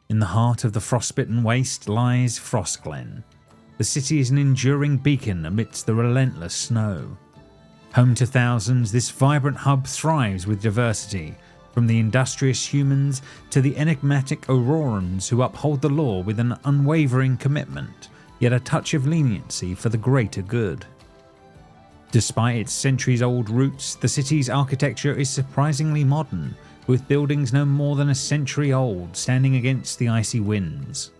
In the heart of the frostbitten waste lies Frostglen. The city is an enduring beacon amidst the relentless snow. Home to thousands, this vibrant hub thrives with diversity, from the industrious humans to the enigmatic Aurorans who uphold the law with an unwavering commitment, yet a touch of leniency for the greater good. Despite its centuries-old roots, the city's architecture is surprisingly modern, with buildings no more than a century old standing against the icy winds.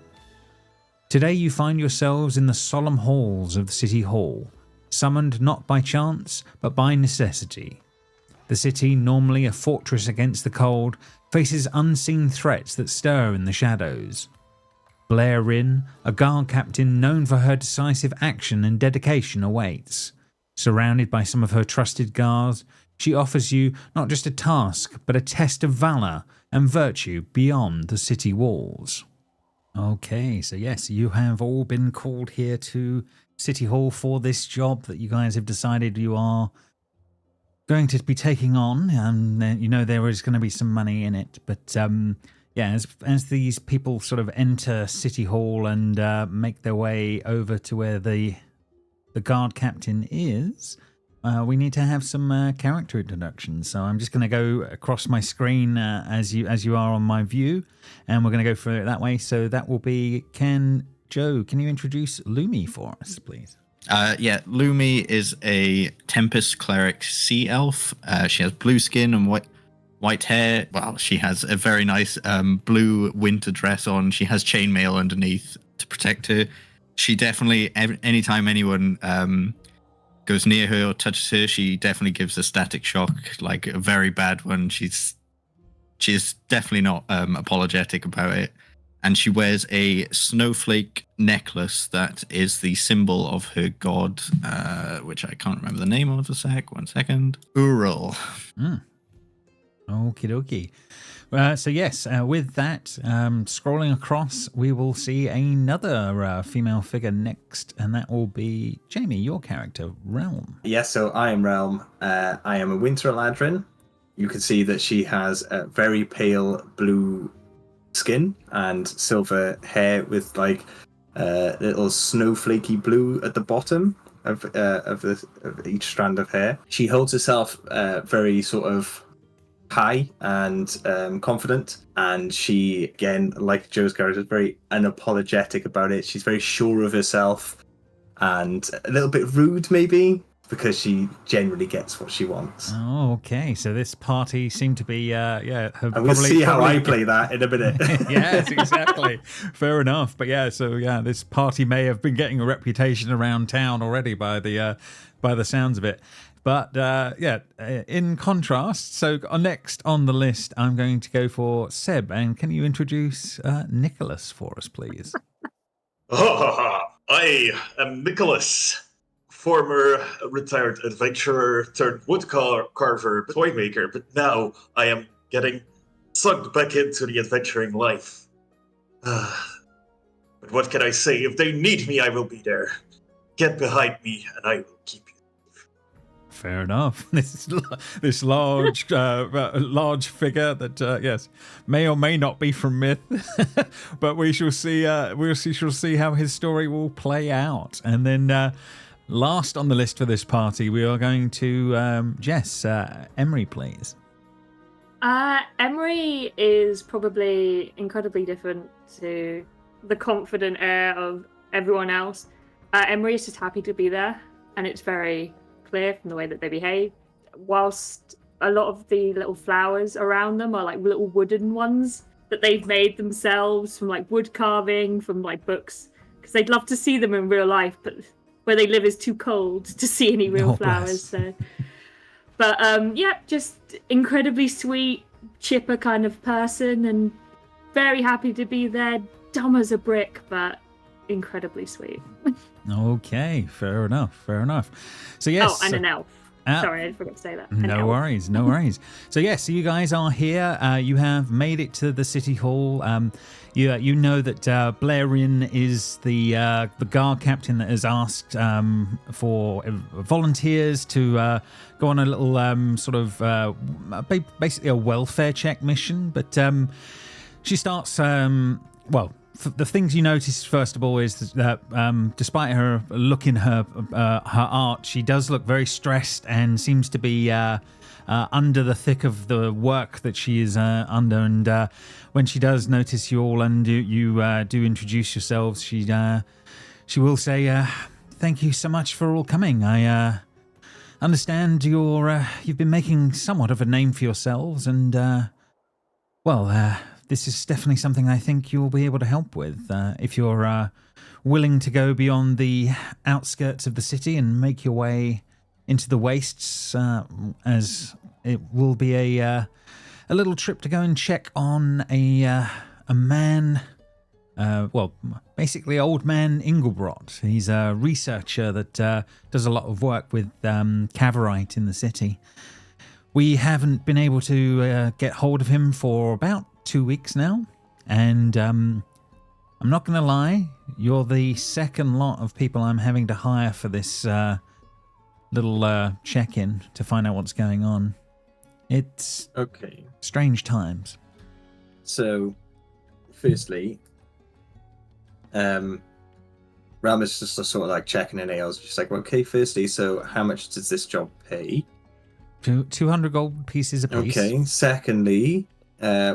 Today you find yourselves in the solemn halls of the City Hall, summoned not by chance, but by necessity. The city, normally a fortress against the cold, faces unseen threats that stir in the shadows. Blair Rynn, a guard captain known for her decisive action and dedication, awaits. Surrounded by some of her trusted guards, she offers you not just a task, but a test of valour and virtue beyond the city walls. Okay, so yes, you have all been called here to City Hall for this job that you guys have decided you are going to be taking on, and you know there is going to be some money in it. But yeah, as these people sort of enter City Hall and make their way over to where the guard captain is, we need to have some character introductions. So I'm just going to go across my screen as you are on my view, and we're going to go through it that way. So that will be Joe, can you introduce Lumi for us, please? Yeah, Lumi is a Tempest Cleric Sea Elf. She has blue skin and white hair. Well, she has a very nice blue winter dress on. She has chainmail underneath to protect her. She definitely, anytime anyone goes near her or touches her, she definitely gives a static shock, like a very bad one. She's definitely not apologetic about it. And she wears a snowflake necklace that is the symbol of her god, which I can't remember the name of. 1 second. Ural. Okie dokie. So yes, with that, scrolling across, we will see another female figure next, and that will be Jamie, your character, Realm. Yes, so I am Realm. I am a Winter Eladrin. You can see that she has a very pale blue skin and silver hair with like little snowflakey blue at the bottom of each strand of hair. She holds herself very sort of high and confident, and she, again, like Joe's character, is very unapologetic about it. She's very sure of herself and a little bit rude maybe, because she generally gets what she wants. Oh, okay. So this party seemed to be, and we'll see how I play that in a minute. Yes, exactly. Fair enough. But yeah, so yeah, this party may have been getting a reputation around town already by the sounds of it. But yeah, in contrast, so next on the list, I'm going to go for Seb. And can you introduce Nicholas for us, please? I am Nicholas, former retired adventurer turned wood carver, toy maker, but now I am getting sucked back into the adventuring life. But what can I say? If they need me, I will be there. Get behind me, and I will keep you. Fair enough. This large figure that yes may or may not be from myth, but we shall see. We shall see how his story will play out. And then last on the list for this party, we are going to Jess. Emery, please. Emery is probably incredibly different to the confident air of everyone else. Emery is just happy to be there, and it's very clear from the way that they behave. Whilst a lot of the little flowers around them are like little wooden ones that they've made themselves from like wood carving, from like books, because they'd love to see them in real life, but where they live is too cold to see any real flowers. So, but yeah, just incredibly sweet, chipper kind of person, and very happy to be there. Dumb as a brick, but incredibly sweet. Okay, fair enough. So yes. Oh, and an elf. Sorry, I forgot to say that. No worries. So yes, so you guys are here. You have made it to the City Hall. You know that Blair Rynn is the guard captain that has asked for volunteers to go on a little sort of basically a welfare check mission. But she starts well, the things you notice first of all is that despite her look in her art, she does look very stressed and seems to be under the thick of the work that she is under. And when she does notice you all and you do introduce yourselves, she will say, "Thank you so much for all coming. I understand you've been making somewhat of a name for yourselves, and this is definitely something I think you'll be able to help with if you're willing to go beyond the outskirts of the city and make your way into the wastes, as it will be a little trip to go and check on a man, basically old man Engelbrot. He's a researcher that does a lot of work with cavorite in the city. We haven't been able to get hold of him for about 2 weeks now, and I'm not going to lie, you're the second lot of people I'm having to hire for this little check-in to find out what's going on. It's Okay. strange times. So, firstly, Ram is just sort of like checking her nails. Just like, okay, firstly, so how much does this job pay? 200 gold pieces apiece. Okay. Secondly,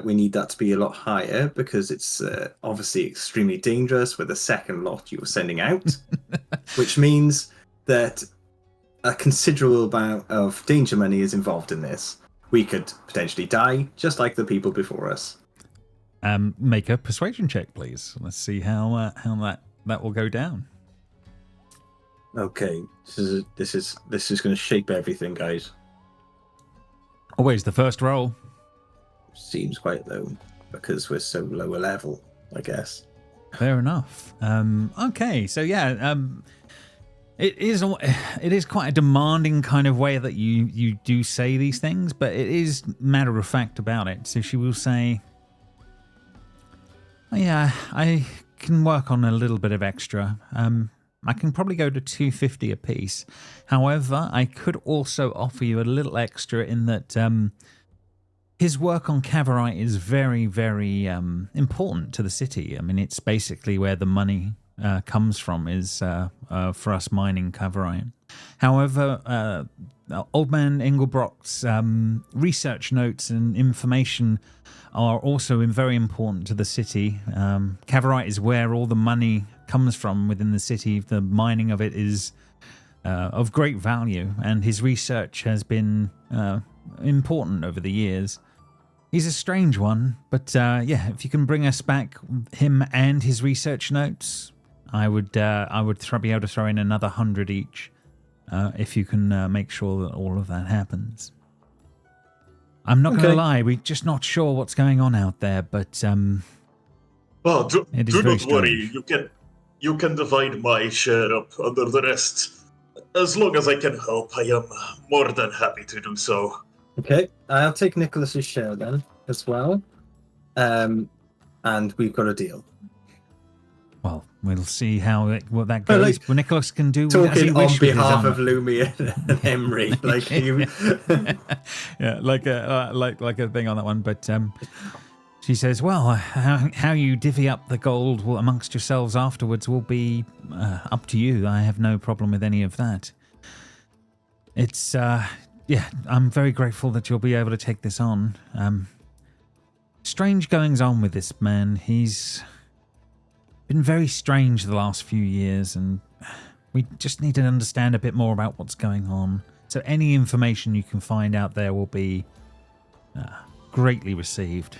we need that to be a lot higher because it's obviously extremely dangerous with the second lot you were sending out, which means that a considerable amount of danger money is involved in this. We could potentially die, just like the people before us. Make a persuasion check, please. Let's see how that will go down. Okay, this is going to shape everything, guys. Always the first roll. Seems quite low because we're so lower level, I guess. Fair enough. Okay, so yeah, it is quite a demanding kind of way that you do say these things, but it is matter of fact about it. So she will say, "Oh, yeah, I can work on a little bit of extra. I can probably go to 250 a piece. However, I could also offer you a little extra in that his work on cavorite is very, very important to the city. I mean, it's basically where the money comes from is for us mining cavorite. However, Old Man Engelbrock's research notes and information are also very important to the city. Cavorite is where all the money comes from within the city. The mining of it is of great value, and his research has been important over the years. He's a strange one, but if you can bring us back him and his research notes, I would be able to throw in another 100 each, if you can make sure that all of that happens. I'm not going to lie, we're just not sure what's going on out there, but Well, do not strange. worry. You can divide my share up under the rest. As long as I can help, I am more than happy to do so. Okay, I'll take Nicholas's share then as well, and we've got a deal. Well, we'll see what that goes. Like, well, Nicholas can do as he Talking on wishes with his behalf own. of Lumi and Emery, like you. Yeah, like a thing on that one. But she says, "Well, how you divvy up the gold amongst yourselves afterwards will be up to you. I have no problem with any of that. It's I'm very grateful that you'll be able to take this on. Strange goings on with this man. He's been very strange the last few years, and we just need to understand a bit more about what's going on. So any information you can find out there will be greatly received,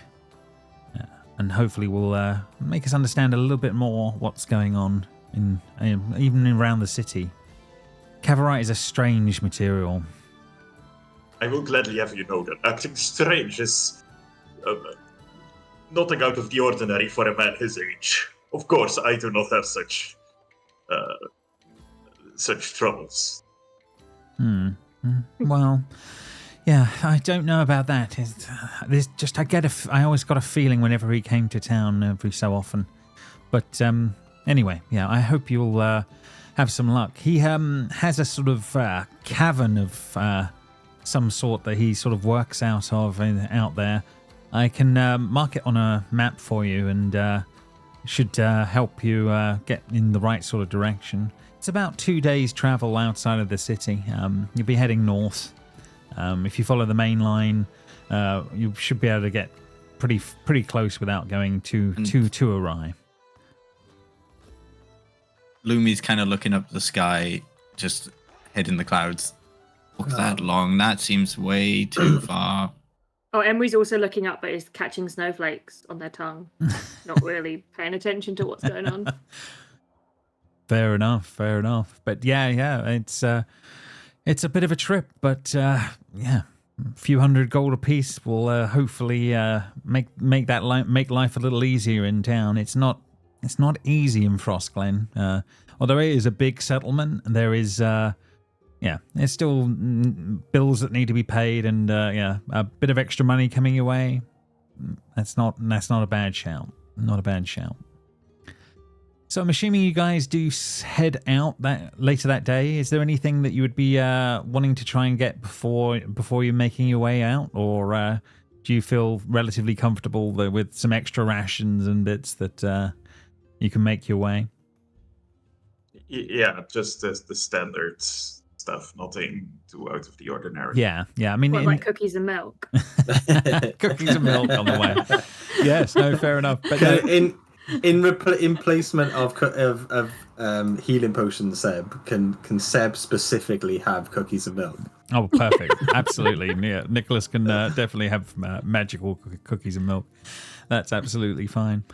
and hopefully will make us understand a little bit more what's going on even around the city. Cavorite is a strange material." I will gladly have you know that acting strange is nothing out of the ordinary for a man his age. Of course, I do not have such troubles. Well, yeah, I don't know about that. I always got a feeling whenever he came to town every so often. But anyway, yeah, I hope you'll have some luck. He has a sort of cavern of some sort that he sort of works out of out there. I can mark it on a map for you, and should help you get in the right sort of direction. It's about 2 days travel outside of the city. You'll be heading north. If you follow the main line, you should be able to get pretty close without going too awry. Lumi's kind of looking up at the sky, just head in the clouds. Look that long. That seems way too far. Oh, Emery's also looking up, but is catching snowflakes on their tongue. Not really paying attention to what's going on. Fair enough. But yeah, it's a bit of a trip, but a few hundred gold apiece will hopefully make life a little easier in town. It's not easy in Frostglen. Although it is a big settlement, there is there's still bills that need to be paid, and a bit of extra money coming your way. That's not a bad shout. Not a bad shout. So I'm assuming you guys do head out later that day. Is there anything that you would be wanting to try and get before you're making your way out, or do you feel relatively comfortable with some extra rations and bits that you can make your way? Yeah, just the standard stuff, nothing too out of the ordinary. Yeah. I mean, like cookies and milk. Cookies and milk on the way. Yes, no, fair enough. But in placement of healing potions, Seb, can Seb specifically have cookies and milk? Oh, perfect. Absolutely. Yeah, Nicholas can definitely have magical cookies and milk. That's absolutely fine.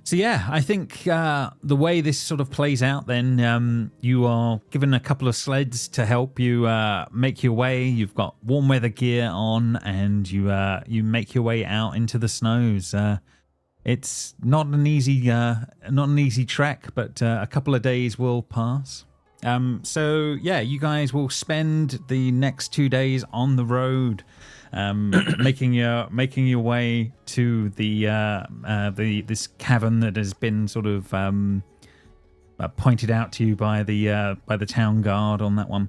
So yeah, I think the way this sort of plays out, then you are given a couple of sleds to help you make your way. You've got warm weather gear on, and you make your way out into the snows. It's not an easy trek, but a couple of days will pass. So yeah, you guys will spend the next 2 days on the road, making your way to this cavern that has been sort of pointed out to you by the town guard on that one.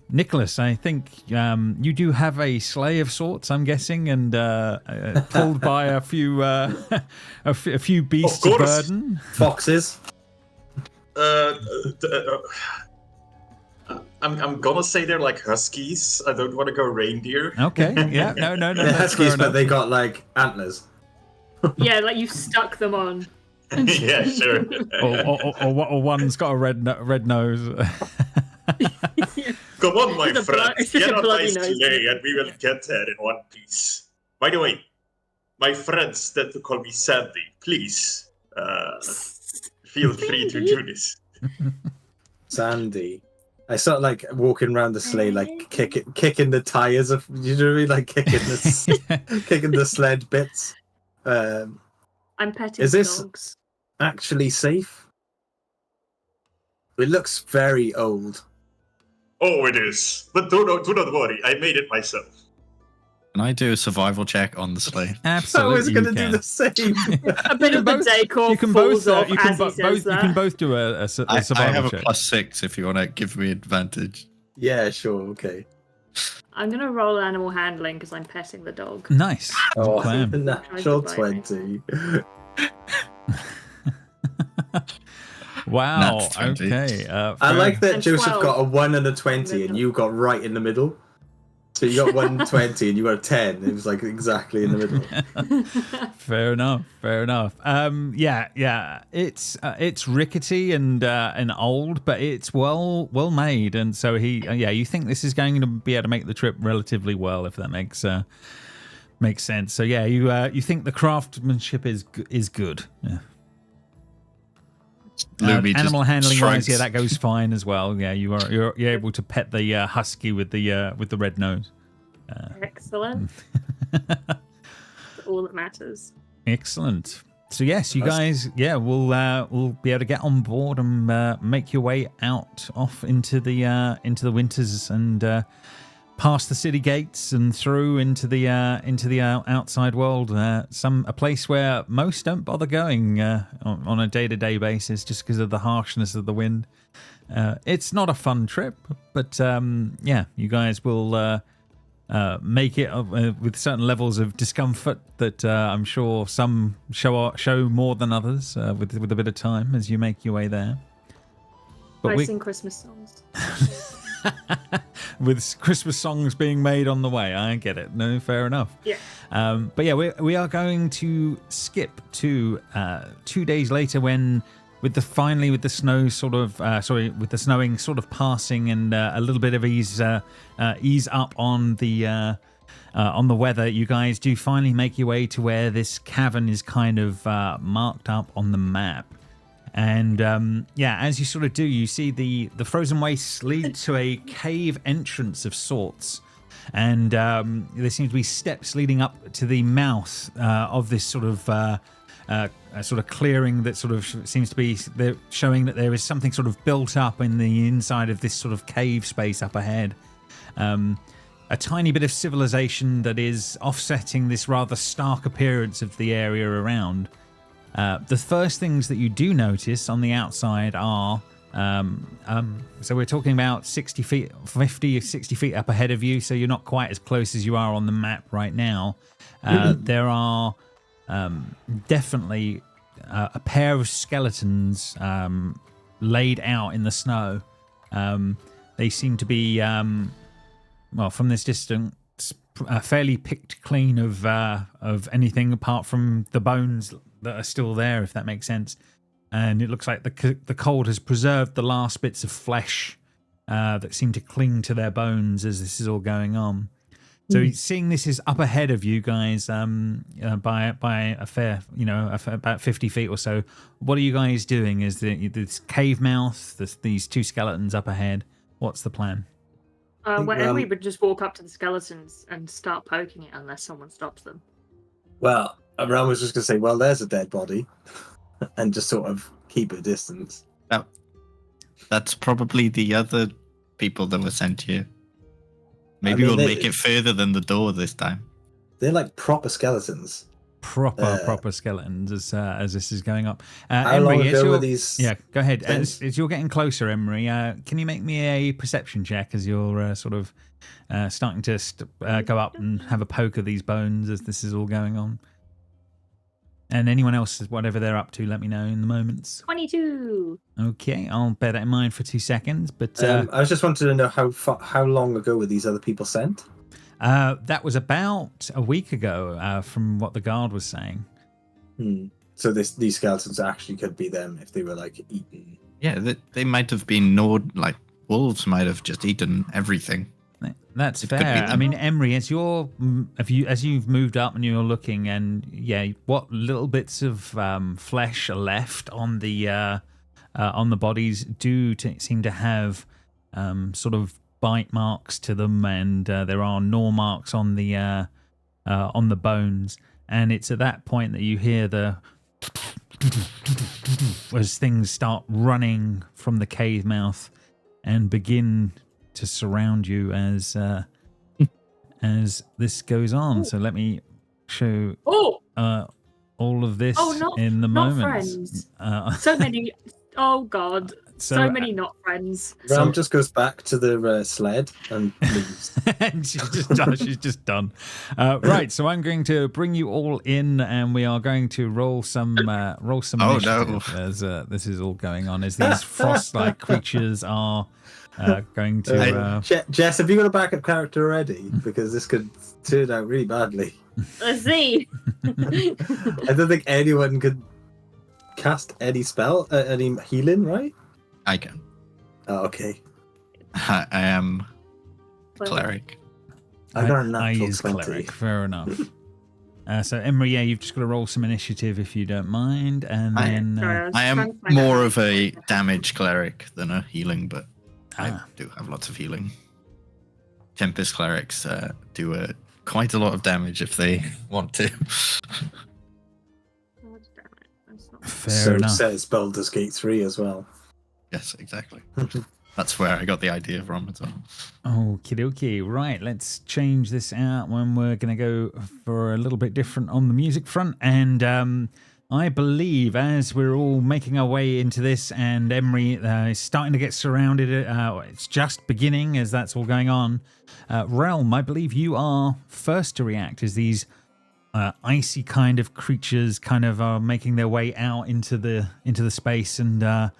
Nicholas, I think you do have a sleigh of sorts, I'm guessing, and pulled by a few beasts of burden. Foxes. I'm gonna say they're like huskies. I don't want to go reindeer. Okay, yeah, no. They're huskies, but they got like antlers. Yeah, like you stuck them on. Yeah, sure. or one's got a red nose. Come on, my It's friends, just get a on my bloody nose. sleigh and we will get there in one piece. By the way, my friends tend to call me Sandy. Please, feel free to do this. Sandy. I sort of like walking around the sleigh, like kicking the tires of. You know what I mean? Like kicking the sled bits. I'm petting Is this- dogs. Actually safe. It looks very old. Oh, it is. But do not worry. I made it myself. Can I do a survival check on the sleigh? Absolutely, I was going to you do can. the same. A bit of the decor You can falls both. off You can as he both. says You that. can both do a I survival have a check. +6 if you want to give me advantage. Yeah, sure, okay. I'm gonna roll animal handling because I'm petting the dog. Nice. Oh, Plan. the natural Tries 20. Wow. Nat 20. Okay. I like that And Joseph 12. got a 1 and a 20, and you got right in the middle. So you got 120 and you got a 10. It was like exactly in the middle. Fair enough. Yeah. It's rickety and old, but it's well made, and so you think this is going to be able to make the trip relatively well, if that makes sense. So yeah, you think the craftsmanship is good. Yeah. Lumi just Animal handling wise, shrugs. yeah, that goes fine as well. Yeah, you're able to pet the husky with the red nose. Excellent. All that matters. Excellent. So yes, you guys, we'll be able to get on board and make your way off into the winters and past the city gates and through into the outside world. A place where most don't bother going on a day-to-day basis just because of the harshness of the wind. It's not a fun trip, but you guys will make it with certain levels of discomfort that I'm sure some show more than others with a bit of time as you make your way there. But I sing Christmas songs. with Christmas songs being made on the way, I get it. No, fair enough. Yeah. But yeah, we are going to skip to 2 days later when, with the snow sort of, with the snowing sort of passing and a little bit of ease up on the weather, you guys do finally make your way to where this cavern is kind of marked up on the map. And as you sort of do, you see the frozen wastes lead to a cave entrance of sorts. And there seem to be steps leading up to the mouth of this sort of clearing that sort of seems to be showing that there is something sort of built up in the inside of this sort of cave space up ahead. A tiny bit of civilization that is offsetting this rather stark appearance of the area around. The first things that you do notice on the outside are, so we're talking about 60 feet, 50, 60 feet up ahead of you, so you're not quite as close as you are on the map right now. There are definitely a pair of skeletons laid out in the snow. They seem to be, from this distance, fairly picked clean of anything apart from the bones that are still there, if that makes sense. And it looks like the cold has preserved the last bits of flesh that seem to cling to their bones as this is all going on. So seeing this is up ahead of you guys by a fair, about 50 feet or so. What are you guys doing? Is this cave mouth? These two skeletons up ahead? What's the plan? We would just walk up to the skeletons and start poking it unless someone stops them. Well, Ram was just going to say, well, there's a dead body, and just sort of keep a distance. That's probably the other people that were sent here. Maybe we'll make it further than the door this time. They're like proper skeletons. Proper skeletons as this is going up. How long ago were these? Yeah, go ahead. As you're getting closer, Emery, can you make me a perception check as you're sort of starting to go up and have a poke of these bones as this is all going on? And anyone else, whatever they're up to, let me know in the moments. 22. Okay, I'll bear that in mind for 2 seconds. But I just wanted to know how long ago were these other people sent? That was about a week ago, from what the guard was saying. So these skeletons actually could be them if they were like eaten. Yeah, they might have been gnawed, like wolves might have just eaten everything. That's fair. I mean, Emery, as you've moved up and you're looking, and what little bits of flesh are left on the bodies do seem to have sort of bite marks to them, and there are gnaw marks on the bones. And it's at that point that you hear as things start running from the cave mouth and begin to surround you as this goes on. So let me show all of this in the moment. Friends. So many. Oh God. So many not friends. Ram just goes back to the sled and leaves. And she's just done. Right, so I'm going to bring you all in, and we are going to roll some initiative as this is all going on. As these frost-like creatures are going to. Jess, have you got a backup character already? Because this could turn out really badly. Let's see. I don't think anyone could cast any spell, any healing, right? I can. Oh, okay. I am cleric. I got a natural use 20. cleric. Fair enough. So Emery, you've just got to roll some initiative if you don't mind, and then I am more of a damage cleric than a healing, but I do have lots of healing. Tempest clerics do quite a lot of damage if they want to. Fair enough. So says Baldur's Gate 3 as well. Yes, exactly. That's where I got the idea from as well. Okie dokie. Right, let's change this out when we're going to go for a little bit different on the music front. And I believe as we're all making our way into this and Emery is starting to get surrounded, it's just beginning as that's all going on. Realm, I believe you are first to react as these icy kind of creatures kind of are making their way out into the space and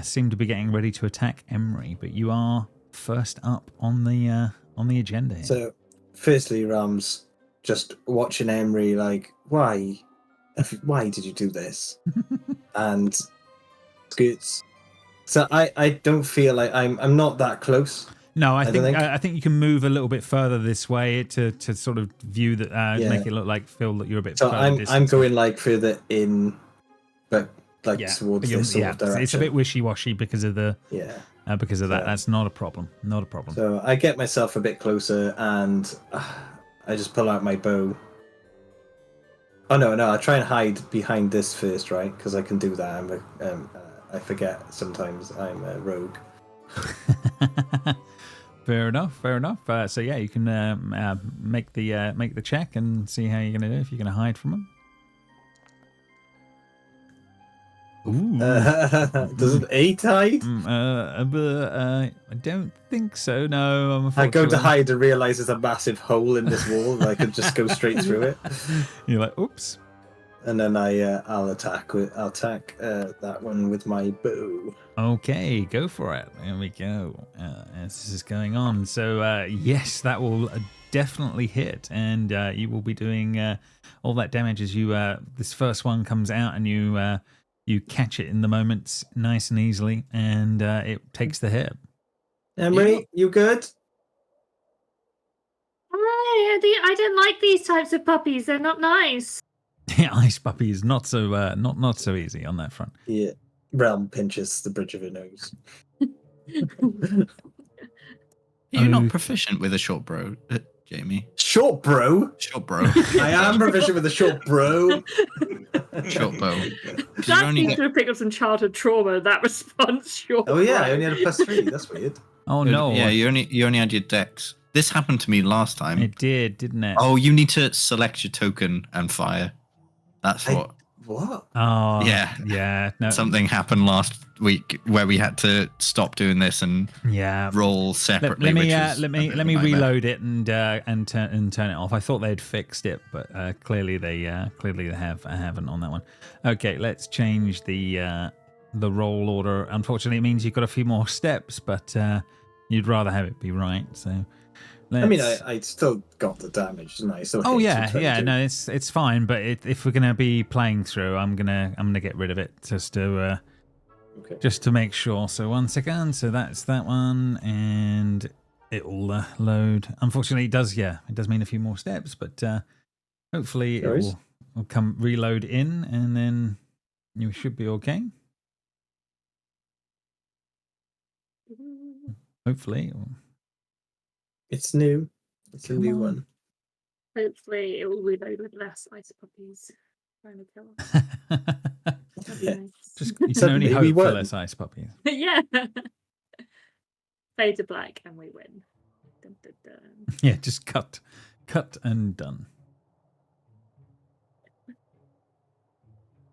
seem to be getting ready to attack Emery. But you are first up on the agenda here. So, firstly, Ram's just watching Emery like, why did you do this? And Scoots. So I don't feel like I'm not that close. No, I think you can move a little bit further this way to sort of view that, make it look like feel that you're a bit. So further I'm going like further in, but like towards this sort of direction. It's a bit wishy-washy because of the because of that. That's not a problem. Not a problem. So I get myself a bit closer and I just pull out my bow. Oh no! I try and hide behind this first, right? Because I can do that. I forget sometimes I'm a rogue. Fair enough. So yeah, you can make the check and see how you're gonna do if you're gonna hide from them. Ooh. Does it 8 hide? I don't think so. No, I go to hide and realize there's a massive hole in this wall, and I could just go straight through it. You're like, oops. And then I'll attack that one with my bow. Okay, go for it. There we go. As this is going on, so yes, that will definitely hit, and you will be doing all that damage as you. This first one comes out, and you catch it in the moment, nice and easily, and it takes the hit. Emery, you good? I don't like these types of puppies. They're not nice. Yeah, ice puppy is not so not so easy on that front. Yeah. Realm pinches the bridge of her nose. You're not proficient with a short bow, Jamie. Short bro? Short bow. I am proficient with a short bro. Short bow. That seems to have picked up some childhood trauma, that response. Short Oh yeah, bro. I only had a +3. That's weird. Oh no. Yeah, you only had your dex. This happened to me last time. It did, didn't it? Oh, you need to select your token and fire. That's what. What? Oh Yeah. No. Something happened last week where we had to stop doing this and roll separately. Let me reload it and turn it off. I thought they'd fixed it, but clearly they haven't on that one. Okay, let's change the roll order. Unfortunately, it means you've got a few more steps, but you'd rather have it be right. So. I mean, I still got the damage, didn't I? Still no, it's fine. But if we're gonna be playing through, I'm gonna get rid of it just to make sure. So 1 second. So that's that one, and it will load. Unfortunately, it does mean a few more steps, but hopefully it will come reload in, and then you should be okay. Hopefully. It's new. It's a new one. Hopefully, it will reload with less ice puppies trying to kill us. That'd be nice. You can only hope for less ice puppies. Yeah. Fade to black and we win. Dun, dun, dun. Yeah, just cut and done.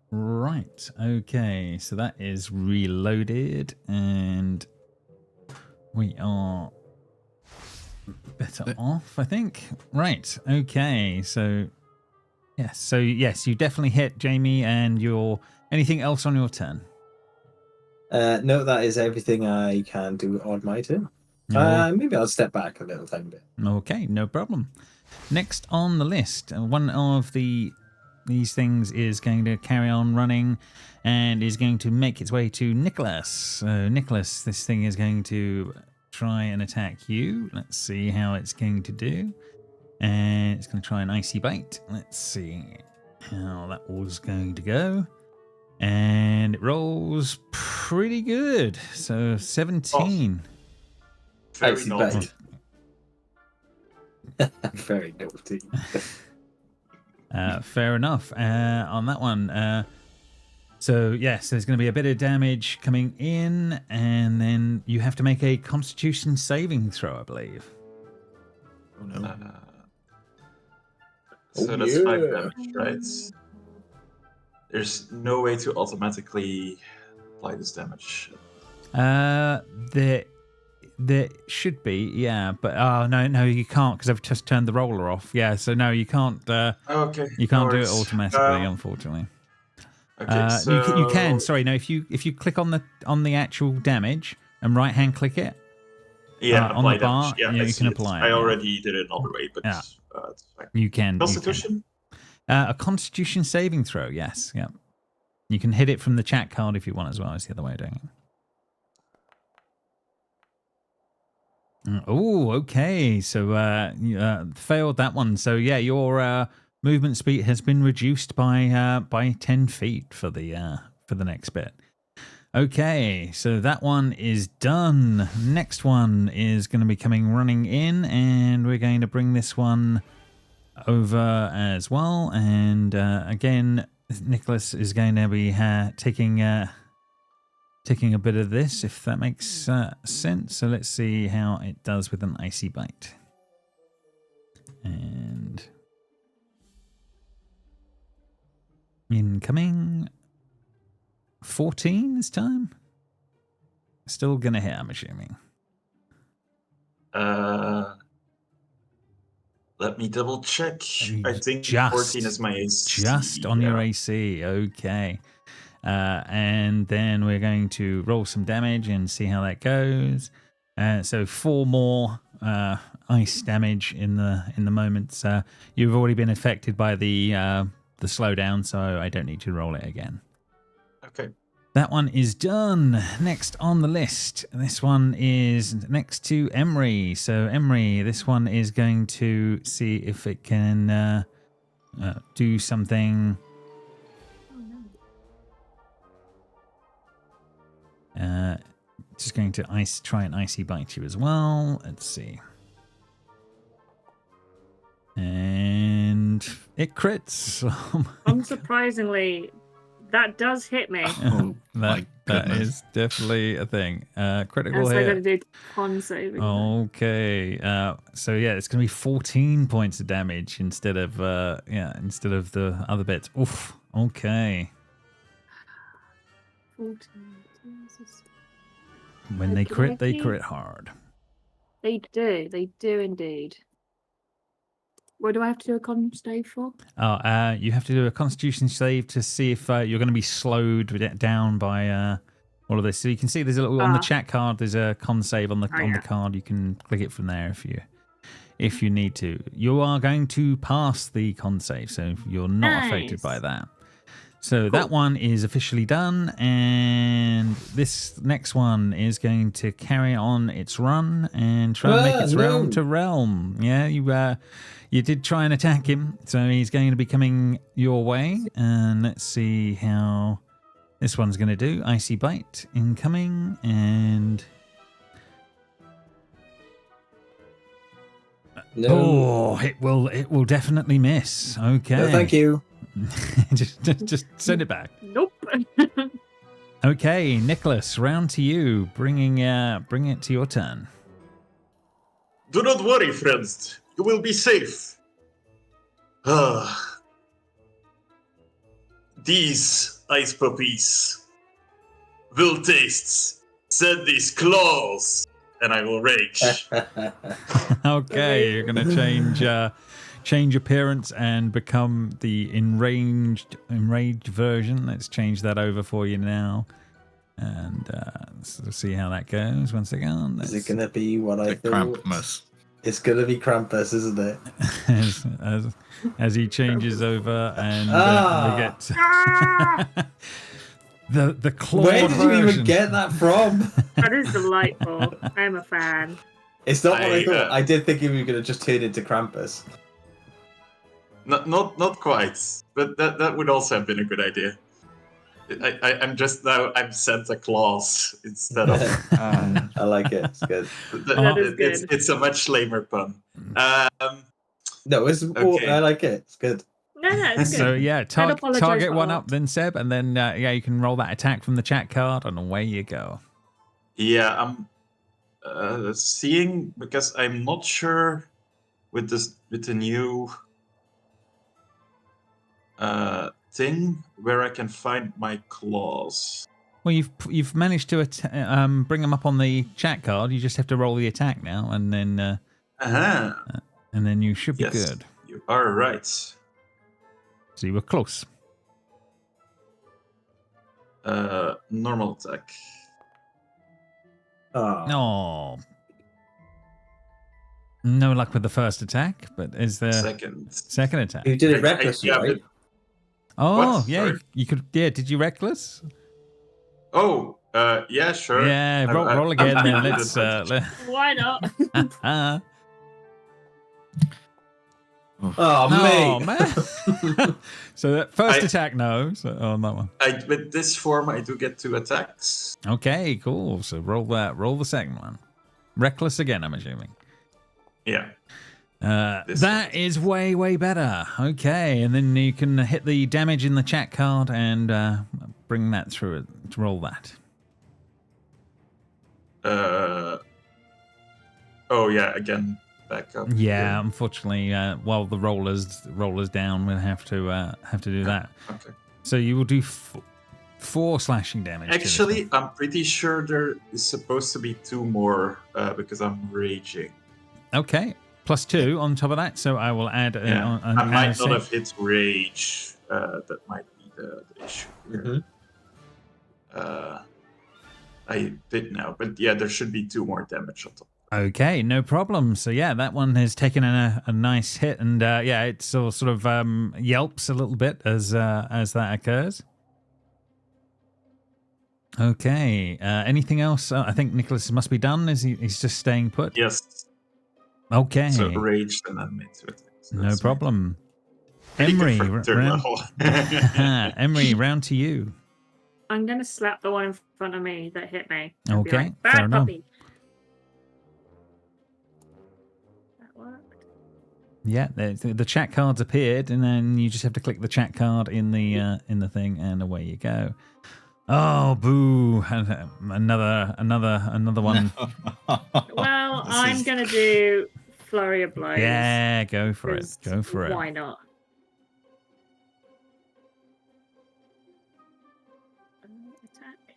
Right. Okay. So that is reloaded, and we are better off, I think. Right. Okay. So yes, you definitely hit, Jamie. And anything else on your turn? No, that is everything I can do on my turn. Maybe I'll step back a little tiny bit. Okay, no problem. Next on the list, one of these things is going to carry on running and is going to make its way to Nicholas. So Nicholas, this thing is going to try and attack you. Let's see how it's going to do. And it's going to try an icy bite. Let's see how that was going to go. And it rolls pretty good. So 17. Very Icy naughty. bite. Very naughty. Fair enough on that one. So yes, there's going to be a bit of damage coming in, and then you have to make a Constitution saving throw, I believe. Oh no. So that's 5 damage, right? There's no way to automatically apply this damage. There should be, yeah, but no, you can't because I've just turned the roller off. Yeah, so no, you can't. Okay. You can't no do it worries. automatically, unfortunately. Okay, so you can. Sorry, no. If you click on the actual damage and right hand click it, yeah, on the apply bar, damage. Yeah, you I can see it. apply it. I yeah. already did it another way, but Yeah. it's fine. You can. Constitution? A Constitution saving throw. Yes. Yeah. You can hit it from the chat card if you want as well. It's the other way of doing it. Oh, okay. So you failed that one. So yeah, your movement speed has been reduced by 10 feet for the next bit. Okay, so that one is done. Next one is going to be coming running in, and we're going to bring this one over as well. And again, Nicholas is going to be taking a bit of this, if that makes sense. So let's see how it does with an icy bite. And incoming 14 this time. Still gonna hit, I'm assuming. Let me double check. I think 14 is my AC. Just on your AC, okay. And then we're going to roll some damage and see how that goes. So 4 more ice damage in the moment. You've already been affected by the slowdown, so I don't need to roll it again. Okay. That one is done. Next on the list, this one is next to Emery. So Emery, this one is going to see if it can do something. Just going to try and icy bite you as well. Let's see. And it crits. Unsurprisingly, that does hit me. Oh, my that goodness. is definitely a thing. Critical As they're going hit. to do con saving. Okay. So yeah, it's going to be 14 points of damage instead of the other bits. Oof. Okay. 14. When they crit, they Okey-dokey. crit hard. They do indeed. What do I have to do a con save for? You have to do a Constitution save to see if you're going to be slowed down by all of this. So you can see there's a little on the chat card. There's a con save on the the card. You can click it from there if you need to. You are going to pass the con save, so you're not affected by that. So that one is officially done, and this next one is going to carry on its run and try and make its realm to realm. Yeah, you did try and attack him, so he's going to be coming your way, and let's see how this one's going to do. Icy bite incoming, and it will definitely miss. Okay, No, thank you. just send it back. Nope. Okay, Nicholas, round to you. Bring it to your turn. Do not worry, friends. You will be safe. These ice puppies will taste Sandy's claws, and I will rage. Okay, you're gonna change appearance and become the enraged version. Let's change that over for you now, and let's see how that goes. Once again, is it gonna be what I thought? Krampus. It's gonna be Krampus, isn't it? as he changes over, and we get the claw. Where did you even version. get that from? That is delightful. I'm a fan. It's not what I thought. I did think you were gonna just turn into Krampus. Not quite, but that would also have been a good idea. I'm Santa Claus instead of. I like it. It's good. That is good. It's a much lamer pun. No, it's Okay. I like it. It's good. No, it's good. So yeah, apologise target for one that. up, then Seb, and then you can roll that attack from the chat card, and away you go. Yeah, I'm seeing, because I'm not sure with the new thing where I can find my claws. Well, you've managed to bring them up on the chat card. You just have to roll the attack now, and then you should be Yes, good. you are right. So you were close. Normal attack. Oh. No luck with the first attack, but is there second attack? You did it recklessly, yeah, right? Oh, What? yeah, Sorry? you could. Yeah, did you reckless? Oh, yeah, sure. Yeah, roll again then. Let's. Why not? Oh, Oh, mate. man. So that first attack, no. So on that one. With this form, I do get 2 attacks. Okay, cool. So roll the second one. Reckless again, I'm assuming. Yeah. That is way better. Okay, and then you can hit the damage in the chat card and bring that through it to roll that. Oh yeah, again, back up. Yeah, unfortunately, while the roller's down, we'll have to do that. Okay. So you will do 4 slashing damage. Actually, I'm pretty sure there is supposed to be 2 more because I'm raging. Okay, +2 on top of that. So I will add. I might not have hit rage. That might be the issue. Mm-hmm. I did now, but yeah, there should be 2 more damage on top. Okay, no problem. So yeah, that one has taken a nice hit, and yeah, it sort of yelps a little bit as that occurs. Okay. Anything else? I think Nicholas must be done. He's just staying put? Yes. Okay. So raged and then made 2 attacks. No problem. Pretty good Emery, for third level. Emery, round to you. I'm going to slap the one in front of me that hit me. Okay, Like, fair bad enough. puppy. That worked. Yeah, the chat cards appeared, and then you just have to click the chat card in the thing, and away you go. Oh, boo! Another one. Well, I'm going to do Flurry of Blows. Yeah, go for it. 'cause Go for it. Why not? Attack.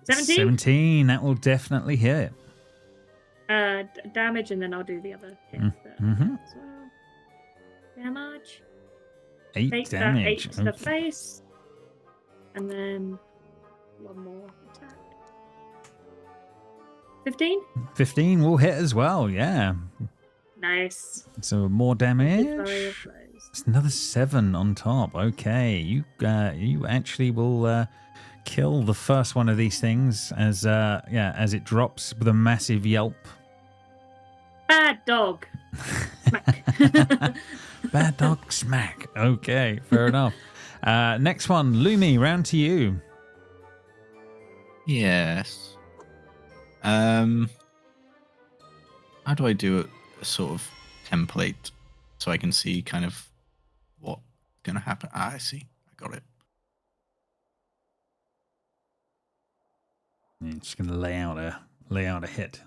17? 17. That will definitely hit. Damage, and then I'll do the other hit Mm-hmm. as well. Damage. 8 Take damage. that 8 to the Okay. face. And then one more attack. 15? 15 will hit as well. Yeah. Nice. So more Flurry damage. of Blows. It's another 7 on top. Okay, you actually will kill the first one of these things as it drops with a massive yelp. Bad dog. Smack. Bad dog smack. Okay, fair enough. Next one, Lumi, round to you. Yes. How do I do a sort of template so I can see kind of what's going to happen? Ah, I see. I got it. I'm just going to lay out a hit.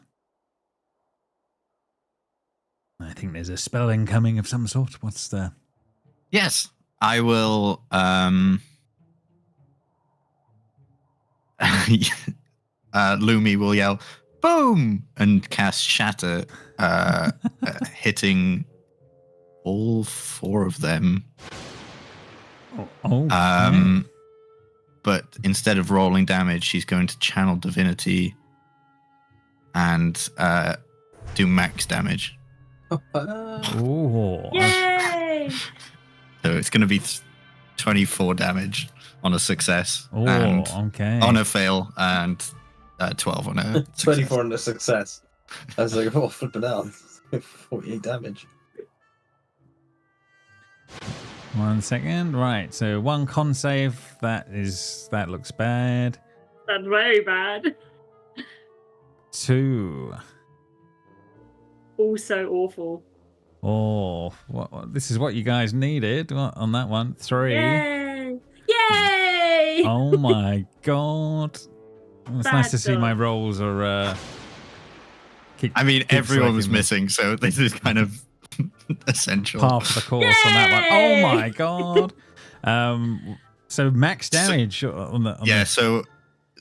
I think there's a spell incoming of some sort. What's the... Yes, I will. Lumi will yell, "Boom!" and cast Shatter, hitting all 4 of them. Oh. But instead of rolling damage, she's going to channel divinity and do max damage. Oh. Yay! So it's going to be 24 damage on a success, Oh, and okay. on a fail, and 12 on a success. 24 on a success. I was like, oh, flipping out. 48 damage. 1 second. Right, so 1 con save. That looks bad. That's very bad. 2. Also awful. Oh, this is what you guys needed on that one. 3. Yay! Yay! Oh my god. It's Bad nice to see dog. my rolls are... I mean, everyone was swiping me. missing, so this is kind of essential. Par for the course on that one. Yay! Oh my god. So max damage on the. Yeah, so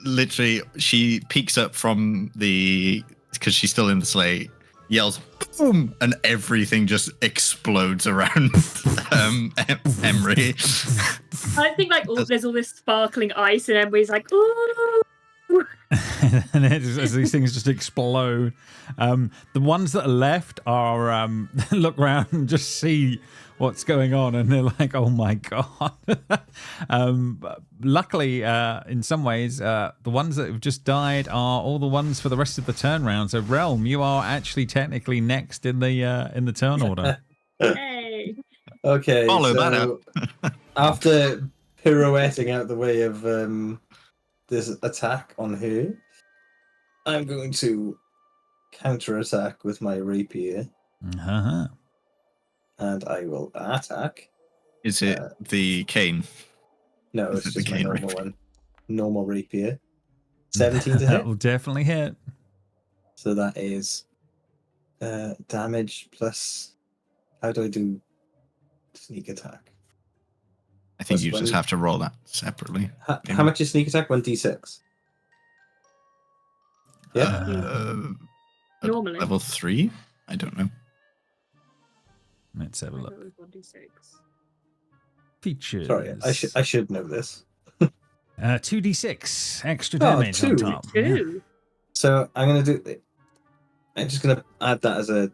literally she peeks up from the, because she's still in the sleigh, yells boom, and everything just explodes around Emery. I think like there's all this sparkling ice, and everybody's like, ooh. And as these things just explode, the ones that are left are look around and just see what's going on, and they're like, "Oh my god!" Luckily, in some ways, the ones that have just died are all the ones for the rest of the turn round. So, Realm, you are actually technically next in the turn order. Hey. Okay, Follow that so after pirouetting out the way of this attack on her, I'm going to counterattack with my rapier, Uh-huh. and I will attack. Is it the cane? No, Is it's it the just my cane normal rapier? one. Normal rapier. 17 to That hit. will definitely hit. So that is damage plus. How do I do sneak attack? I think Plus you just one- have to roll that separately. How much is sneak attack? 1d6. Yeah. At Normally. level 3? I don't know. Let's have a I look. thought it was 1d6. Features. Sorry, I should know this. 2d6 extra damage on 2. top. Yeah. Two. So I'm gonna do. I'm just gonna add that as a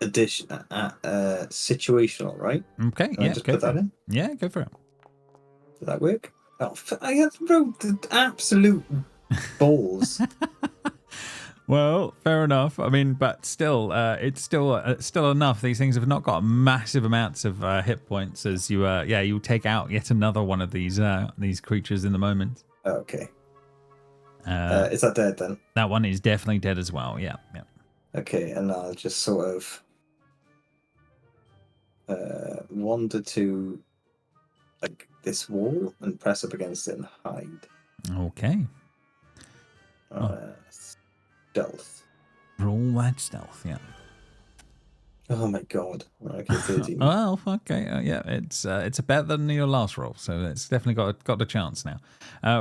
addition, situational, right? Okay, Can I yeah, just go put for that it. in? Yeah, go for it. Does that work? Oh, I wrote the absolute balls. Well, fair enough. I mean, but still, it's still enough. These things have not got massive amounts of hit points as you take out yet another one of these creatures in the moment. Okay. Uh, Is that dead then? that one is definitely dead as well. Yeah, yeah. Okay, and I'll just sort of wander to like this wall and press up against it and hide. Okay. Stealth. Roll that stealth. Yeah. Oh my god. Okay, 13. Well, okay, yeah, it's better than your last roll, so it's definitely got a chance now.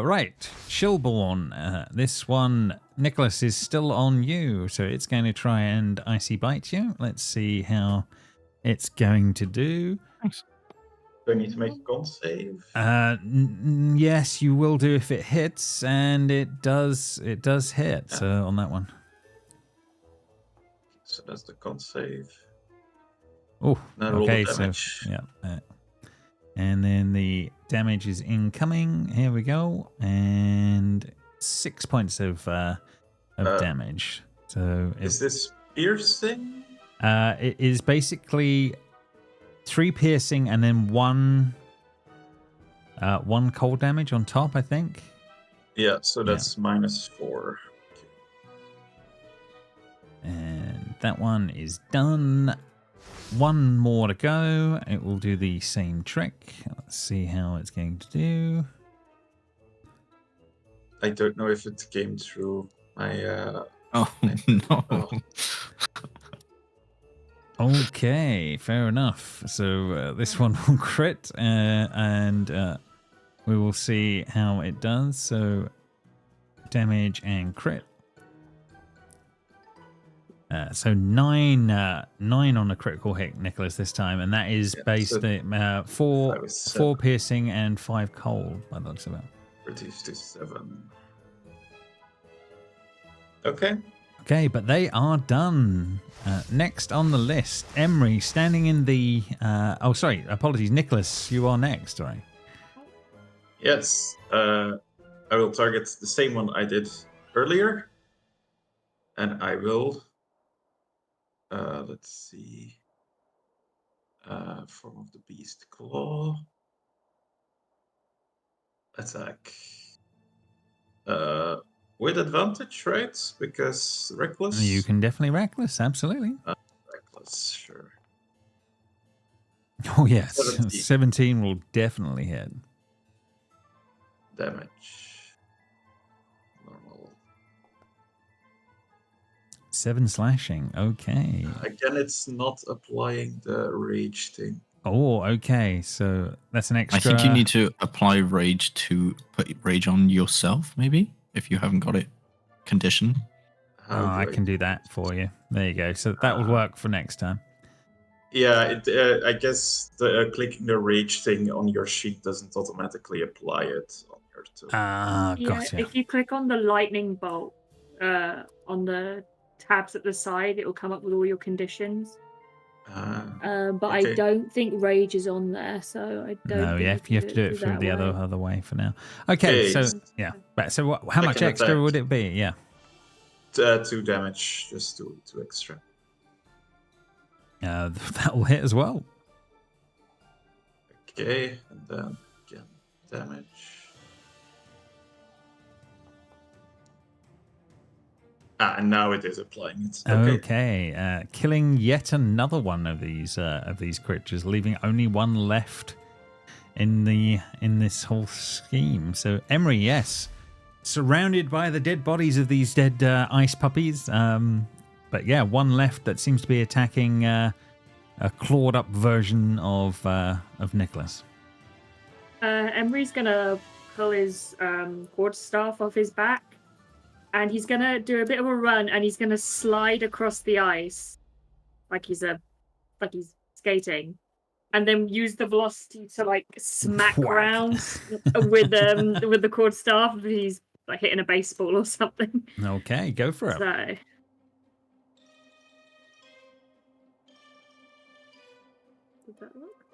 Right, Shilborn, this one, Nicholas, is still on you, so it's going to try and icy bite you. Let's see how it's going to do. Do I need to make a con save? Yes, you will do if it hits, and it does hit on that one. So that's the con save. Oh, Now roll the okay, so damage. yeah. And then the damage is incoming. Here we go. And 6 points of damage. So Is this piercing? it is basically 3 piercing and then one cold damage on top, I think. Yeah, so that's -4. And that one is done. One more to go. It will do the same trick. Let's see how it's going to do. I don't know if it came through my. Oh, no. Okay, fair enough. So this one will crit, and we will see how it does. So damage and crit. So 9 on a critical hit, Nicholas, this time, and that is based at 4 piercing and 5 cold. By the looks of it. Reduced to 7. Okay. Okay, but they are done. Next on the list, Emery standing in the. Apologies, Nicholas, you are next. Sorry. Yes. I will target the same one I did earlier, and I will. Let's see. Form of the beast claw. Attack. With advantage, right? Because reckless. You can definitely reckless, absolutely. Reckless, sure. Oh yes, 17. 17 will definitely hit. Damage. Normal. 7 slashing. Okay. Again, it's not applying the rage thing. Oh, okay. So that's an I extra. think you need to apply rage to put rage on yourself, maybe, if you haven't got it conditioned. How I do can do that for you. There you go. So that will work for next time. Yeah, I guess clicking the rage thing on your sheet doesn't automatically apply it on your tool. Ah, Yeah, gotcha. if you click on the lightning bolt on the tabs at the side, it will come up with all your conditions. But I okay. don't think rage is on there, so I don't. No, think you have to do it through that the way. other way for now. Okay, so yeah. Right, so how much Second extra attack. would it be? Yeah. 2 damage, just 2 extra. That will hit as well. Okay, and then again damage. And now it is applying it. Okay. Killing yet another one of these creatures, leaving only one left in this whole scheme. So Emery, yes, surrounded by the dead bodies of these dead ice puppies. But yeah, one left that seems to be attacking a clawed up version of Nicholas. Emery's gonna pull his quarterstaff off his back, and he's gonna do a bit of a run, and he's gonna slide across the ice, like he's skating, and then use the velocity to like smack Whack. round with the quarterstaff. He's like hitting a baseball or something. Okay, go for it. So. Does that look?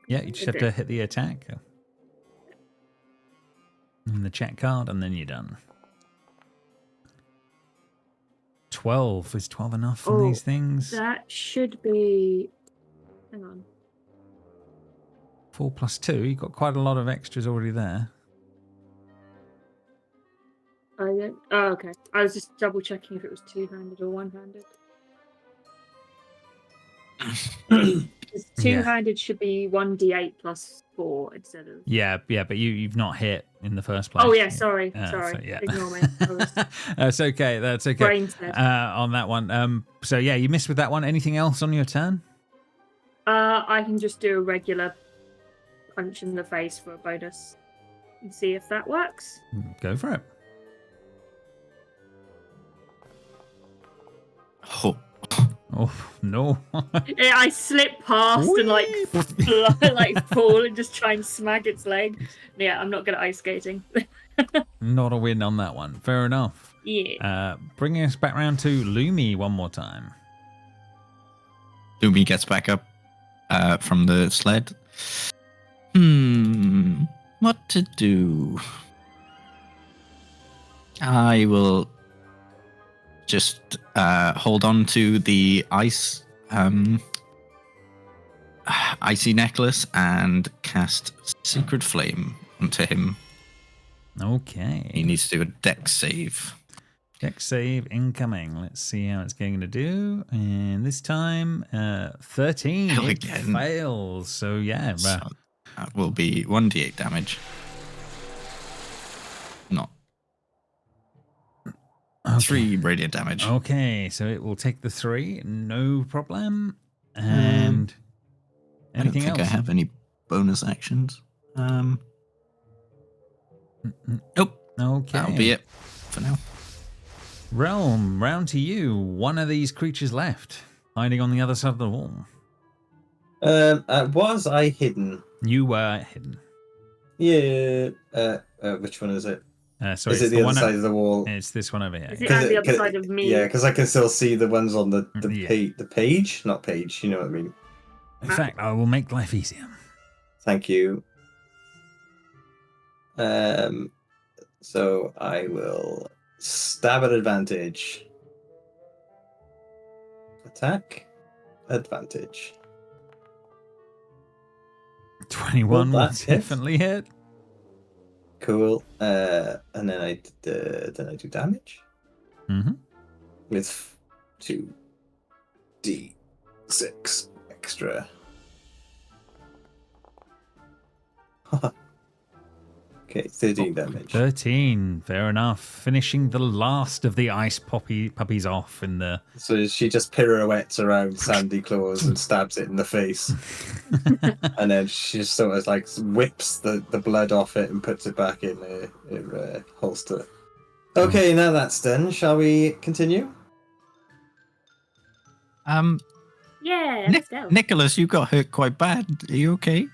Yeah, you just have to hit the attack. And the chat card, and then you're done. 12. Is 12 enough for these things? That should be... Hang on. 4 plus 2. You've got quite a lot of extras already there. Oh, okay. I was just double checking if it was two-handed or one-handed. Two-handed should be 1d8 plus 4 instead of... Yeah, but you've not hit in the first place. Oh, yeah, sorry. So, yeah. Ignore me. That's okay. Brain dead. On that one. So, yeah, you missed with that one. Anything else on your turn? I can just do a regular punch in the face for a bonus and see if that works. Go for it. Oh, no. I slip past and like fall and just try and smack its leg. Yeah, I'm not good at ice skating. Not a win on that one. Fair enough. Yeah. Bringing us back round to Lumi one more time. Lumi gets back up from the sled. What to do? I will just hold on to the icy necklace and cast Secret Flame onto him. Okay. He needs to do a dex save. Dex save incoming. Let's see how it's going to do. And this time, 13. Hell It again. fails. So, yeah. So that will be 1d8 damage. Not. Okay. 3 radiant damage. Okay, so it will take the 3. No problem. And I don't anything think else? I have any bonus actions. Nope. Okay. That'll be it for now. Realm, round to you. One of these creatures left, hiding on the other side of the wall. Was I hidden? You were hidden. Yeah. Which one is it? Sorry, Is it the other side of the wall? It's this one over here. Is it on the other side of me? Yeah, because I can still see the ones on the Yeah. page, not page. You know what I mean. In fact, I will make life easier. Thank you. So I will stab at advantage. Attack. Advantage. 21 Well, will that hits. definitely hit. Cool. And then I do damage Mm-hmm. with 2d6 extra. Okay, 13 damage. 13, fair enough. Finishing the last of the ice puppies off in the... So she just pirouettes around Sandy Claus and stabs it in the face. And then she just sort of like whips the blood off it and puts it back in her holster. Okay, now that's done. Shall we continue? Yeah, let's go. Nicholas, you got hurt quite bad. Are you okay?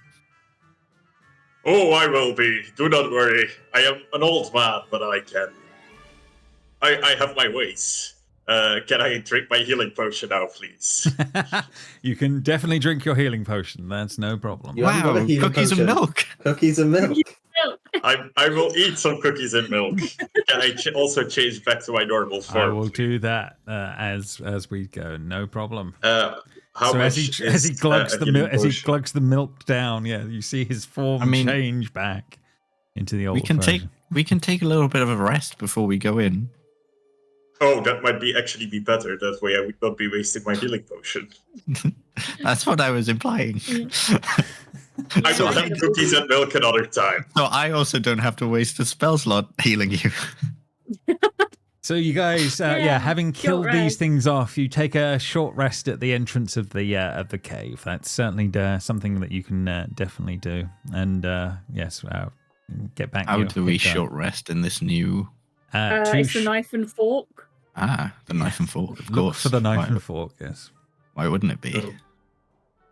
Oh, I will be. Do not worry. I am an old man, but I have my ways. Can I drink my healing potion now, please? You can definitely drink your healing potion. That's no problem. You haven't got a Wow, healing cookies potion. and milk. Cookies and milk. I will eat some cookies and milk. Can I also change back to my normal form? I will do that as we go. No problem. How So much as he glugs the milk, potion? the milk down, yeah, you see his form change back into the old. We can take a little bit of a rest before we go in. Oh, that might actually be better. That way I would not be wasting my healing potion. That's what I was implying. I will have cookies and milk another time. So I also don't have to waste a spell slot healing you. So you guys, having killed these things off, you take a short rest at the entrance of the cave. That's certainly something that you can definitely do. And get back. How do we short rest in this new? It's the knife and fork. The knife and fork, of Look course. for the knife and fork. Yes. Why wouldn't it be? Oh.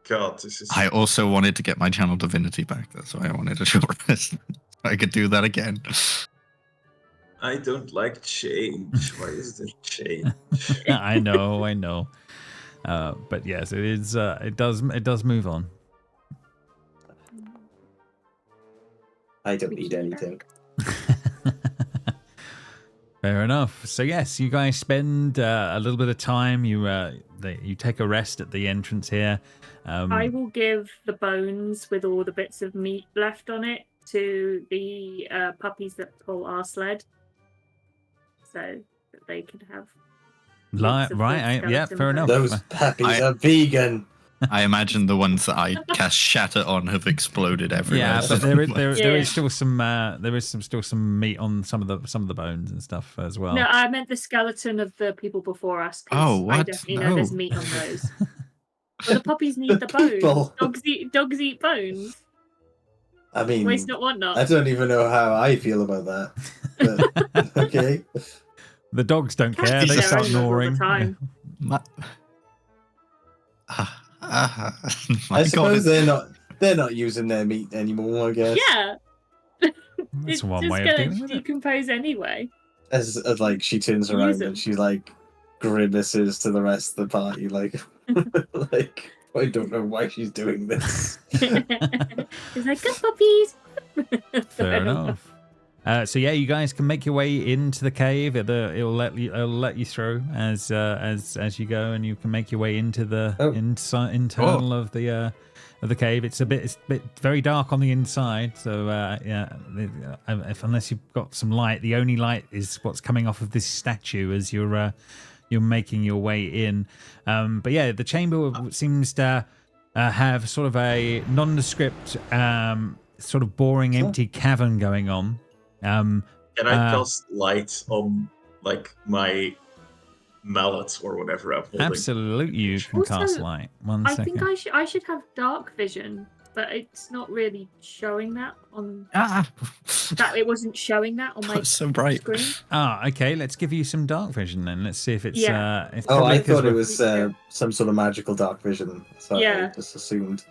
God, this is. I also wanted to get my channel divinity back. That's why I wanted a short rest. I could do that again. I don't like change. Why is there change? I know. But yes, it is. It does move on. I don't need anything. Fair enough. So yes, you guys spend a little bit of time. You take a rest at the entrance here. I will give the bones with all the bits of meat left on it to the puppies that pull our sled, so that they can have. Fair enough. Those puppies are vegan. I imagine the ones that I cast shatter on have exploded everywhere. Yeah, but there is still some meat on some of the bones and stuff as well. No, I meant the skeleton of the people before us. 'Cause Oh, what? I definitely know there's meat on those. Well, the puppies need the People. bones. Dogs eat bones. I mean, Waste not, want not. I don't even know how I feel about that. But, okay. The dogs don't care. Cats They eat their start own all the gnawing. time. I suppose they're not using their meat anymore, I guess. Yeah. That's It's one just way of gonna dealing with it. decompose anyway. As like she turns Use around them. and she like grimaces to the rest of the party, like like I don't know why she's doing this. It's like, good puppies. Fair enough. So yeah, you guys can make your way into the cave. It'll let you through as you go, and you can make your way into the internal of the cave. It's a bit very dark on the inside, so unless you've got some light, the only light is what's coming off of this statue as you're making your way in. But yeah, the chamber seems to have sort of a nondescript, sort of boring, empty cavern going on. Can I cast light on like my mallet or whatever I'm holding? Absolutely, you can Also, cast light. I Second. think I should have dark vision, but it's not really showing that on. That it wasn't showing that on my That's so bright. screen. Okay. Let's give you some dark vision then. Let's see if it's. Yeah. It's Oh, probably I 'cause thought it we're- was some sort of magical dark vision. So Yeah. I just assumed.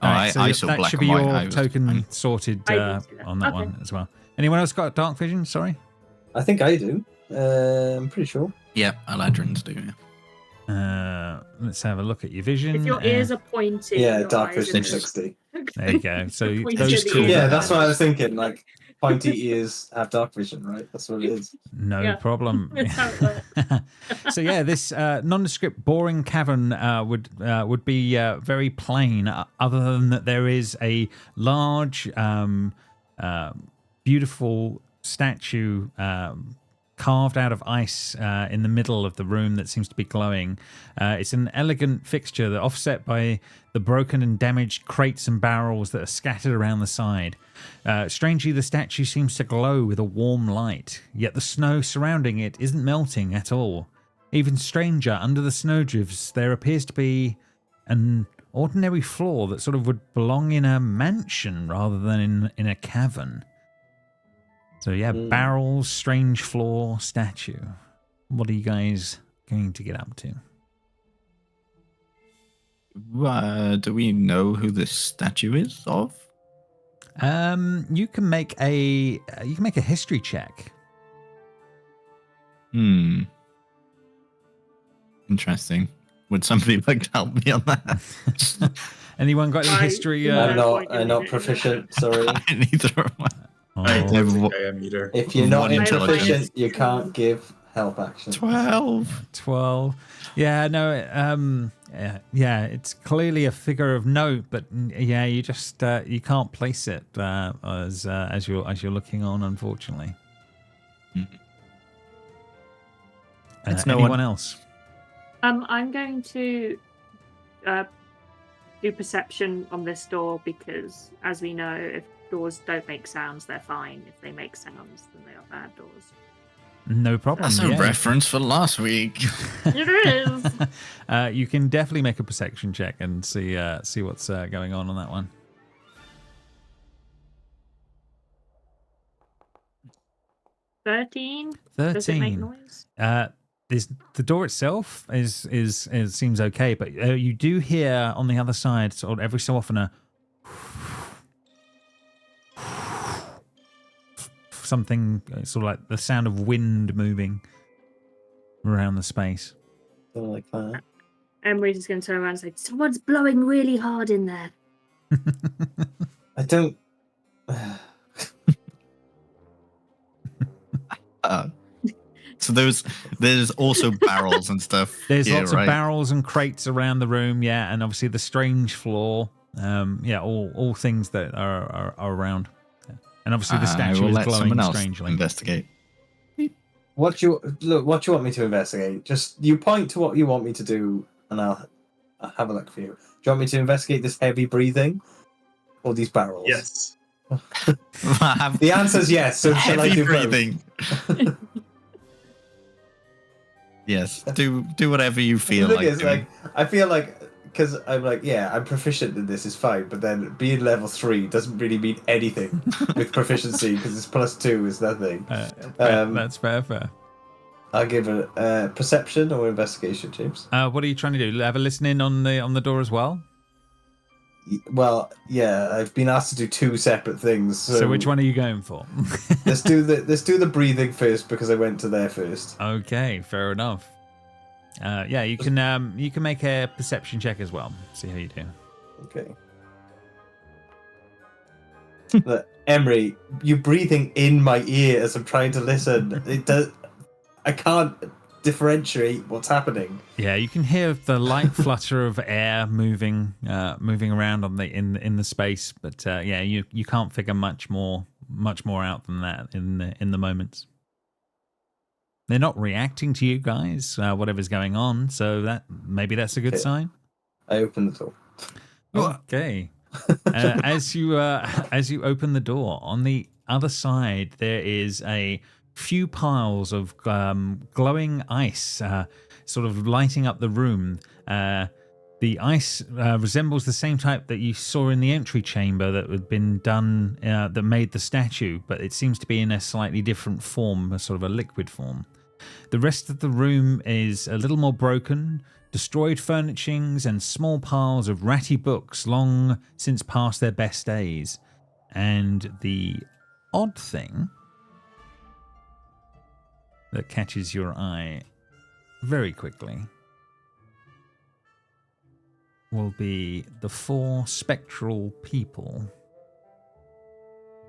Alright, so I saw that black should and be white. your I was token fine. sorted I did see that. on that Okay. one as well. Anyone else got dark vision? Sorry. I think I do. I'm pretty sure. Yeah, Eladrin's do. Yeah. Let's have a look at your vision. If your ears are pointed. Yeah, your dark eyes vision are- 60. There you go. So Pointed those at two. the Yeah, ears. that's what I was thinking. Like pointy ears have dark vision, right? That's what it is. No Yeah. problem. That's how it works. So yeah, this nondescript, boring cavern would be very plain, other than that there is a large, beautiful statue carved out of ice in the middle of the room that seems to be glowing. It's an elegant fixture that offset by the broken and damaged crates and barrels that are scattered around the side. Strangely, the statue seems to glow with a warm light, yet the snow surrounding it isn't melting at all. Even stranger, under the snowdrifts, there appears to be an ordinary floor that sort of would belong in a mansion rather than in a cavern. So yeah, barrels, strange floor, statue. What are you guys going to get up to? Do we know who this statue is of? You can make a history check. Interesting. Would somebody like to help me on that? Anyone got any history? I'm not proficient. Sorry. Neither am I. I Oh, don't think I am either. If you're not One proficient, intelligence. you can't give help action. 12. 12. Yeah, no. Yeah, it's clearly a figure of note, but yeah, you just you can't place it as you're looking on, unfortunately. It's no anyone one else? I'm going to do perception on this door because, as we know, if doors don't make sounds, they're fine. If they make sounds, then they are bad doors. No problem. That's a reference for last week. It is. You can definitely make a perception check and see what's going on that one. 13. Does it make 13. noise? The door itself is seems okay, but you do hear on the other side, sort of every so often, a something sort of like the sound of wind moving around the space. Something like that. Emery's just going to turn around and say, "Someone's blowing really hard in there." I don't. So there's also barrels and stuff. There's here, lots right? of barrels and crates around the room, yeah, and obviously the strange floor, yeah, all things that are around, and obviously the statue will is let glowing someone else strangely. investigate. What do you want me to investigate? Just you point to what you want me to do, and I'll have a look for you. Do you want me to investigate this heavy breathing, or these barrels? Yes. The answer's yes. So shall I Heavy do both? breathing. Yes, do whatever you feel The like. thing is, doing. I feel like because I'm like, yeah, I'm proficient in this is fine, but then being level 3 doesn't really mean anything with proficiency because it's +2 is nothing. That's fair. I'll give a perception or investigation, James. What are you trying to do? Have a listen in on the door as well. Well, yeah, I've been asked to do 2 separate things. So which one are you going for? let's do the breathing first because I went to there first. Okay, fair enough. Yeah, you can make a perception check as well. See how you do. Okay. Look, Emery, you breathing in my ear as I'm trying to listen. I can't differentiate what's happening. Yeah, you can hear the light flutter of air moving around in the space, but yeah, you can't figure much more out than that in the moments. They're not reacting to you guys, whatever's going on, so maybe that's a good sign. I open the door. Okay. As you open the door, on the other side there is a few piles of glowing ice, sort of lighting up the room. The ice resembles the same type that you saw in the entry chamber that had been done, that made the statue, but it seems to be in a slightly different form, a sort of a liquid form. The rest of the room is a little more broken, destroyed furnishings and small piles of ratty books long since past their best days. And the odd thing that catches your eye very quickly will be the 4 spectral people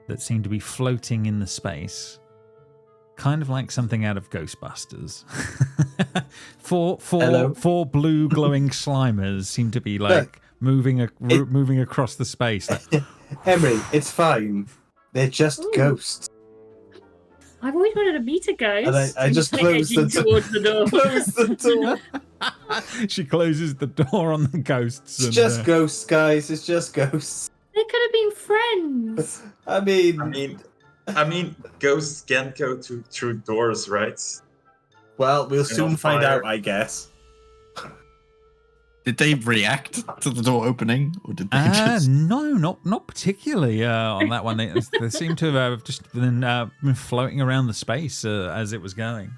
that seem to be floating in the space, kind of like something out of Ghostbusters. four blue glowing Slimers seem to be like moving across the space. Like, Emery, it's fine. They're just ghosts. I've always wanted to meet a ghost. And I just closed the towards the door. Close the door. She closes the door on the ghosts. It's just ghosts, guys. It's just ghosts. They could have been friends. I mean, ghosts can't go through doors, right? well, we'll on soon find fire. out, I guess. Did they react to the door opening, or did they just? No, not particularly on that one. They seem to have just been floating around the space as it was going.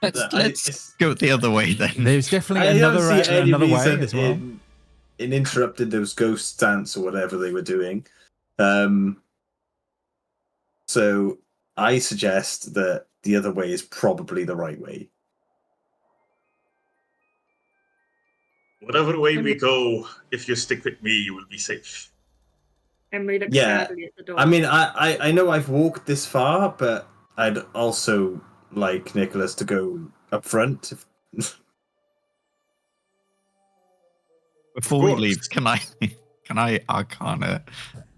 Let's go the other way then. There's definitely I don't another see any way reason as well. in interrupting those ghost dance or whatever they were doing. So I suggest that the other way is probably the right way. Whatever way we go, if you stick with me, you will be safe. Emery looks Yeah. sadly at the door. I mean, I know I've walked this far, but I'd also like Nicholas to go up front. Before we leave, can I arcana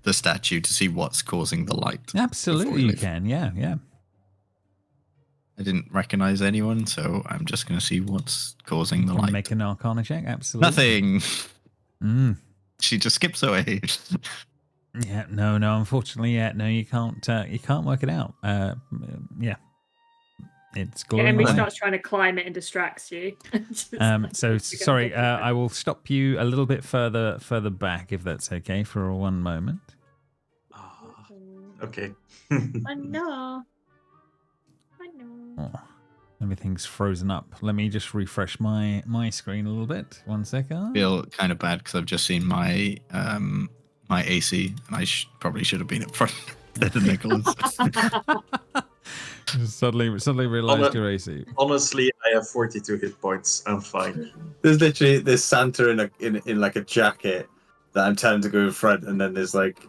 the statue to see what's causing the light? Absolutely, you can. Yeah. I didn't recognize anyone, so I'm just going to see what's causing the light. Make an Arcana check. Absolutely. Nothing. Mm. She just skips away. Yeah. No. Unfortunately, no. You can't work it out. Yeah. It's glowing Emery away. starts trying to climb it and distracts you. So sorry, I will stop you a little bit further back if that's okay for one moment. Okay. I know. Oh, everything's frozen up. Let me just refresh my screen a little bit. 1 second. I feel kind of bad because I've just seen my my AC, and I probably should have been up front instead of Nicholas. Suddenly realized your AC. Honestly, I have 42 hit points. I'm fine. There's Santa in like a jacket that I'm telling to go in front, and then there's like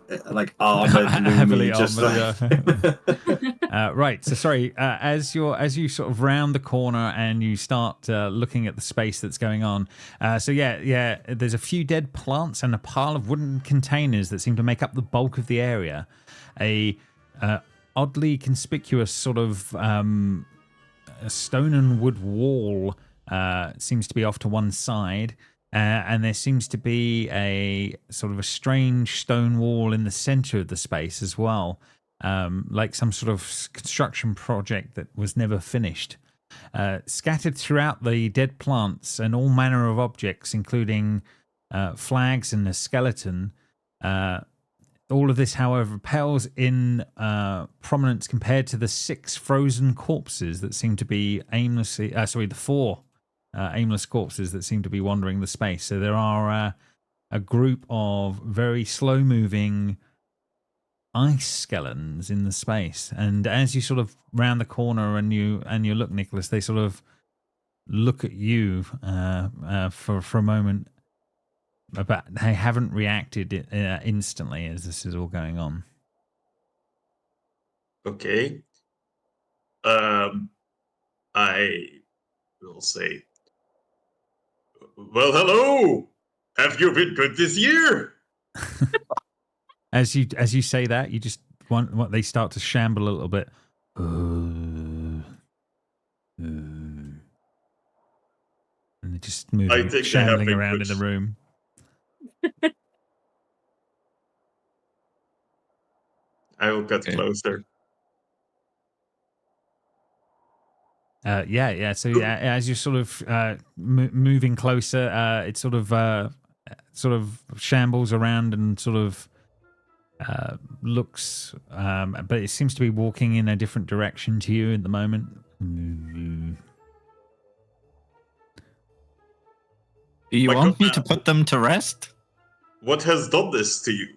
armored Heavily Lumi just armored, like... right. So sorry. As you sort of round the corner and you start looking at the space that's going on. Yeah. There's a few dead plants and a pile of wooden containers that seem to make up the bulk of the area. A oddly conspicuous sort of a stone and wood wall seems to be off to one side. And there seems to be a sort of a strange stone wall in the center of the space as well, like some sort of construction project that was never finished. Scattered throughout the dead plants and all manner of objects, including flags and a skeleton. All of this, however, pales in prominence compared to the 6 frozen corpses that seem to be the 4 aimless corpses that seem to be wandering the space. So there are a group of very slow-moving ice skeletons in the space. And as you sort of round the corner and you look, Nicholas, they sort of look at you for a moment, but they haven't reacted instantly as this is all going on. Okay. I will say, well, hello. Have you been good this year? As you say that, you just they start to shamble a little bit. And they're just moving, shambling around in the room. I will get closer. Yeah. So as you're sort of moving closer, it sort of shambles around and sort of looks, but it seems to be walking in a different direction to you at the moment. Do you want me to put them to rest? What has done this to you?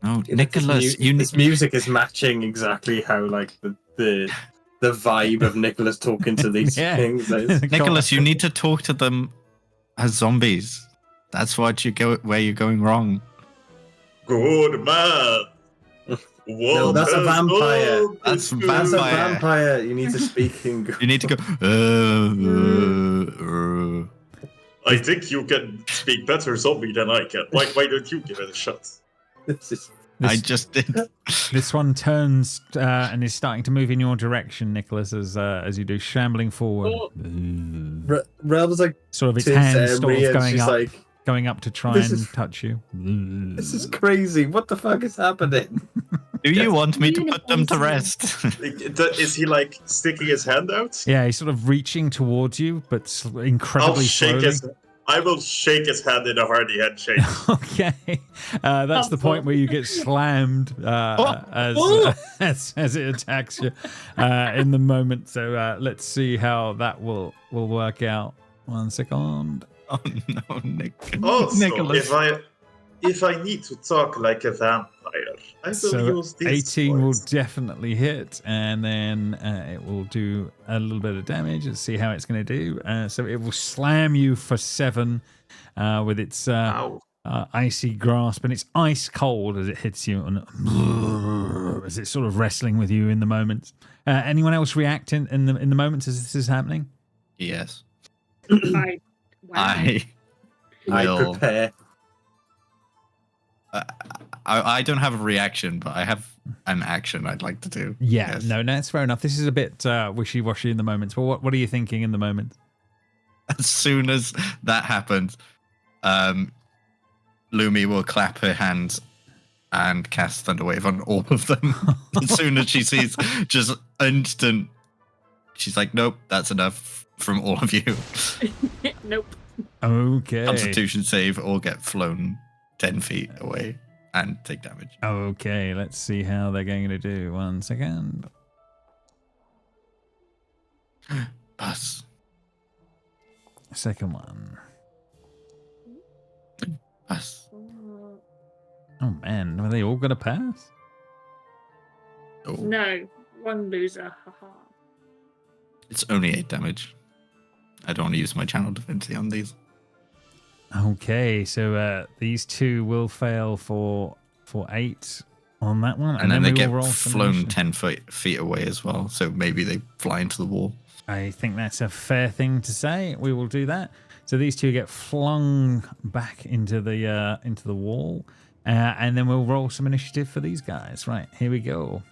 Oh, Nicholas, this music is matching exactly how like the vibe of Nicholas talking to these things is. Nicholas, you need to talk to them as zombies. That's where you're going wrong. Good man. No, that's a vampire. That's a vampire. You need to speak in. You need to go. I think you can speak better zombie than I can. Why don't you give it a shot? This is I just did. This one turns and is starting to move in your direction, Nicholas, as you do, shambling forward. Oh. Realm's like Sort of its turns to hands sort Emery of and going she's up, like, going up to try "This and is- touch you. this is crazy. What the fuck is happening? Do you want me to Really put them to awesome. rest? Is he like sticking his hand out? Yeah, he's sort of reaching towards you, but incredibly slowly. I will shake his hand in a hearty handshake. Okay, that's the point where you get slammed as it attacks you in the moment. So let's see how that will work out. 1 second. Oh no, Also, Nicholas. if I need to talk like a vampire, I will So use this 18 will voice. definitely hit, and then it will do a little bit of damage. Let's see how it's going to do. So it will slam you for 7 with its Ow. icy grasp, and it's ice cold as it hits you, and as it's sort of wrestling with you in the moment. Anyone else react in the moments as this is happening? Yes. Wow. I I will. prepare. I don't have a reaction, but I have an action I'd like to do. Yeah, Yes. no, that's fair enough. This is a bit wishy-washy in the moments. But what are you thinking in the moment? As soon as that happens, Lumi will clap her hands and cast Thunderwave on all of them. As soon as she sees just instant, she's like, nope, that's enough from all of you. Nope. Okay. Constitution save or get flown 10 feet away and take damage. Okay, let's see how they're going to do. 1 second. Pass. Second one. Pass. Oh man, are they all going to pass? Oh, No, one loser. Haha. it's only 8 damage. I don't want to use my channel divinity on these. Okay, so these two will fail for 8 on that one, And then they we get will roll some flown initiative. 10 feet away as well. So maybe they fly into the wall. I think that's a fair thing to say. We will do that. So these two get flung back into the wall, and then we'll roll some initiative for these guys. Right, here we go.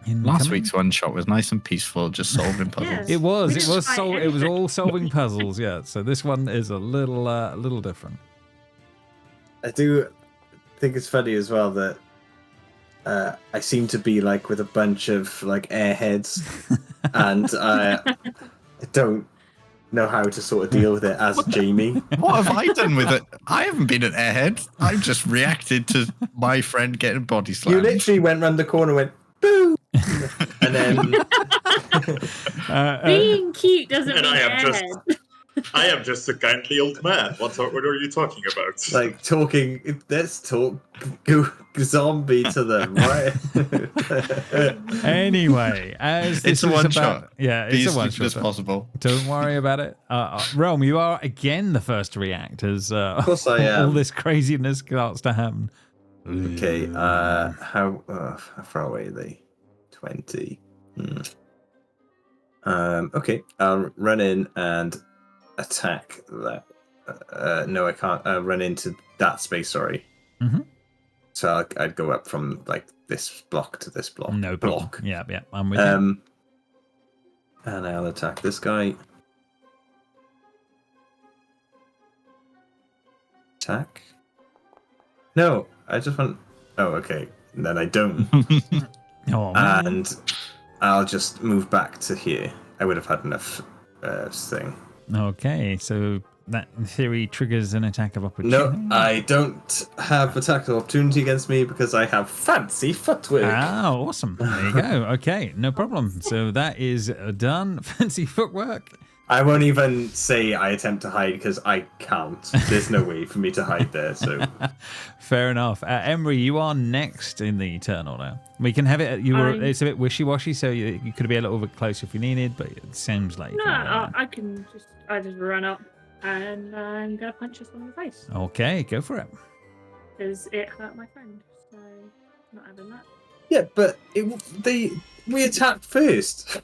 Last Incoming. week's one shot was nice and peaceful, just solving puzzles. It was. We It didn't was. fight It was anything. all solving puzzles. Yeah. So this one is a little different. I do think it's funny as well that I seem to be like with a bunch of like airheads, and I don't know how to sort of deal with it as Jamie. What have I done with it? I haven't been an airhead. I've just reacted to my friend getting body You slammed. literally went round the corner, and went boo, and then Being cute doesn't And mean I am just- airhead. I am just a kindly old man. What are you talking about? like talking. Let's talk zombie to them, right? Anyway, as this It's a was one about, shot. yeah, Be it's as a one stupid as shot. possible. Don't worry about it. Realm, you are again the first to react as Of course I all am. this craziness starts to happen. Okay, how far away are they? 20. Okay, I'll run in and attack that. No, I can't run into that space, sorry. Mhm. So I'd go up from like this block to this block. No problem. block. Yeah, I'm with you. And I'll attack this guy. Attack? No, I just want. Oh, okay. Then I don't. Oh, man. And I'll just move back to here. I would have had enough thing. Okay, so that in theory triggers an attack of opportunity. No, I don't have attack of opportunity against me because I have fancy footwork. Ah, awesome. There you go. Okay, no problem. So that is done. Fancy footwork. I won't even say I attempt to hide because I can't. There's no way for me to hide there. So Fair enough. Emery, you are next in the Eternal now. We can have it. It's a bit wishy-washy, so you could be a little bit closer if you needed, but it seems like. No, I just run up and I'm gonna punch this one in the face Okay, go for it. because it hurt my friend. So not having that. yeah, but we attacked first.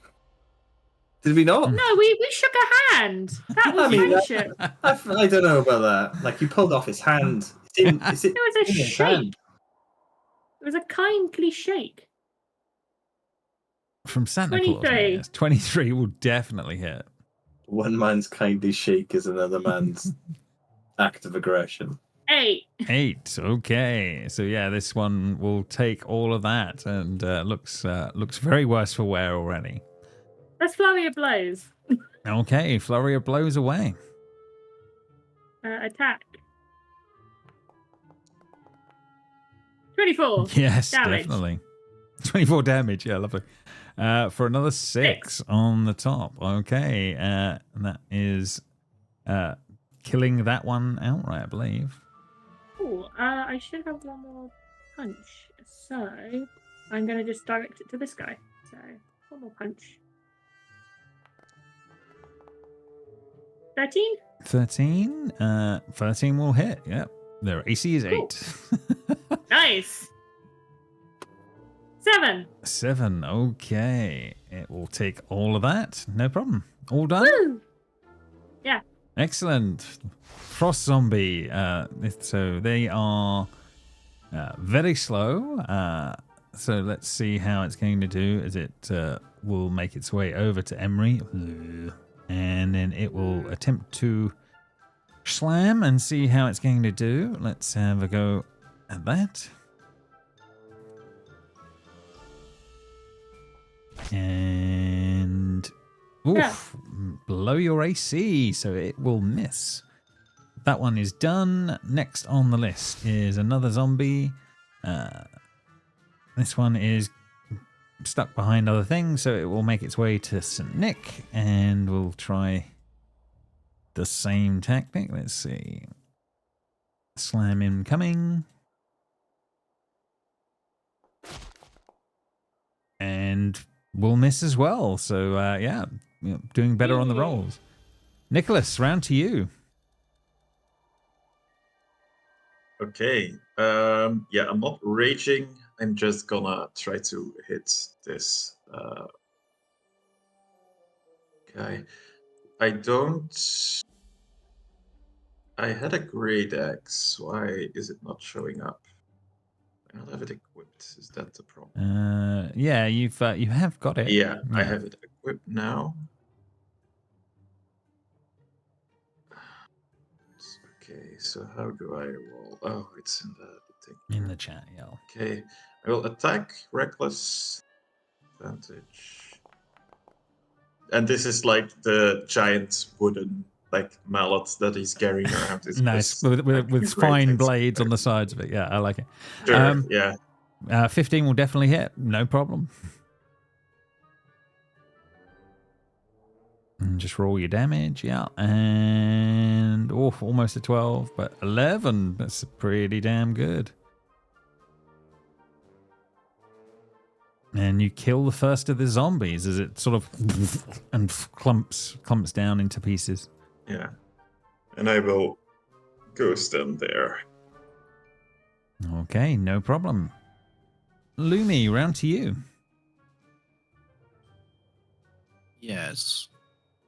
Did we not? No, we shook a hand. That was I mean, friendship. I don't know about that. Like, you pulled off his hand. Is it It was a in his shake. hand? It was a kindly shake. From Santa Claus. 23. Yes. 23 will definitely hit. One man's kindly shake is another man's act of aggression. 8. 8. Okay. So yeah, this one will take all of that and looks very worse for wear already. Let's flurry of blows. Okay, flurry of blows away. Attack. 24. Yes, Damage. definitely. 24 damage. Yeah, lovely. For another 6 on the top. Okay, and that is killing that one outright, I believe. Cool. I should have one more punch. So I'm going to just direct it to this guy. So one more punch. 13? 13. 13 will hit. Yep. Their AC is 8. Nice. 7. 7. Okay. It will take all of that. No problem. All done? Woo! Yeah. Excellent. Frost zombie. So they are very slow. So let's see how it's going to do. As it will make its way over to Emery. And then it will attempt to slam and see how it's going to do. Let's have a go at that. And oof, below your AC, so it will miss. That one is done. Next on the list is another zombie. This one is stuck behind other things, so it will make its way to St. Nick, and we'll try the same tactic. Let's see. Slam incoming. And we'll miss as well. So, yeah, doing better on the rolls. Nicholas, round to you. Okay. Yeah, I'm not raging. I'm just gonna try to hit this guy. I had a great axe. Why is it not showing up? I don't have it equipped. Is that the problem? Yeah, you have got it. Yeah, I have it equipped now. Okay, so how do I roll? Oh, it's in the thing. In the chat, yeah. Okay, I will attack, reckless, advantage. And this is like the giant wooden mallet that he's carrying around. It's Nice, just, with fine blades on the sides of it. Yeah, I like it. Sure, yeah. 15 will definitely hit. No problem. And just roll your damage, yeah. And almost a 12, but 11. That's pretty damn good. And you kill the first of the zombies as it sort of and clumps down into pieces. Yeah. And I will go stand there. Okay, no problem. Lumi, round to you. Yes.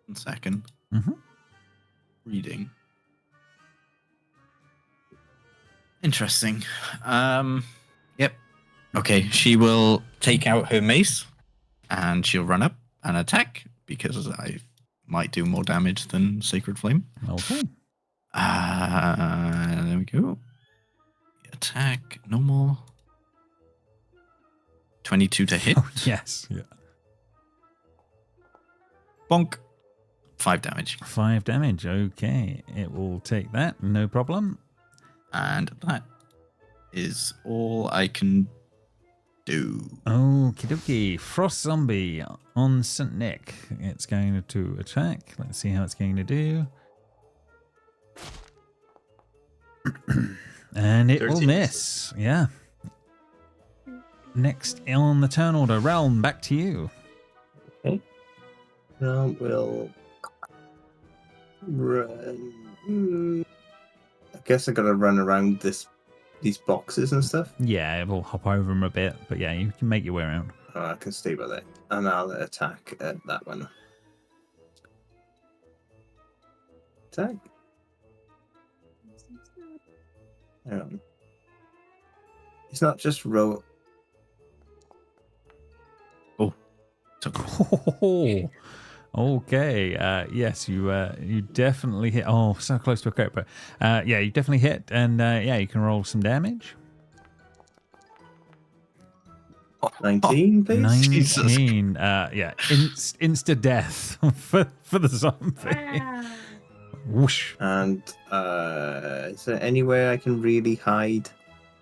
1 second. Mm-hmm. Reading. Interesting. Yep. Okay, she will take out her mace and she'll run up and attack because I might do more damage than Sacred Flame. Okay. There we go. Attack, normal. 22 to hit. Oh, yes. Yeah. Bonk. 5 damage. 5 damage. Okay. It will take that. No problem. And that is all I can do. Okie dokie. Frost Zombie on St. Nick. It's going to attack. Let's see how it's going to do. And it will 13. miss. Yeah. Next on the turn order, Realm, back to you. Okay. Now we'll run. I guess I gotta run around these boxes and stuff. Yeah, we'll hop over them a bit, but yeah, you can make your way around. I can stay by there, and I'll attack at that one. attack. It's not just roll. Oh, okay. Yes, you definitely hit. Oh, so close to a crit, but yeah, you definitely hit, and yeah, you can roll some damage. 19, please. 19. Yeah, insta death for the zombie. Whoosh. And is there anywhere I can really hide?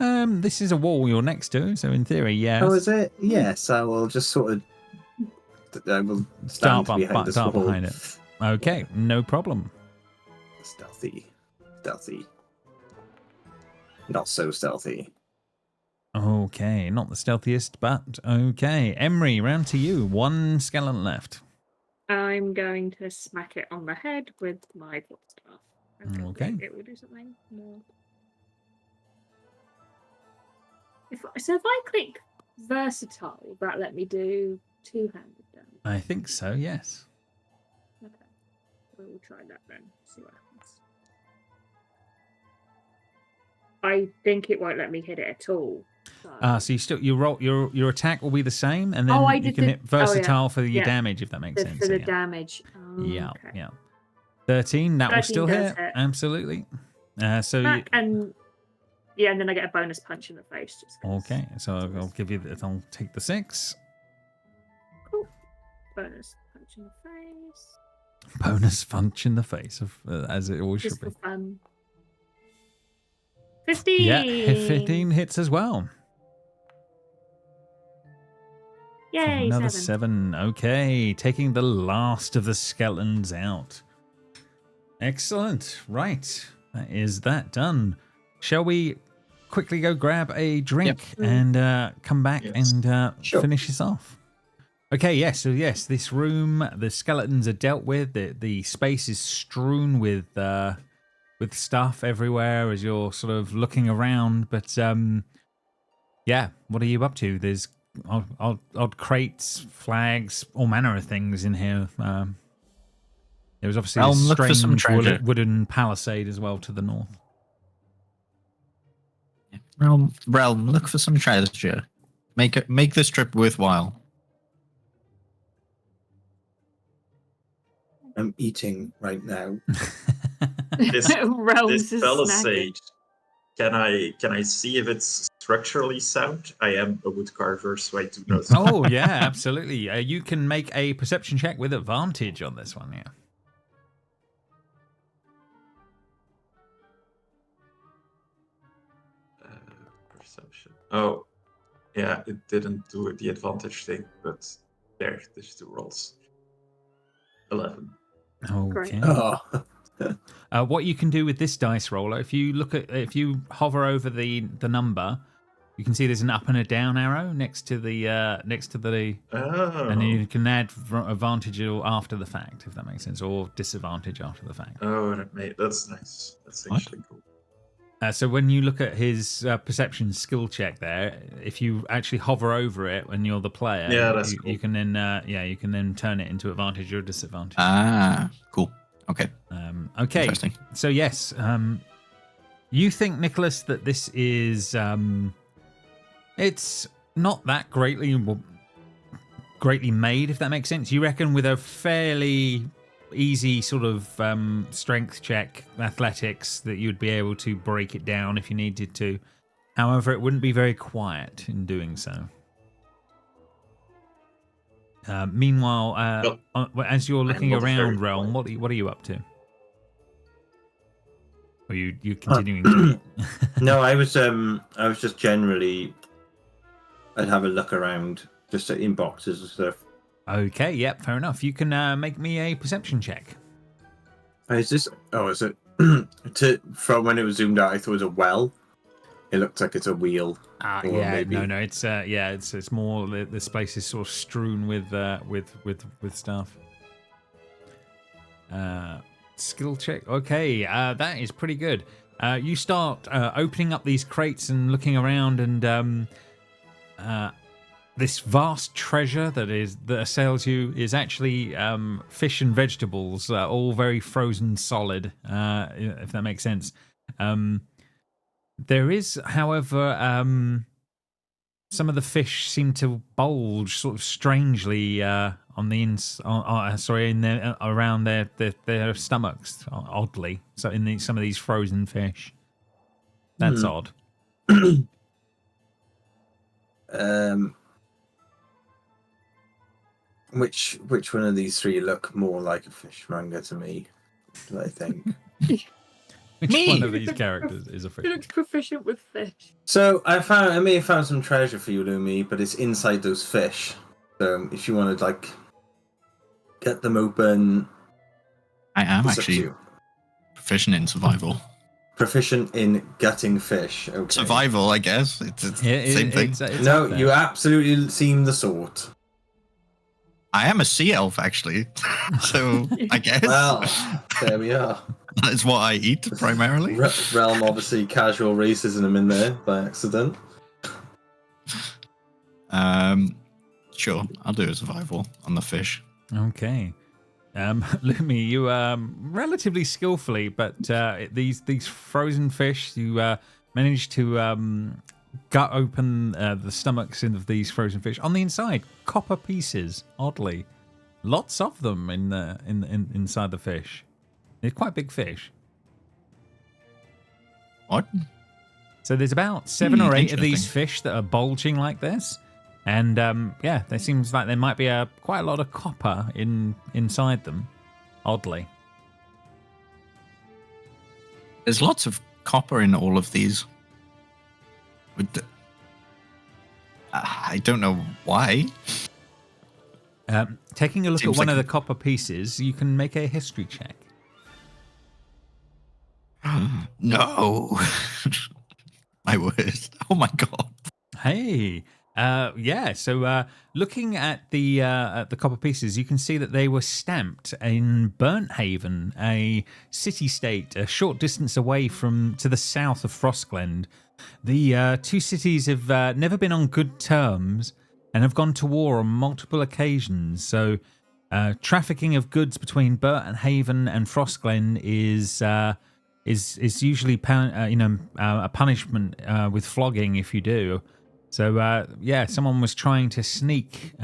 This is a wall you're next to, so in theory, yes. Oh, is it? Yes, I will just sort of. I will stand behind this wall. behind it. Okay, no problem. Stealthy. Not so stealthy. Okay, not the stealthiest, but okay. Emery, round to you. One skeleton left. I'm going to smack it on the head with my quarterstaff. Okay. It will do something more. If I click versatile, will that let me do two-handed damage? I think so, yes. Okay. We'll try that then. See what happens. I think it won't let me hit it at all. So you roll your attack will be the same, and then you can hit versatile for your damage, if that makes sense. For the damage. Oh, yeah, okay. yeah. 13, that will still hit. Absolutely. And then I get a bonus punch in the face. Okay, so I'll give you. I'll take the 6. Cool. Bonus punch in the face. Bonus punch in the face, of as it always Just should be. for fun. 15. Yeah, 15 hits as well. Yay, another 7. 7. Okay, taking the last of the skeletons out. Excellent. Right, that is that done. Shall we quickly go grab a drink and come back and finish this off? Okay, yes. So yes, this room, the skeletons are dealt with. The space is strewn with stuff everywhere as you're sort of looking around. But yeah, what are you up to? There's odd crates, flags, all manner of things in here. There was obviously a strange wooden palisade as well to the north. Realm, look for some treasure. Make this trip worthwhile. I'm eating right now. This Realms is palisade. Can I see if it's structurally sound? I am a wood carver, so I do know. Oh yeah, absolutely. You can make a perception check with advantage on this one. Yeah. Perception. Oh, yeah, it didn't do the advantage thing, but there's 2 rolls. 11. Okay. Oh. What you can do with this dice roller, if you hover over the number, you can see there's an up and a down arrow next to the and then you can add advantage after the fact, if that makes sense, or disadvantage after the fact. Oh, that's nice. That's actually cool. So when you look at his perception skill check there, if you actually hover over it when you're the player, that's cool. You can then turn it into advantage or disadvantage. Ah, cool. Okay. Okay. Interesting. So yes, you think, Nicholas, that this is it's not that greatly made, if that makes sense. You reckon with a fairly easy sort of strength check, athletics, that you'd be able to break it down if you needed to. However, it wouldn't be very quiet in doing so. Meanwhile, as you're looking around, Realm, what are you up to? Or you continuing to... No, I was just generally, I'd have a look around, just in boxes and stuff. Okay, yep, fair enough. You can make me a perception check. Is this? Oh, is it? From when it was zoomed out, I thought it was a well. It looks like it's a wheel. Yeah, maybe... no, it's it's more this place is sort of strewn with stuff. Skill check. Okay, that is pretty good. You start opening up these crates and looking around, and this vast treasure that assails you is actually fish and vegetables, all very frozen solid, if that makes sense. There is, however, some of the fish seem to bulge sort of strangely on the around their stomachs, oddly. So in some of these frozen fish, that's odd. Which one of these three look more like a fishmonger to me? Do I think? Which one of these characters is a fish? He looks proficient with fish. So I may have found some treasure for you, Lumi, but it's inside those fish. So if you want to like get them open, I am it's up to actually you. proficient in survival. Proficient in gutting fish. Okay. Survival, I guess. It's the same thing. It's No, up there. you absolutely seem the sort. I am a sea elf, actually. So I guess Well, there we are. that is what I eat primarily. Realm, obviously, casual racism in there by accident. Sure, I'll do a survival on the fish. Okay. Lumi, you relatively skillfully, but these frozen fish, you managed to gut open the stomachs of these frozen fish. On the inside, copper pieces. Oddly, lots of them inside the fish. They're quite big fish. What? So there's about 7 or 8 of these Interesting. fish that are bulging like this. And yeah, there seems like there might be quite a lot of copper inside them, oddly. There's lots of copper in all of these. I don't know why. Taking a look Seems at one like of the copper pieces, you can make a history check. No. My word. Oh my god. Hey, yeah. So looking at the copper pieces, you can see that they were stamped in Burnt Haven, a city-state a short distance away to the south of Frostglen. The two cities have never been on good terms and have gone to war on multiple occasions. So trafficking of goods between Burnt Haven and Frostglen is usually a punishment with flogging if you do. So yeah, someone was trying to sneak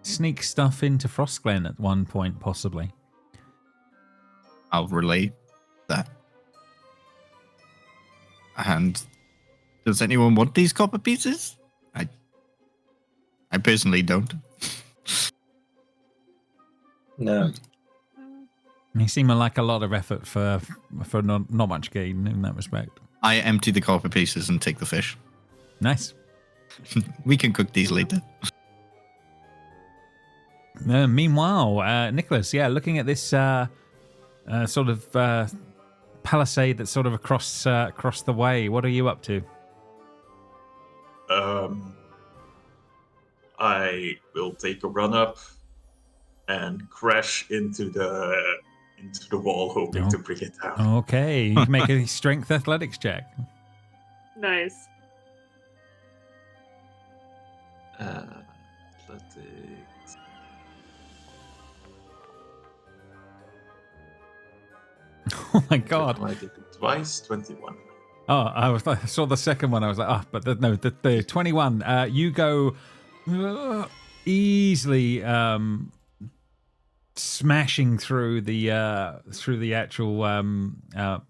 stuff into Frostglen at one point, possibly. I'll relay that. And does anyone want these copper pieces? I personally don't. No. They seem like a lot of effort for not much gain in that respect. I empty the copper pieces and take the fish. Nice. We can cook these later. Meanwhile, Nicholas, yeah, looking at this sort of palisade that's sort of across the way, what are you up to? I will take a run up and crash into the wall, hoping to bring it down. Okay, you can make a strength athletics check. Nice. Athletics. Oh my god. I did it twice, 21. Oh, I saw the second one. I was like, but the 21. You go easily smashing through the actual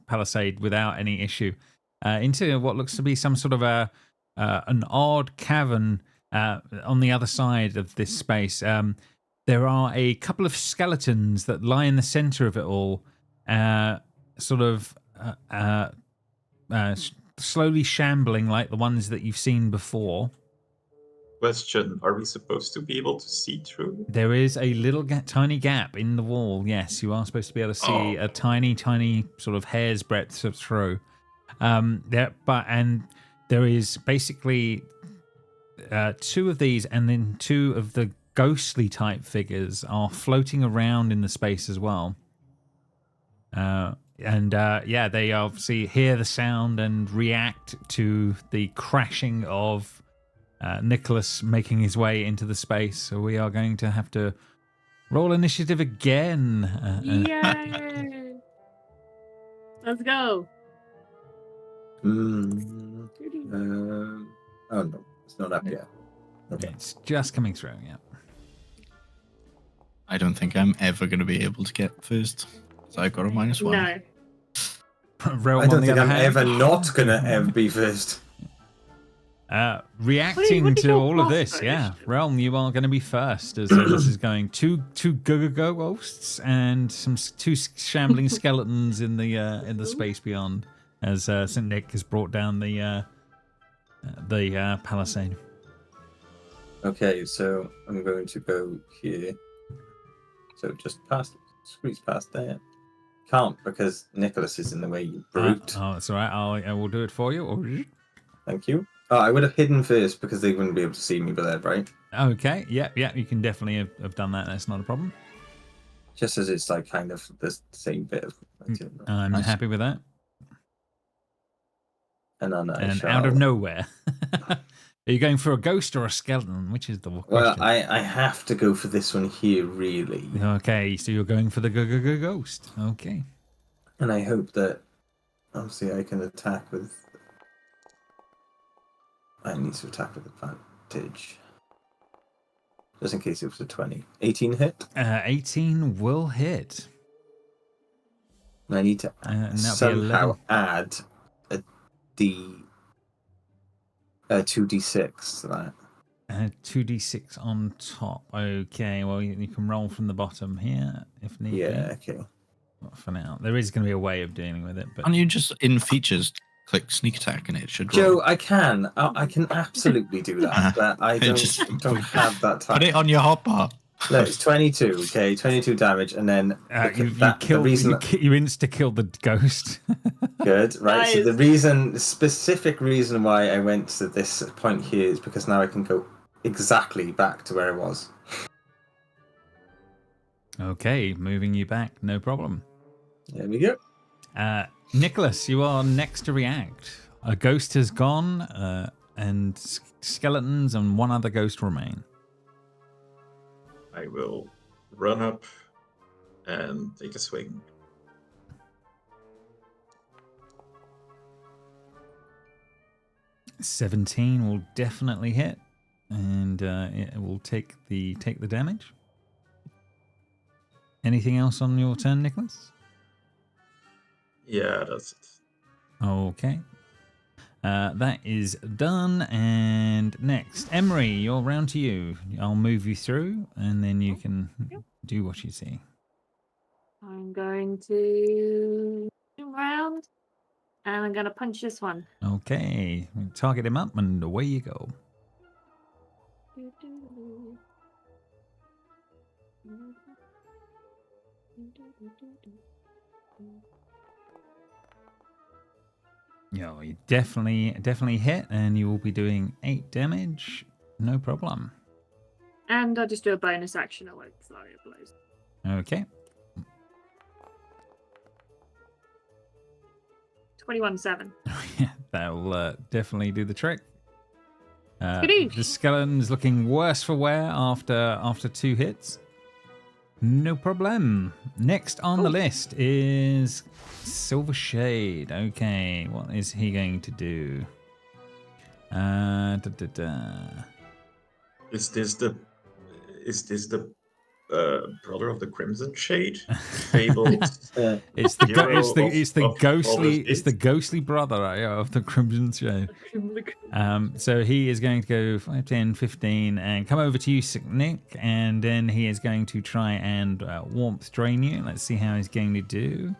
palisade without any issue into what looks to be some sort of an odd cavern on the other side of this space. There are a couple of skeletons that lie in the center of it all, slowly shambling like the ones that you've seen before. Question, are we supposed to be able to see through? There is a little tiny gap in the wall. Yes, you are supposed to be able to see a tiny sort of hair's breadth through. And there is basically 2 of these, and then 2 of the ghostly type figures are floating around in the space as well. Yeah, they obviously hear the sound and react to the crashing of Nicholas making his way into the space. So we are going to have to roll initiative again. Yay! Let's go. Oh no, it's not up yet. Okay. It's just coming through, yeah. I don't think I'm ever going to be able to get first. So I got a -1. No. Realm, I on don't the think other I'm hand, ever not gonna ever be first. reacting What did to your all of boss this, say? yeah. Realm, you are going to be first as this is going two go ghosts and two shambling skeletons in the space beyond as St. Nick has brought down the palisade. Okay, so I'm going to go here. So just squeeze past there. Can't because Nicholas is in the way, you brute. Oh, that's all right. I will do it for you. Thank you. Oh, I would have hidden first because they wouldn't be able to see me, but they're right. Okay, yeah, you can definitely have done that. That's not a problem. Just as it's like kind of the same bit of material. I'm Nice. happy with that. And then And out of nowhere. Are you going for a ghost or a skeleton? Which is the question? Well, I have to go for this one here, really. Okay, so you're going for the ghost. Okay. And I hope that, obviously, I can attack with... I need to attack with advantage. Just in case it was a 20. 18 hit? 18 will hit. And I need to And that'll be somehow 11. add a 2d6 to that. 2d6 on top. Okay, well, you can roll from the bottom here if need Yeah, be. okay. Not for now. There is going to be a way of dealing with it. But Can't you just, in features, click sneak attack and it should Joe, roll? I can. I can absolutely do that, but I don't have that time. Put it on your hotbar. No, it's 22, okay? 22 damage, and then... you insta-kill the ghost. Good, right? So Nice. the specific reason why I went to this point here is because now I can go exactly back to where I was. Okay, moving you back. No problem. There we go. Nicholas, you are next to react. A ghost has gone, and skeletons and one other ghost remain. I will run up and take a swing. $17 will definitely hit, and it will take the damage. Anything else on your turn, Nicholas? Yeah, that's it. Okay. That is done. And next, Emery, you're round to you. I'll move you through, and then you can do what you see. I'm going to zoom around and I'm going to punch this one. Okay. Target him up, and away you go. Yeah, you definitely hit, and you will be doing 8 damage. No problem. And I'll just do a bonus action. I won't flurry of blows. Okay. 21-7. That will definitely do the trick. Skadoosh. The skeleton's looking worse for wear after 2 hits. No problem. Next on the list is Silver Shade. Okay, what is he going to do? Is this the brother of the Crimson Shade? Fabled. It's the ghostly brother of the Crimson Shade. So he is going to go 5, 10, 15 and come over to you, Nick, and then he is going to try and warmth drain you. Let's see how he's going to do.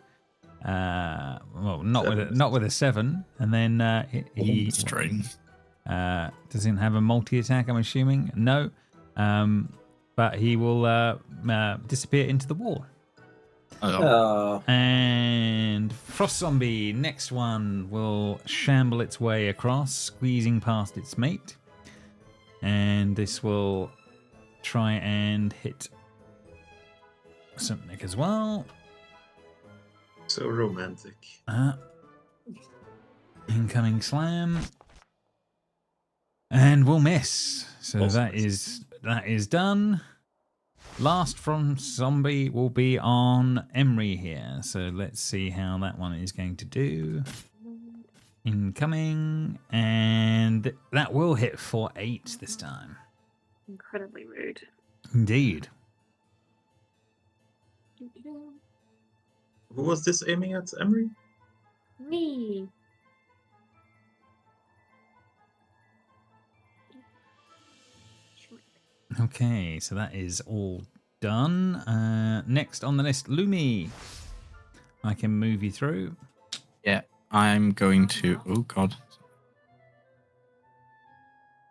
Well, not with a 7, and then he Strain. doesn't have a multi-attack, I'm assuming. No. But he will disappear into the wall. Oh. And Frost Zombie, next one, will shamble its way across, squeezing past its mate. And this will try and hit Nick as well. So romantic. Incoming slam. And we'll miss. So Also that is done. Last from zombie will be on Emery here. So let's see how that one is going to do. Incoming, and that will hit for 8 this time. Incredibly rude. Indeed. Who was this aiming at, Emery? Me. Okay, so that is all done. Next on the list, Lumi. I can move you through. Yeah, I'm going to. Oh God.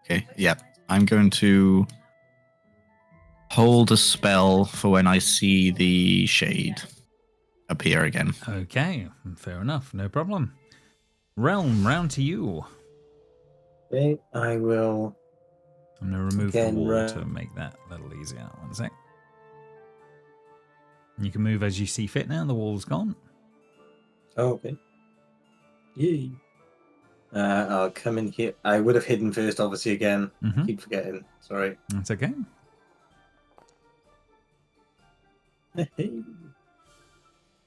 Okay. Yeah, I'm going to hold a spell for when I see the shade appear again. Okay, fair enough, no problem. Realm, round to you. Okay, I will. I'm going to remove Again, the wall right. to make that a little easier. One sec. You can move as you see fit now. The wall's gone. Oh, okay. Yay. I'll come in here. I would have hidden first, obviously, again. Mhm. Keep forgetting. Sorry. That's okay.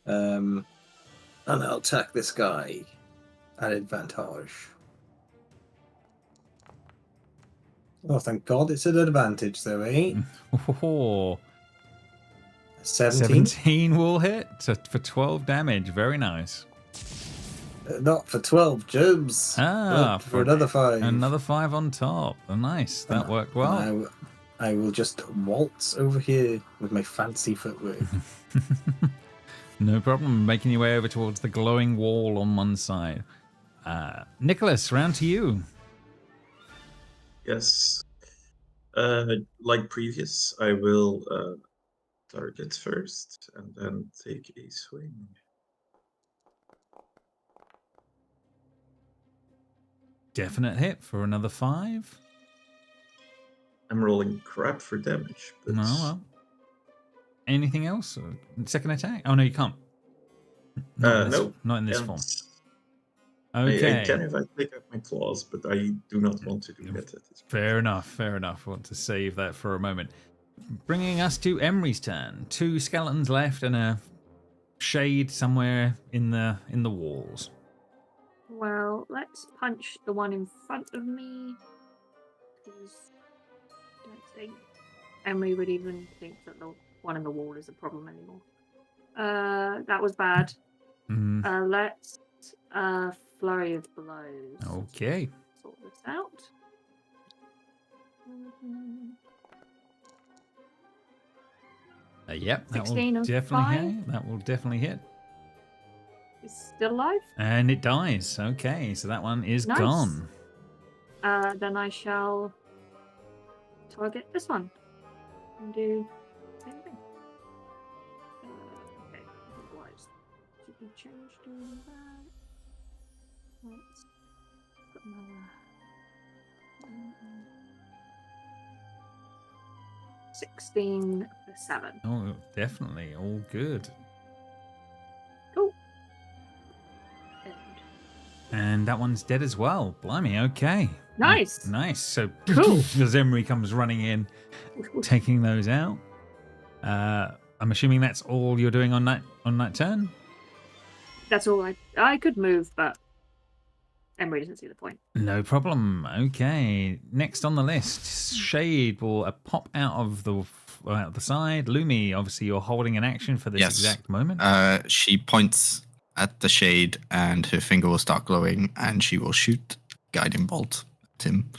And I'll attack this guy at advantage. Oh, thank God it's an advantage, though, eh? Oh, 17? 17 will hit for 12 damage. Very nice. Not for 12 jibs. Ah, but for another 5. Another 5 on top. Oh, nice. That worked well. And I will just waltz over here with my fancy footwork. No problem. Making your way over towards the glowing wall on one side. Nicholas, round to you. Yes. Like previous, I will target first and then take a swing. Definite hit for another 5. I'm rolling crap for damage, but No, well. Anything else? Second attack? Oh, no, you can't. no. Not in this And form. I Okay. can if I take out my claws, but I do not want to do that at this point. Fair enough, fair enough. I want to save that for a moment. Bringing us to Emery's turn. 2 skeletons left and a shade somewhere in the walls. Well, let's punch the one in front of me. Because I don't think Emery would even think that the one in the wall is a problem anymore. That was bad. Let's flurry of blows. Okay. Sort this out. Yep, that will 16 of definitely 5. hit. That will definitely hit. It's still alive. And it dies. Okay, so that one is Nice. gone. Then I shall target this one and do the same thing. Okay, otherwise should be changed to that. Let's put another 16 for 7. Oh, definitely. All good. Cool. And that one's dead as well. Blimey, okay. Nice. Nice. So Cool. as Emery comes running in, taking those out. I'm assuming that's all you're doing on that turn? That's all I could move, but Emery doesn't see the point. No problem. Okay. Next on the list, Shade will pop out of the side. Lumi, obviously you're holding an action for this exact moment. She points at the shade and her finger will start glowing and she will shoot guiding bolt at him.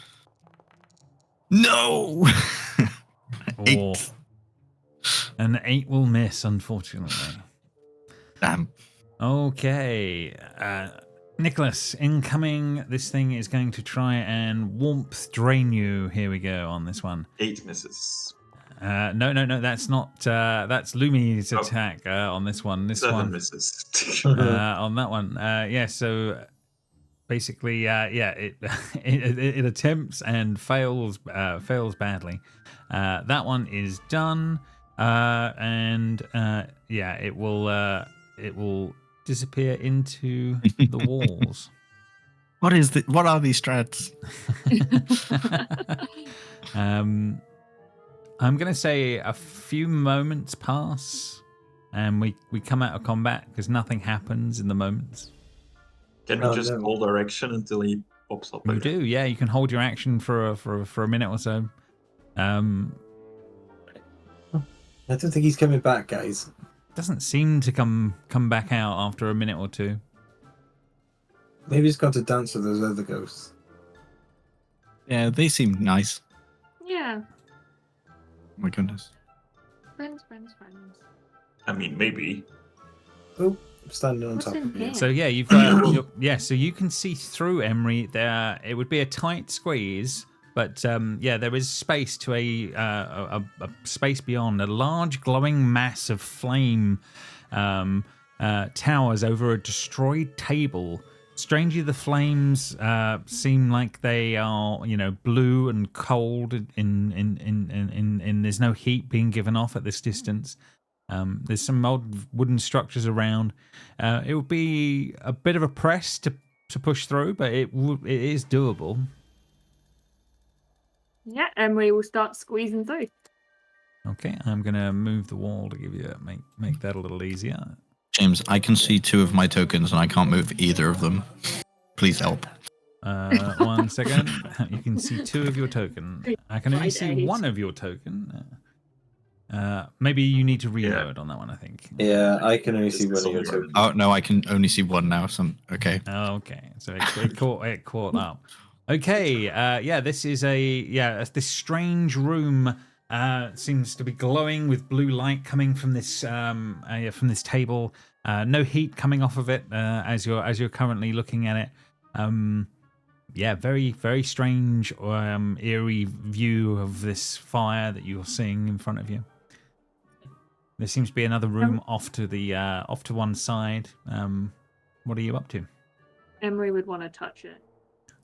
No! 8. An 8 will miss, unfortunately. Damn. Okay. Nicholas, incoming. This thing is going to try and warmth drain you. Here we go on this one. 8 misses. No. That's not. That's Lumi's attack on this one. This 7 one misses. on that one. Yeah. So basically, it attempts and fails badly. That one is done. It will disappear into the walls. What are these strats? I'm going to say a few moments pass, and we come out of combat because nothing happens in the moments. Can we just hold our action until he pops up? You do, yeah. You can hold your action for a minute or so. I don't think he's coming back, guys. Doesn't seem to come back out after a minute or two. Maybe he's gone to dance with those other ghosts. Yeah, they seem nice. Yeah. Oh my goodness. Friends. I mean, maybe. Oh, I'm standing on What's top in of you. here? So yeah, you've so you can see through Emery. There, it would be a tight squeeze, but there is space to a space beyond. A large glowing mass of flame towers over a destroyed table. Strangely, the flames seem like they are, blue and cold. In there's no heat being given off at this distance. There's some old wooden structures around. It would be a bit of a press to push through, but it is doable. Yeah, Emery will start squeezing through. Okay, I'm gonna move the wall to give you make that a little easier. James, I can see 2 of my tokens and I can't move either of them. Please help. 1 second. You can see 2 of your token. I can only see 1 of your token. Maybe you need to reload on that one, I think. Yeah, I can only see one of your tokens. Oh no, I can only see 1 now. Okay. Okay, so it caught up. Okay, this is this strange room. Seems to be glowing with blue light coming from this table. No heat coming off of it as you're currently looking at it. Very very strange, eerie view of this fire that you're seeing in front of you. There seems to be another room off to one side. What are you up to? Emery would want to touch it.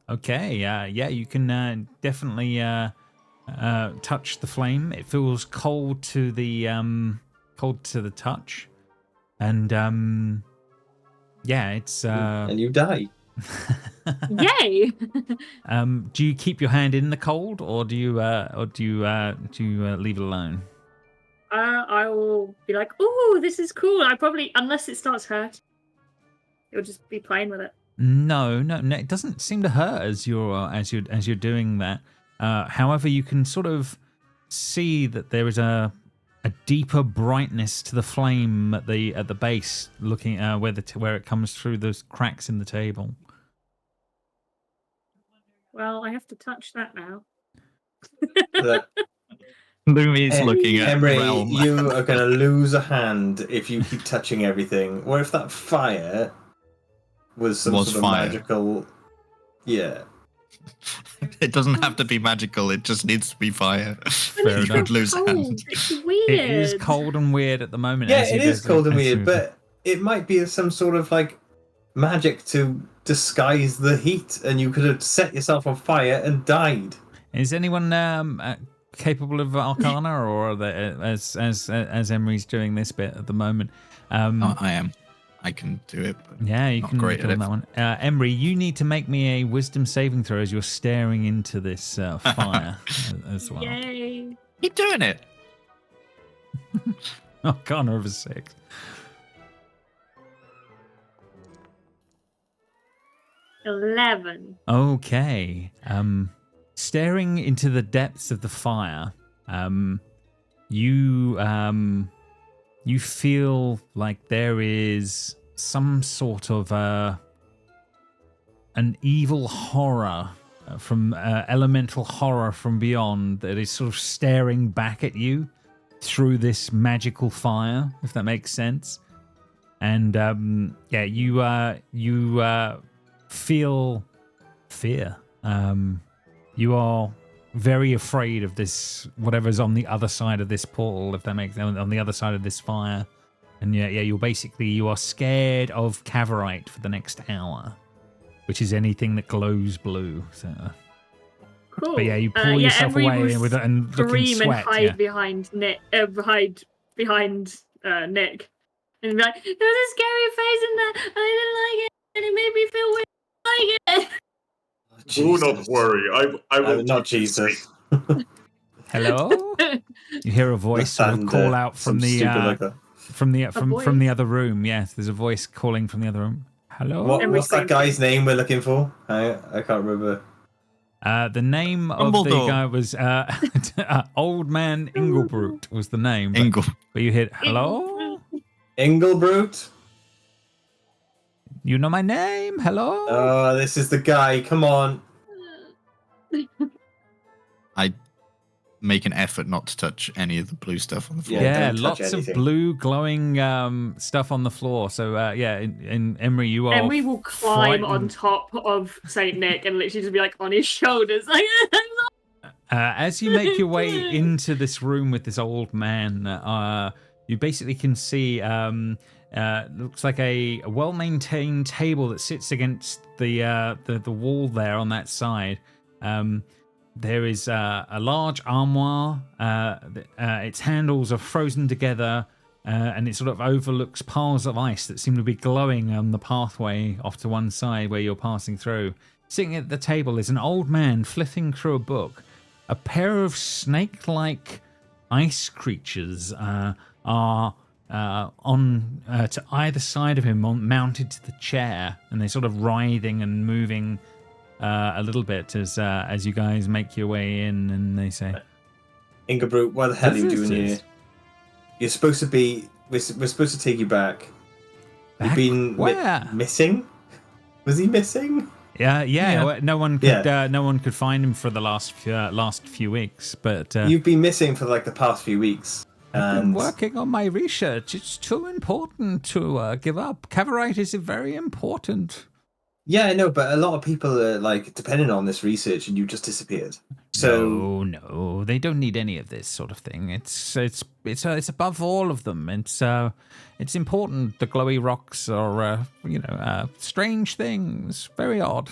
Okay, you can definitely touch the flame. It feels cold to the touch, and it's. And you die. Yay! Do you keep your hand in the cold, or do you leave it alone? I will be like, "Oh, this is cool." I probably, unless it starts hurt, it'll just be playing with it. No, it doesn't seem to hurt as you're doing that. However, you can sort of see that there is a deeper brightness to the flame at the base, looking where it comes through those cracks in the table. Well, I have to touch that now. Lumi's looking at Emery, Realm. you are going to lose a hand if you keep touching everything. What if that fire was some sort of magical... Yeah. It doesn't have to be magical, it just needs to be fire. Fair enough. Would lose a hand. It's weird. It is cold and weird at the moment. Yeah, it is cold and weird, but it might be some sort of magic to disguise the heat, and you could have set yourself on fire and died. Is anyone capable of Arcana, or as Emery's doing this bit at the moment? I am. I can do it. But yeah, you can great do at that one. Emery, you need to make me a Wisdom saving throw as you're staring into this fire as well. Yay! Keep doing it. Arcana of a 6. $11. Okay. Staring into the depths of the fire, you feel like there is some sort of an evil horror from elemental horror from beyond that is sort of staring back at you through this magical fire, if that makes sense. And you feel fear. You are very afraid of this, whatever's on the other side of this portal, if that makes sense, on the other side of this fire. And you are scared of Cavorite for the next hour, which is anything that glows blue. So, Cool. But you pull yourself Emery away will and looking scream sweat. and hide behind Nick, behind Nick, and be like, "There was a scary face in there, and I didn't like it, and it made me feel weird. I didn't like it." Do not worry. I will not teach you Jesus. Hello? You hear a voice sort of call out from the like that. from the voice? from the other room. Yes, there's a voice calling from the other room. Hello? What's that guy's name we're looking for? I can't remember. The name of the Dumbledore. guy was Old Man Inglebrut was the name. Ingle. But you hit hello? Inglebrut? You know my name? Hello? Oh, this is the guy. Come on. I make an effort not to touch any of the blue stuff on the floor. Yeah, Yeah, don't touch lots anything. of blue glowing stuff on the floor. So in Emery, you are. Emery will climb on frightened. top of Saint Nick and literally just be like on his shoulders, like. As you make your way into this room with this old man, you basically can see looks like a well-maintained table that sits against the wall there on that side. There is a large armoire. Its handles are frozen together, and it sort of overlooks piles of ice that seem to be glowing on the pathway off to one side where you're passing through. Sitting at the table is an old man flipping through a book. A pair of snake-like ice creatures are on to either side of him, mounted to the chair, and they're sort of writhing and moving a little bit as you guys make your way in, and they say, Ingebrut, what the hell are you doing here? Visitors. You're supposed to be. We're supposed to take you back. Back You've been where? missing. Was he missing? Yeah. Yeah. No one could find him for the last few weeks, but You've been missing for like the past few weeks. I've been And working on my research. It's too important to give up. Cavorite is very important. yeah, I know, but a lot of people are like depending on this research, and you just disappeared. So No, they don't need any of this sort of thing. It's above all of them. It's important. The glowy rocks are strange things, very odd.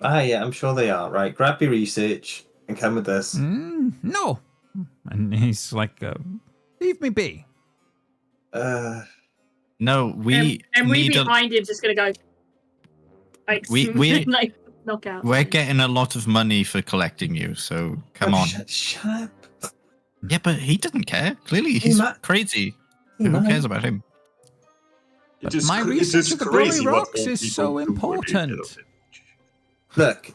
yeah, I'm sure they are. Right, grab your research and come with us. No, and he's like, leave me be. No, we and we need a, behind him just gonna go like We- like knock out. we're getting a lot of money for collecting you, so come on. Shut up. Yeah, but he doesn't care. Clearly, he's might- crazy. He Who might. cares about him? But It is my cr- it research is of the crazy glowy what rocks old is people so do when they important. get of it. Look,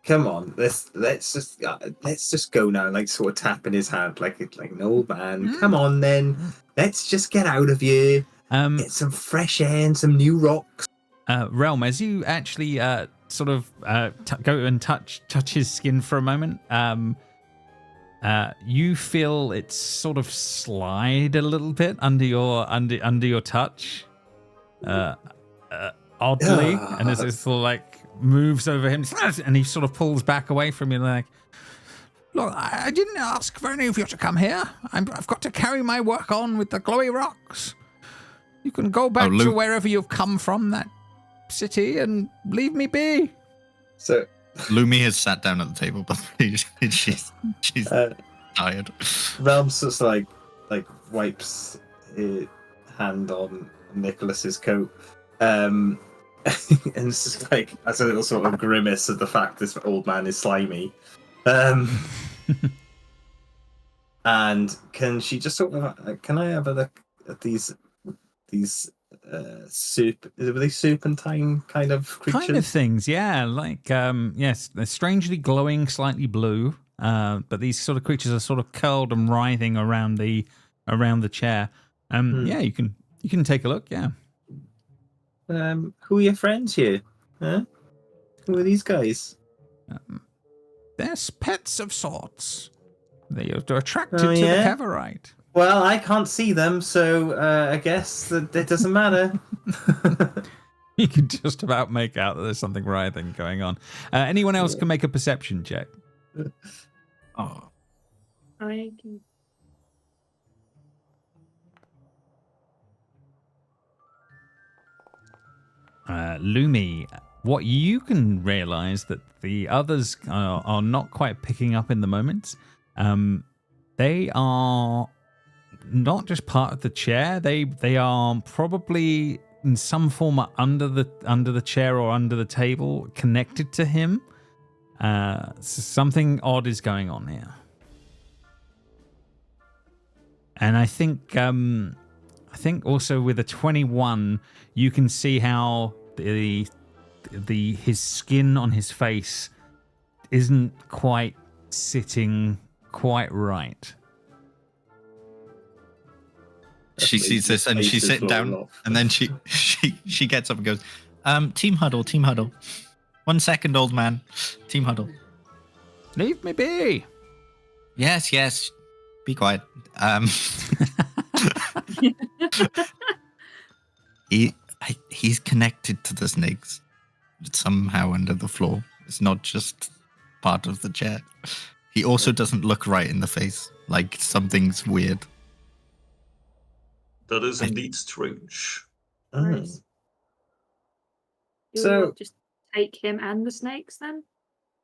come on. Let's just go now. Like sort of tapping his hand like an old man. Come on, then. Let's just get out of here. Get some fresh air and some new rocks. Realm, as you actually sort of go and touch his skin for a moment, you feel it sort of slide a little bit under your touch, oddly, and as it sort of like moves over him, and he sort of pulls back away from you, like, look, I didn't ask for any of you to come here. I've got to carry my work on with the glowy rocks. You can go back to Luke. wherever you've come from, that city, and leave me be. So Lumi has sat down at the table, but she's tired. Realms just like wipes his hand on Nicholas's coat, and it's just like as a little sort of grimace at the fact this old man is slimy. And can she just sort of can I have a look at these were they serpentine kind of creatures? Kind of things, yeah. Like, yes, they're strangely glowing, slightly blue. But these sort of creatures are sort of curled and writhing around the chair. Yeah, you can take a look. Yeah. Who are your friends here? Huh? Who are these guys? They're pets of sorts. They're attracted Oh, to yeah? the Cavorite. Well, I can't see them, so I guess that it doesn't matter. You can just about make out that there's something writhing going on. Anyone else can make a perception check. Oh, I can... Lumi, what you can realize that the others are not quite picking up in the moment. They are not just part of the chair. They are probably in some form under the chair or under the table, connected to him. Something odd is going on here. And I think also with a 21, you can see how his skin on his face isn't quite sitting quite right. She sees this and she's sitting down, and then she gets up and goes, team huddle. 1 second, old man. Team huddle. Leave me be. Yes. Be quiet. He's connected to the snakes somehow under the floor. It's not just part of the chair. He also doesn't look right in the face. Like something's weird. That is indeed strange. Nice. So just take him and the snakes then?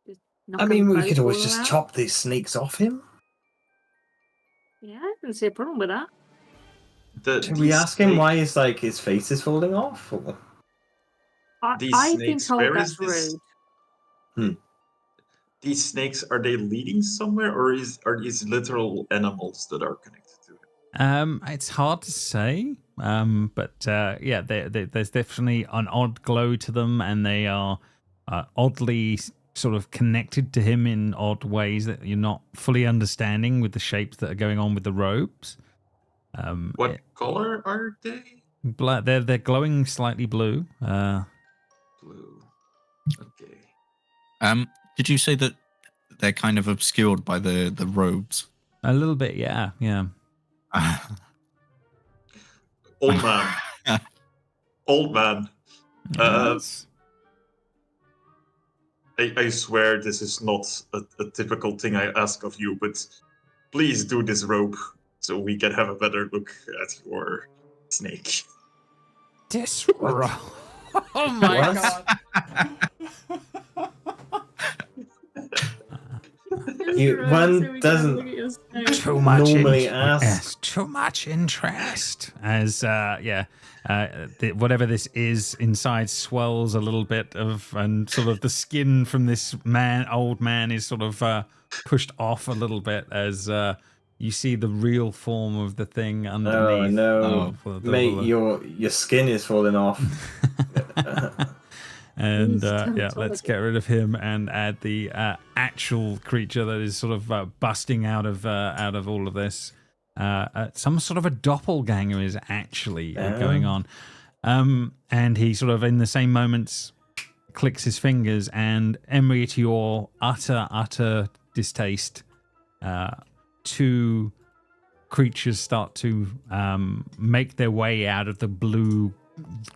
Just knock I mean, them we both could always all just out? chop these snakes off him. Yeah, I don't see a problem with that. Should we ask him why his face is falling off? Or? I've been told that's rude. These snakes, are they leading somewhere, or are these literal animals that are connected to it? It's hard to say. But yeah, there's definitely an odd glow to them, and they are oddly sort of connected to him in odd ways that you're not fully understanding with the shapes that are going on with the robes. What color are they? They're glowing slightly blue. Blue. Okay. Did you say that they're kind of obscured by the robes? A little bit, yeah. Old man. Old man. Yes. I swear this is not a typical thing I ask of you, but please do this robe so we can have a better look at your snake. This robe. Oh my god. One doesn't Too much normally ask. Yes, too much interest. As whatever this is inside swells a little bit and sort of the skin from this old man is sort of pushed off a little bit as you see the real form of the thing underneath. Oh no, mate, your skin is falling off. And yeah, let's get rid of him and add the actual creature that is sort of busting out of all of this. Some sort of a doppelganger is actually going on, and he sort of in the same moments clicks his fingers, and Emery, to your utter distaste, two creatures start to make their way out of the blue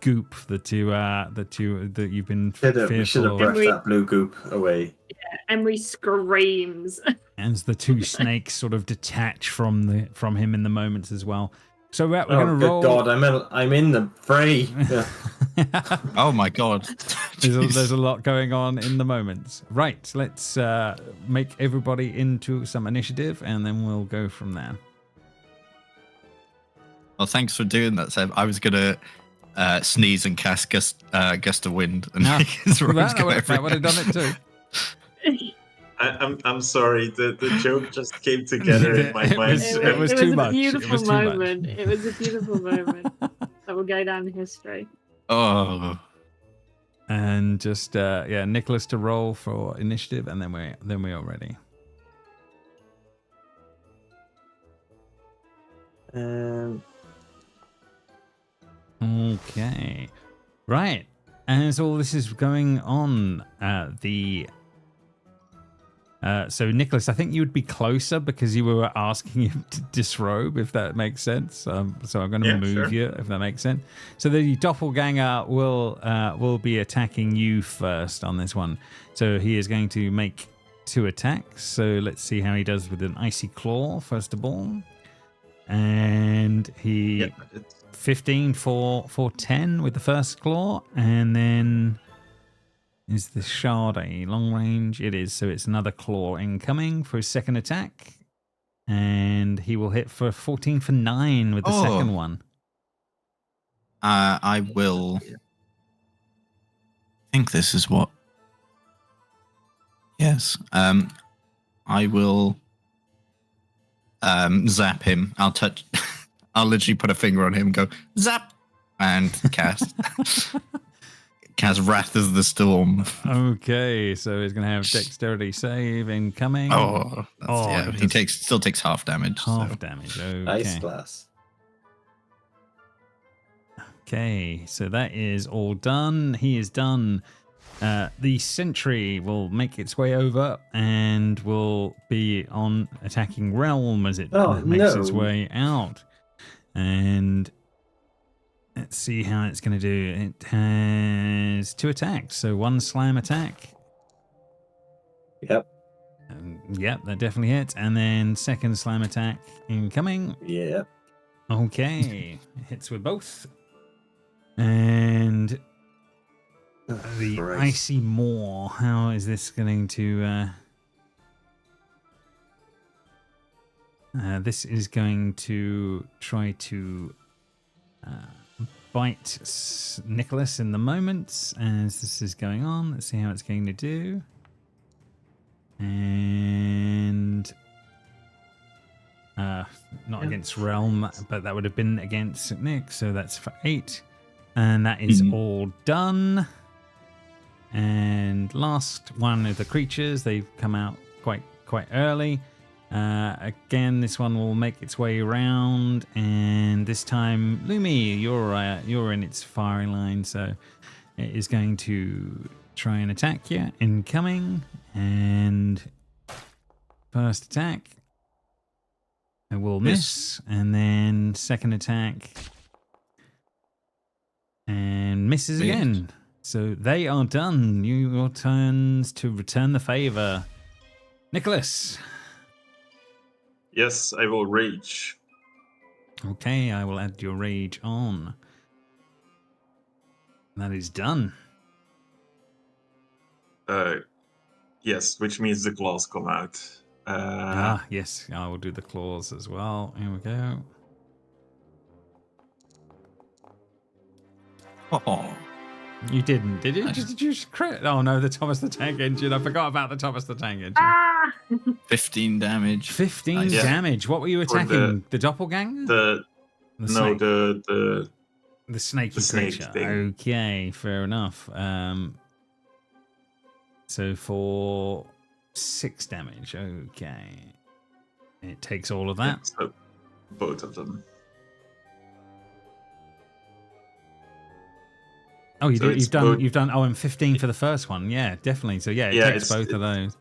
goop that you've been fearful We should have of. brushed that blue goop away. Yeah, Emery screams. And the two snakes sort of detach from him in the moments as well. So we're going to roll. Good God, I'm in the fray. Yeah. Oh my god. There's a lot going on in the moments. Right, let's make everybody into some initiative, and then we'll go from there. Well, thanks for doing that, Seb. I was gonna sneeze and cast gust of wind, and No, his robes go that would have done it too. I'm sorry. The joke just came together in my mind. It was too much. A beautiful It was too much. moment. It was a beautiful moment that will go down in history. Oh. And just Nicholas to roll for initiative, and then we are ready. Okay, right. As all this is going on, so Nicholas, I think you would be closer because you were asking him to disrobe, if that makes sense. So I'm going to move you, if that makes sense. So the doppelganger will be attacking you first on this one. So he is going to make 2 attacks. So let's see how he does with an icy claw first of all, and he 15 for 10 with the first claw, and then. Is the shard a long range? It is, so it's another claw incoming for his second attack. And he will hit for 14 for 9 with the second one. I will think this is what Yes. I will zap him. I'll touch. I'll literally put a finger on him and go zap, and cast Wrath of the Storm. Okay, so he's going to have dexterity save incoming. He still takes half damage. Half damage. Okay. Nice class. Okay, so that is all done. He is done. The sentry will make its way over and will be on attacking Realm as it makes its way out. And let's see how it's going to do. It has 2 attacks, so 1 slam attack. Yep. Yep, that definitely hits. And then 2nd slam attack incoming. Yep. Okay, hits with both. And the Christ. Icy Maw, how is this going to... this is going to try to bite Nicholas in the moment as this is going on. Let's see how it's going to do. And... not against Realm, but that would have been against Nick, so that's for 8. And that is all done. And last one of the creatures, they've come out quite early. Again, this one will make its way around, and this time, Lumi, you're in its firing line, so it is going to try and attack you. Incoming, and first attack, I will miss, and then second attack, and misses again. So they are done. Your turns to return the favor. Nicholas. Yes, I will rage. Okay, I will add your rage on. That is done. Yes, which means the claws come out. Yes, I will do the claws as well. Here we go. Oh. You didn't, did you? Nice. Did you crit? Oh no, the Thomas the Tank Engine. I forgot about the Thomas the Tank Engine. 15 damage. 15 Nice. damage. What were you attacking? The doppelganger? The snake. the snaky snake creature. thing. Okay, fair enough. So for 6 damage. Okay, it takes all of that. So both of them. Oh, So you've done. Oh, and 15 for the first one. Yeah, definitely. So yeah, it takes both of those.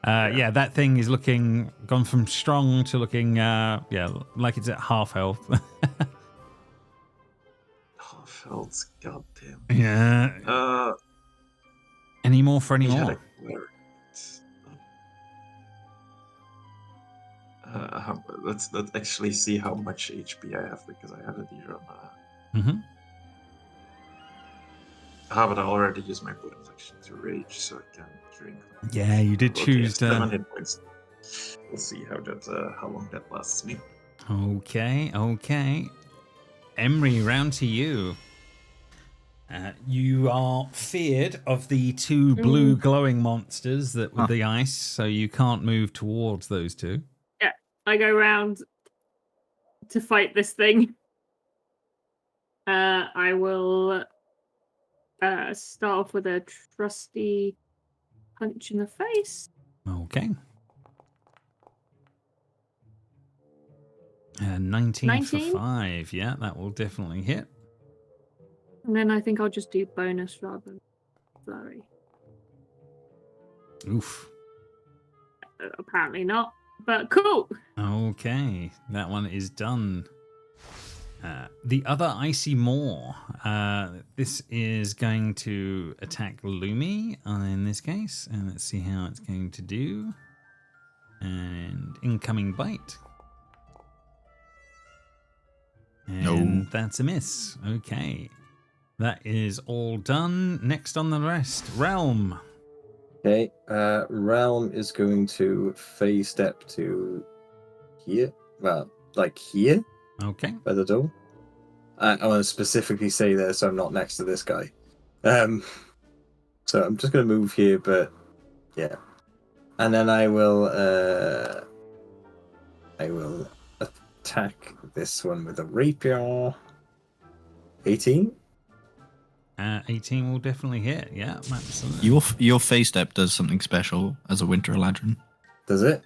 Yeah, that thing is gone from strong to looking, like it's at half health. Half health, goddamn. Yeah. Any more for any more? Let's actually see how much HP I have, because I have it here on. Mm-hmm. But I already used my bonus action to rage, so I can drink. Yeah, you did choose 7 hit points. We'll see how long that lasts me. Okay. Emery, round to you. You are feared of the 2 blue glowing monsters that with the ice, so you can't move towards those 2. Yeah, I go round to fight this thing. I will start off with a trusty punch in the face. Okay. 19 for 5. Yeah, that will definitely hit. And then I think I'll just do bonus rather than flurry. Oof. Apparently not, but cool. Okay, that one is done. The other Icy Maw. This is going to attack Lumi in this case. And let's see how it's going to do. And incoming bite. And that's a miss. Okay. That is all done. Next on the rest, Realm. Okay, Realm is going to phase step to here. Well, like here Okay. by the door. I want to specifically say there so I'm not next to this guy. So I'm just going to move here, but yeah. and then I will attack this one with a rapier. 18. 18 will definitely hit. Yeah, absolutely. Your face step does something special as a Winter Eladrin. Does it?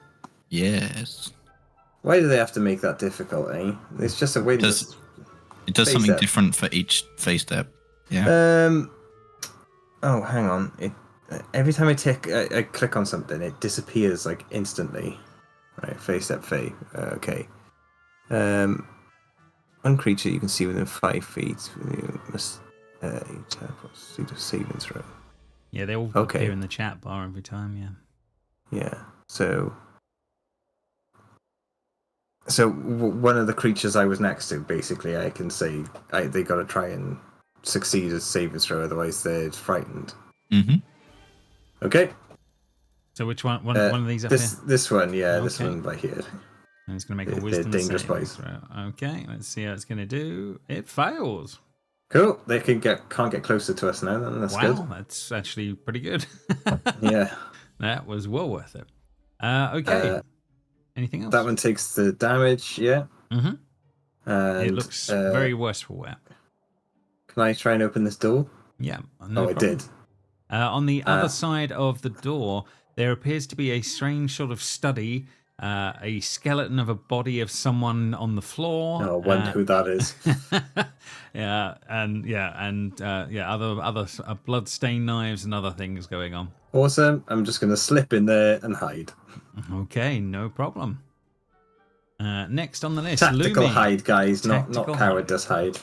Yes. Why do they have to make that difficult, eh? It's just a win. It does face something step. different for each face step. Yeah. Oh, hang on. Every time I click on something, it disappears like instantly. Right, face step fey. Okay. One creature you can see within 5 feet. You must suit a saving throw. Yeah, they all appear in the chat bar every time. Yeah. Yeah. So one of the creatures I was next to, basically, I can say they got to try and succeed a saving throw, otherwise they're frightened. Mm-hmm. Okay. So which one? One of these up here? This one, yeah, this one by here. And it's going to make a wisdom dangerous saving boys. throw. Okay, let's see how it's going to do. It fails. Cool. They can't get closer to us now. Then that's good. Wow, that's actually pretty good. Yeah. That was well worth it. Okay. Anything else? That one takes the damage. Yeah. Mm-hmm. It looks very wasteful. Yeah. Can I try and open this door? Yeah. No problem. I did. On the other side of the door, there appears to be a strange sort of study. A skeleton of a body of someone on the floor. Oh, I wonder who that is. Other blood-stained knives and other things going on. Awesome. I'm just going to slip in there and hide. Okay, no problem. Next on the list, tactical Lumi. hide, guys, not Tactical cowardice hide.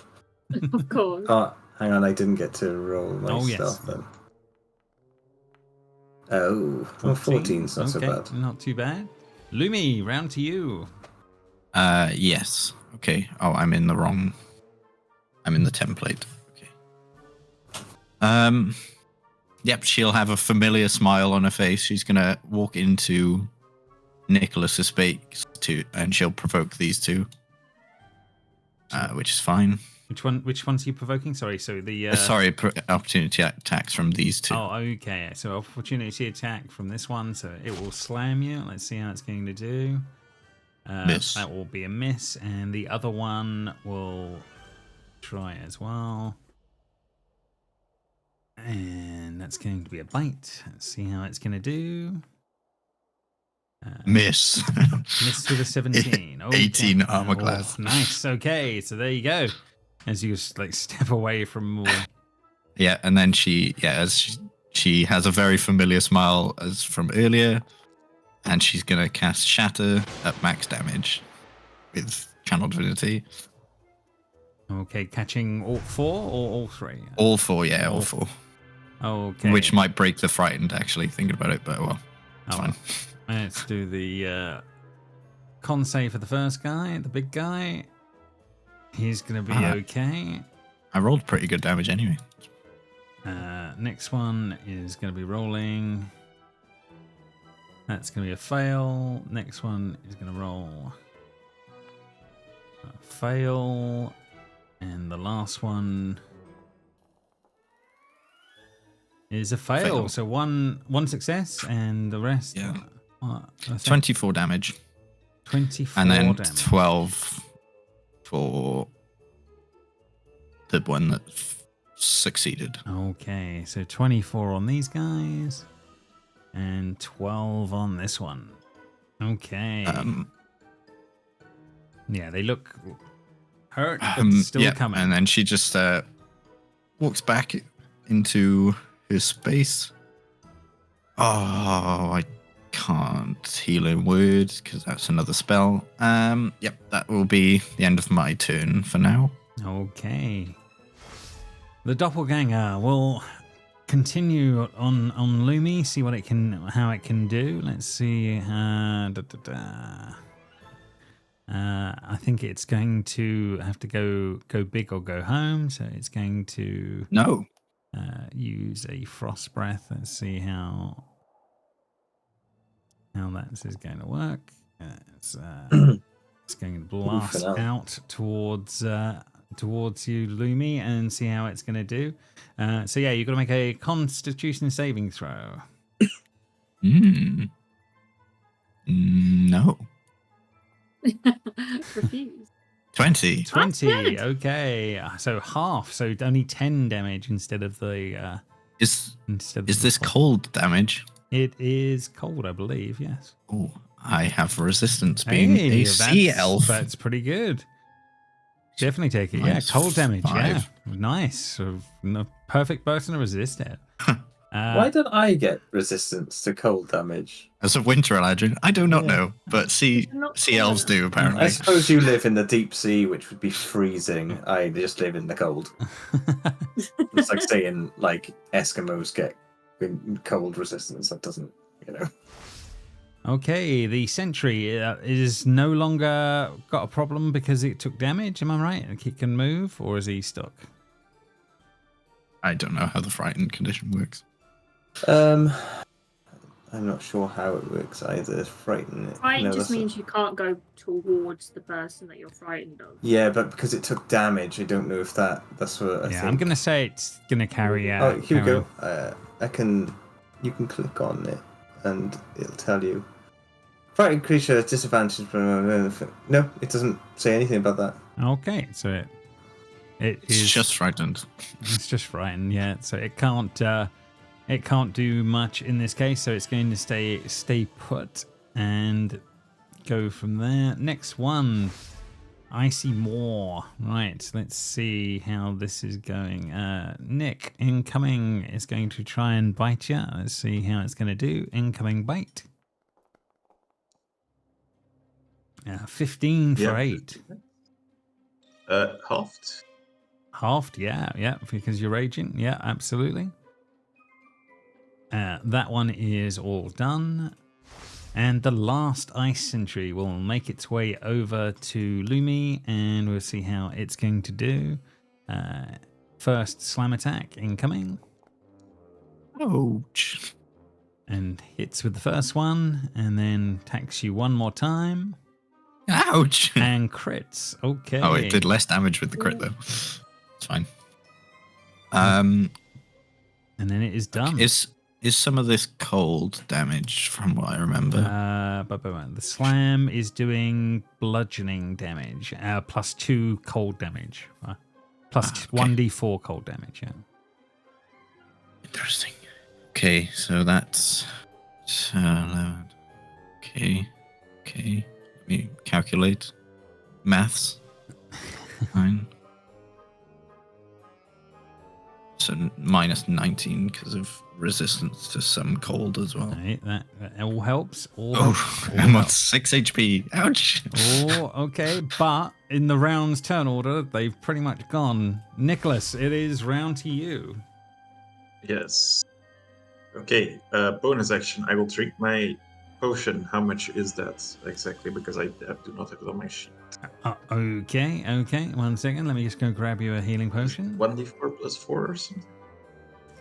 Of course. Oh, hang on, I didn't get to roll my stuff then. Oh, 14's not so bad. Not too bad. Lumi, round to you. Yes. Okay. Oh, I'm in the template. Okay. Yep, she'll have a familiar smile on her face. She's gonna walk into Nicholas's space and she'll provoke these two. Which is fine. Which ones are you provoking? Sorry, so the opportunity attacks from these two. Oh, okay. So opportunity attack from this one, so it will slam you. Let's see how it's going to do. Miss. That will be a miss, and the other one will try as well. And that's going to be a bite. Let's see how it's going to do. Miss. Miss with a 17. Okay. 18 armor class. Nice. Okay, so there you go. As you just like step away from more. Yeah, and then she has a very familiar smile as from earlier, and she's gonna cast Shatter at max damage with Channel Divinity. Okay, catching all 4 or all 3? All 4, yeah, all 4. Okay. Which might break the frightened, actually, thinking about it, but well, it's fine. Let's do the con save for the first guy, the big guy. He's going to be okay. I rolled pretty good damage anyway. Next one is going to be rolling. That's going to be a fail. Next one is going to roll a fail. And the last one is a fail. So one success and the rest. Yeah. 24 damage. 24 and then damage. 12 for the one that succeeded. Okay, so 24 on these guys and 12 on this one. Okay. Yeah, they look hurt, but still coming. And then she just walks back into her space. Oh, I can't heal in word because that's another spell. Yep, that will be the end of my turn for now. Okay. The doppelganger will continue on Lumi, see how it can do. Let's see. I think it's going to have to go big or go home, so it's going to use a frost breath. Let's see how that is going to work. It's going to blast out towards you, Lumi, and see how it's going to do. So yeah, you've got to make a Constitution saving throw. No. Refuse. 20. 20. good. Okay. So half. So only 10 damage instead of the. Is Instead of is the this full. cold damage? It is cold, I believe. Yes. Oh, I have resistance being Hey, a sea elf. That's pretty good. Definitely take it. Yeah, Minus cold damage. 5. Yeah, nice. So, no, perfect person to resist it. Why don't I get resistance to cold damage? As a winter eladrin, I do not Yeah. know, but sea Not elves common. do I apparently. suppose you live in the deep sea, which would be freezing. I just live in the cold. It's like saying like Eskimos get cold resistance. That doesn't, you know. Okay, the sentry is no longer got a problem because it took damage. Am I right? Like, it can move, or is he stuck? I don't know how the frightened condition works. I'm not sure how it works either. Frightened. Frightened No, just that's- means you can't go towards the person that you're frightened of. Yeah, but because it took damage, I don't know if that's what I think. I'm gonna say it's gonna carry out. Oh, here we go. You can click on it, and it'll tell you. Frightened creature is disadvantaged. No, it doesn't say anything about that. Okay, so It's is just frightened. It's just frightened, yeah. So it can't do much in this case. So it's going to stay put and go from there. Next one, Icy Maw. Right, let's see how this is going. Nick, incoming, is going to try and bite you. Let's see how it's going to do. Incoming bite. 15 for 8. Halved. Halved, yeah, because you're raging. Yeah, absolutely. That one is all done. And the last ice sentry will make its way over to Lumi, and we'll see how it's going to do. First slam attack incoming. Ouch. And hits with the first one, and then attacks you one more time. Ouch. And crits. Okay. Oh, it did less damage with the crit though. It's fine. And then it is done. Is some of this cold damage from what I remember? The slam is doing bludgeoning damage, +2 cold damage, plus okay. 1d4 cold damage. Yeah. Interesting. Okay, so that's 11. Okay. Let me calculate. Maths. Fine. So minus 19 because of resistance to some cold as well. Right, that all helps. I'm on 6 HP. Ouch. Oh, okay. But in the round's turn order, they've pretty much gone. Nicholas, it is round to you. Yes. Okay. Bonus action. I will drink my potion. How much is that exactly? Because I do not have it on my sheet. Okay. 1 second. Let me just go grab you a healing potion. 1d4 plus 4 or something?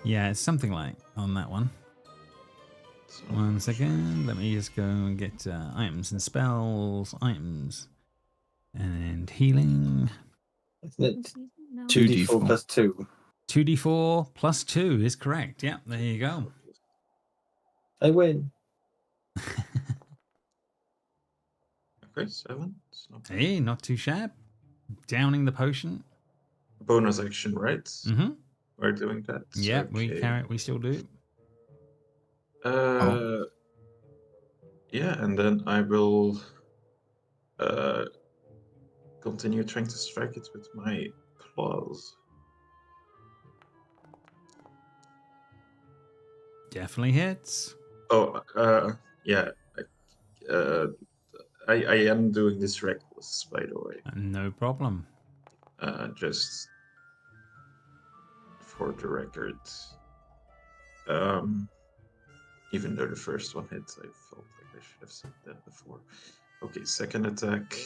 Yeah, it's something like on that one. So, 1 second. Let me just go and get items and spells. Items. And healing. Isn't it No. 2d4 plus 2? 2d4 plus 2 is correct. Yeah, there you go. I win. Okay, 7. It's not bad. Hey, not too shabby. Downing the potion. Bonus action, right? Mm-hmm. We're doing that. Yeah, Okay. we still do. Yeah, and then I will continue trying to strike it with my claws. Definitely hits. Oh, yeah. I am doing this reckless, by the way. No problem. Just for the record. Even though the first one hit, I felt like I should have said that before. Okay, second attack.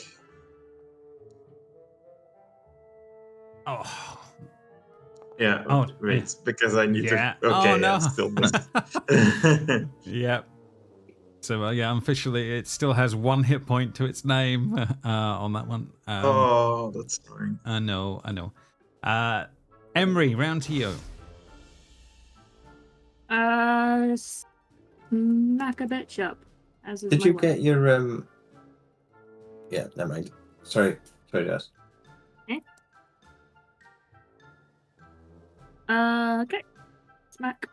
Oh. Yeah, Oh, wait, because I need yeah. to. Okay, Oh, no. yeah, still missed. Yep. So, yeah, officially, it still has 1 hit point to its name on that one. Oh, that's annoying. I know. Emery, round to you. Smack a bitch up. As is Did my you way. get your Yeah, never mind. Sorry, Jess. Okay. Smack.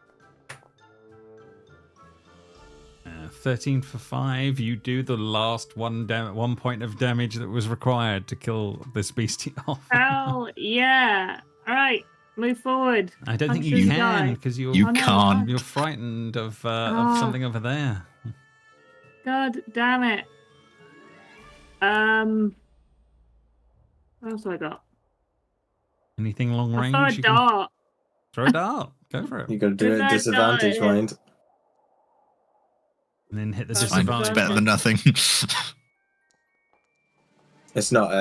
13 for 5. You do the last one point of damage that was required to kill this beastie off. Hell yeah. All right. Move forward. I don't think Punch you this can guy. because you're You Oh, no, I can't. can't. you're frightened of Ah. something over there. God damn it. What else have I got? Anything long I range? throw a You can dart. throw a dart. Go for it. You got to do Is it at that disadvantage, not it? mind. And then hit the That's It's fine. It's disadvantage. better than nothing. It's not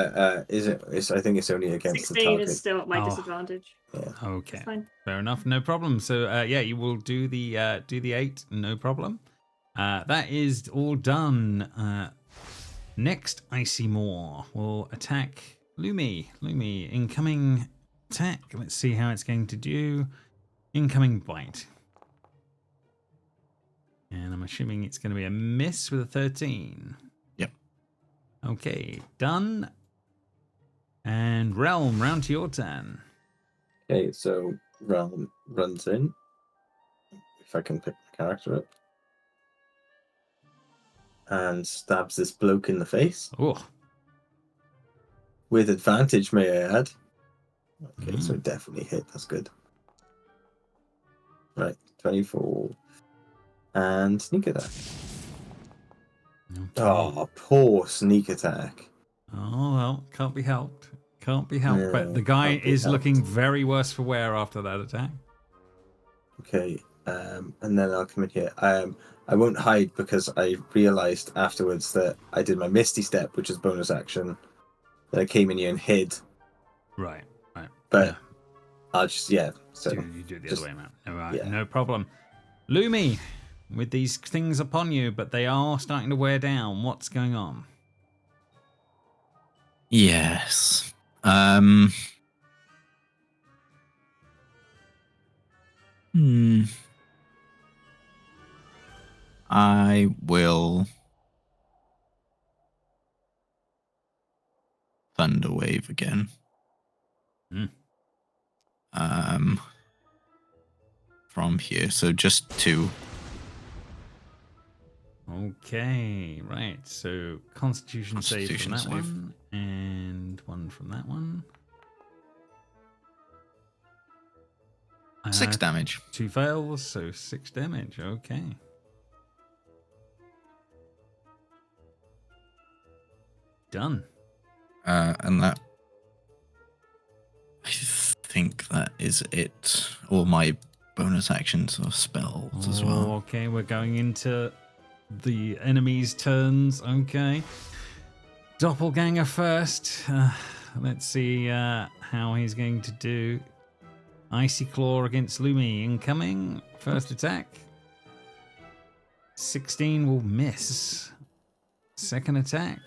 is it? I think it's only against the 16 target. is still at my Oh. disadvantage. Okay, It's fine. fair enough, no problem. So yeah, you will do the 8, no problem. That is all done. Next, Icy Moor will attack Lumi. Lumi, incoming attack. Let's see how it's going to do. Incoming bite. And I'm assuming it's going to be a miss with a 13. Yep. Okay, done. And Realm, round to your turn. Okay, so Realm runs in. If I can pick the character up. And stabs this bloke in the face. Oh, With advantage, may I add. Okay, so definitely hit. That's good. Right, 24. And sneak attack. okay. Oh, poor sneak attack. Oh, well, can't be helped. Can't be helped. But No, the guy can't be is helped. looking very worse for wear after that attack. Okay, and then I'll come in here. I won't hide because I realized afterwards that I did my Misty Step, which is bonus action. Then I came in here and hid. Right, right. But Yeah. I'll just, so You do it the just- other way around. All right, yeah. no problem. Lumi, with these things upon you, but they are starting to wear down. What's going on? Yes. I will Thunder Wave again. Hmm. From here, so just 2. Okay, right. So Constitution save from Constitution that save. one, and one from that one. 6 damage. 2 fails, so 6 damage. Okay. Done. And that, I think that is it. All my bonus actions or spells as well. Okay, we're going into the enemy's turns. Okay. Doppelganger first. Let's see how he's going to do. Icy Claw against Lumi. Incoming. First attack. 16 will miss. Second attack.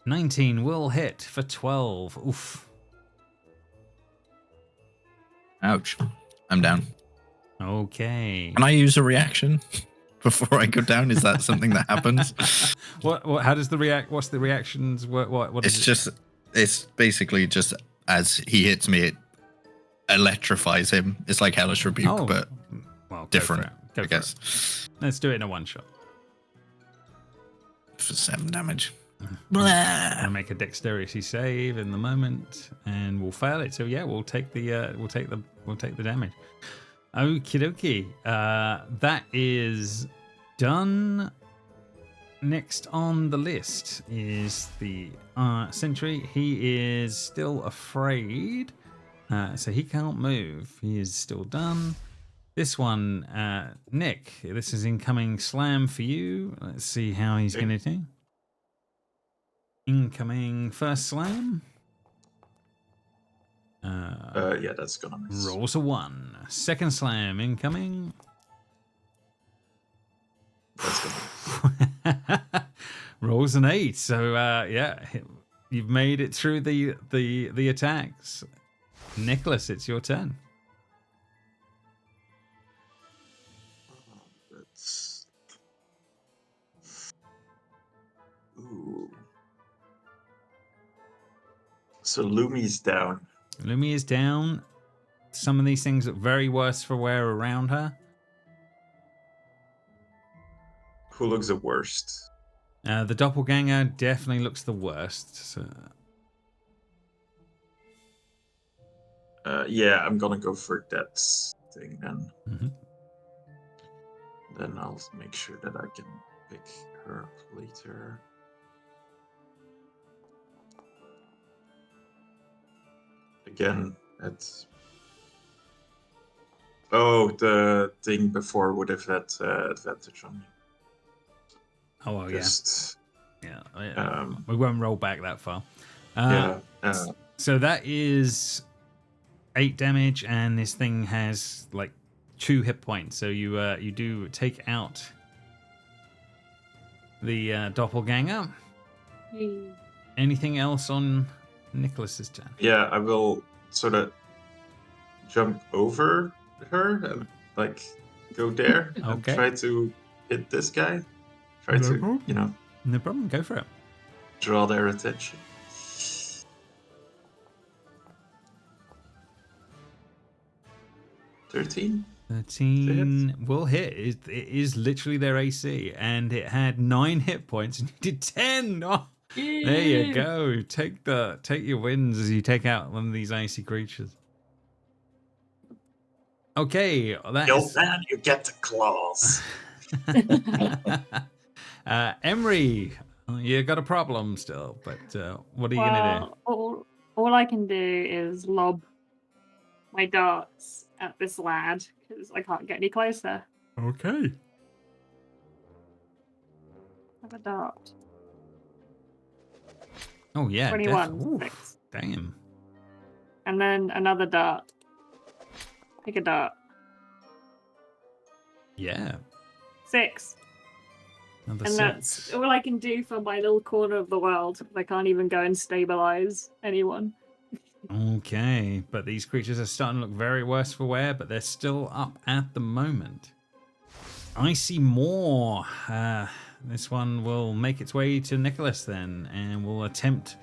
19 will hit for 12. Oof. Ouch. I'm down. Okay. Can I use a reaction before I go down? Is that something that happens? What? How does the react? What's the reactions? What It's is it? just, it's basically just as he hits me, it electrifies him. It's like Hellish Rebuke, but well, go different, for it. Go I for guess. it. Let's do it in a one shot. For 7 damage. I'm Blah. gonna make a dexterity save in the moment, and we'll fail it. So yeah, we'll take the damage. Okie dokie. That is done. Next on the list is the sentry. He is still afraid, so he can't move. He is still done. This one, Nick. This is incoming slam for you. Let's see how he's going to do. Incoming first slam. Yeah, that's gonna miss. Rolls a 1. Second slam incoming. That's gonna miss. Rolls an 8. So yeah, you've made it through the attacks. Nicholas, it's your turn. That's So Lumi's down. Lumi is down. Some of these things look very worse for wear around her. Who looks the worst? The doppelganger definitely looks the worst. So. Yeah, I'm gonna go for that thing then. Mhm. Then I'll make sure that I can pick her up later. Again, it's... Oh, the thing before would have had advantage on me. Oh, well, Just, yeah. um, We won't roll back that far. yeah. So that is 8 damage, and this thing has like 2 hit points. So you do take out the doppelganger. Anything else on Nicholas's turn? Yeah, I will sort of jump over her and like go there and Okay. try to hit this guy. Try No to, problem. No problem. Go for it. draw their attention. 13? 13 will hit. It is literally their AC, and it had 9 hit points, and you did 10. Oh, there you go. Take your wins as you take out one of these icy creatures. Okay, that Yo, is. man, you get the claws. Emery, you got a problem still, but what are you gonna do? All I can do is lob my darts at this lad because I can't get any closer. Okay. Have a dart. Oh yeah, 21. Oof, 6. damn. And then another dart. Pick a dart. Yeah. 6. Another And 6. that's all I can do for my little corner of the world. I can't even go and stabilize anyone. Okay, but these creatures are starting to look very worse for wear, but they're still up at the moment. I see more. This one will make its way to Nicholas then, and will attempt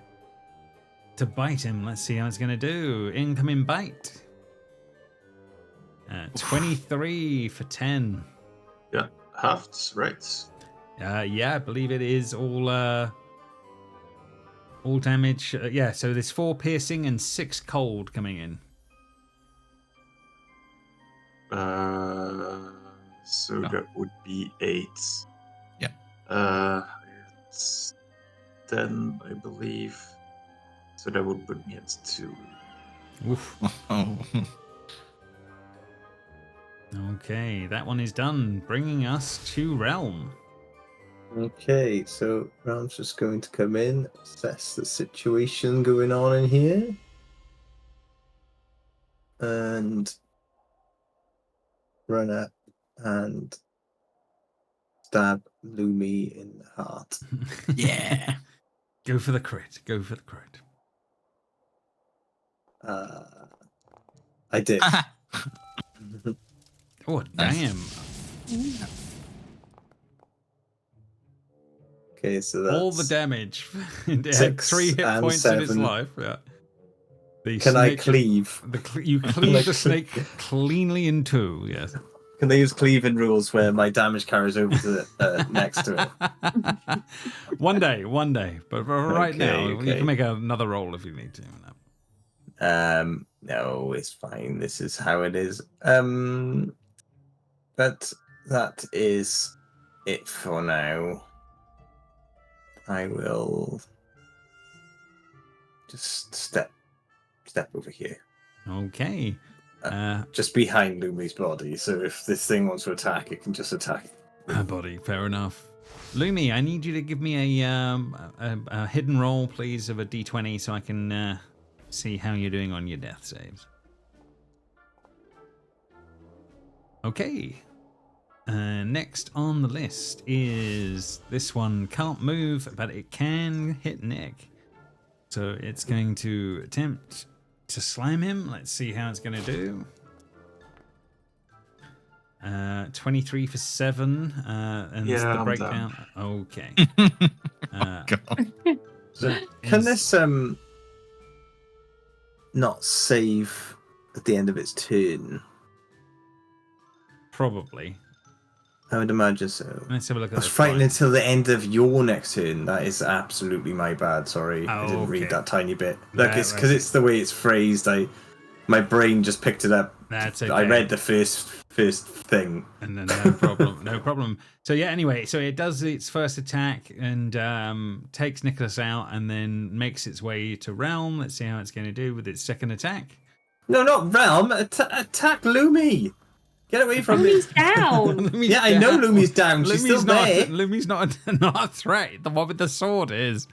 to bite him. Let's see how it's going to do. Incoming bite. 23 for 10. Yeah, hafts, right? Yeah, I believe it is all damage. Yeah, so there's 4 piercing and 6 cold coming in. No. So that would be 8. Yeah. It's 10, I believe. So that would put me at 2. Oof. Oh. Okay, that one is done, bringing us to Realm. Okay, so Realm's just going to come in, assess the situation going on in here, and run up and stab Lumi in the heart. Yeah. Go for the crit. Go for the crit. I did. Oh, Nice. damn. Okay, so that's All the damage. It had 6 3 hit and points in its 7. life. Yeah. The Can I snake- cleave? You cleave the snake cleanly in 2, yes. Can they use cleaving rules where my damage carries over to the next to it? One day. But for right now, you Okay. can make another roll if you need to. No, it's fine. This is how it is. But that is it for now. I will just step over here, Okay. just behind Lumi's body. So if this thing wants to attack, it can just attack. Her body, fair enough. Lumi, I need you to give me a hidden roll, please, of a d20 so I can see how you're doing on your death saves. Okay. Next on the list is this one. Can't move, but it can hit Nick. So it's going to attempt to slam him. Let's see how it's going to do. 23 for 7. And Yeah, the I'm breakdown. Okay. God. So can this not save at the end of its turn? Probably. I would imagine so. Let's have a look I at was the frightened slide. until the end of your next turn. That is absolutely my bad. Sorry, I didn't Okay. read that tiny bit. Look, it's Right. because it's the way it's phrased. My brain just picked it up. That's okay. I read the first thing. And then no problem, no problem. So yeah, anyway, so it does its first attack and takes Nicholas out, and then makes its way to Realm. Let's see how it's going to do with its second attack. No, not Realm. Attack Lumi. Get away from me. Lumi's down. Lumi's Yeah, I know down. Lumi's down. She's still there. Lumi's not not a threat. The one with the sword is.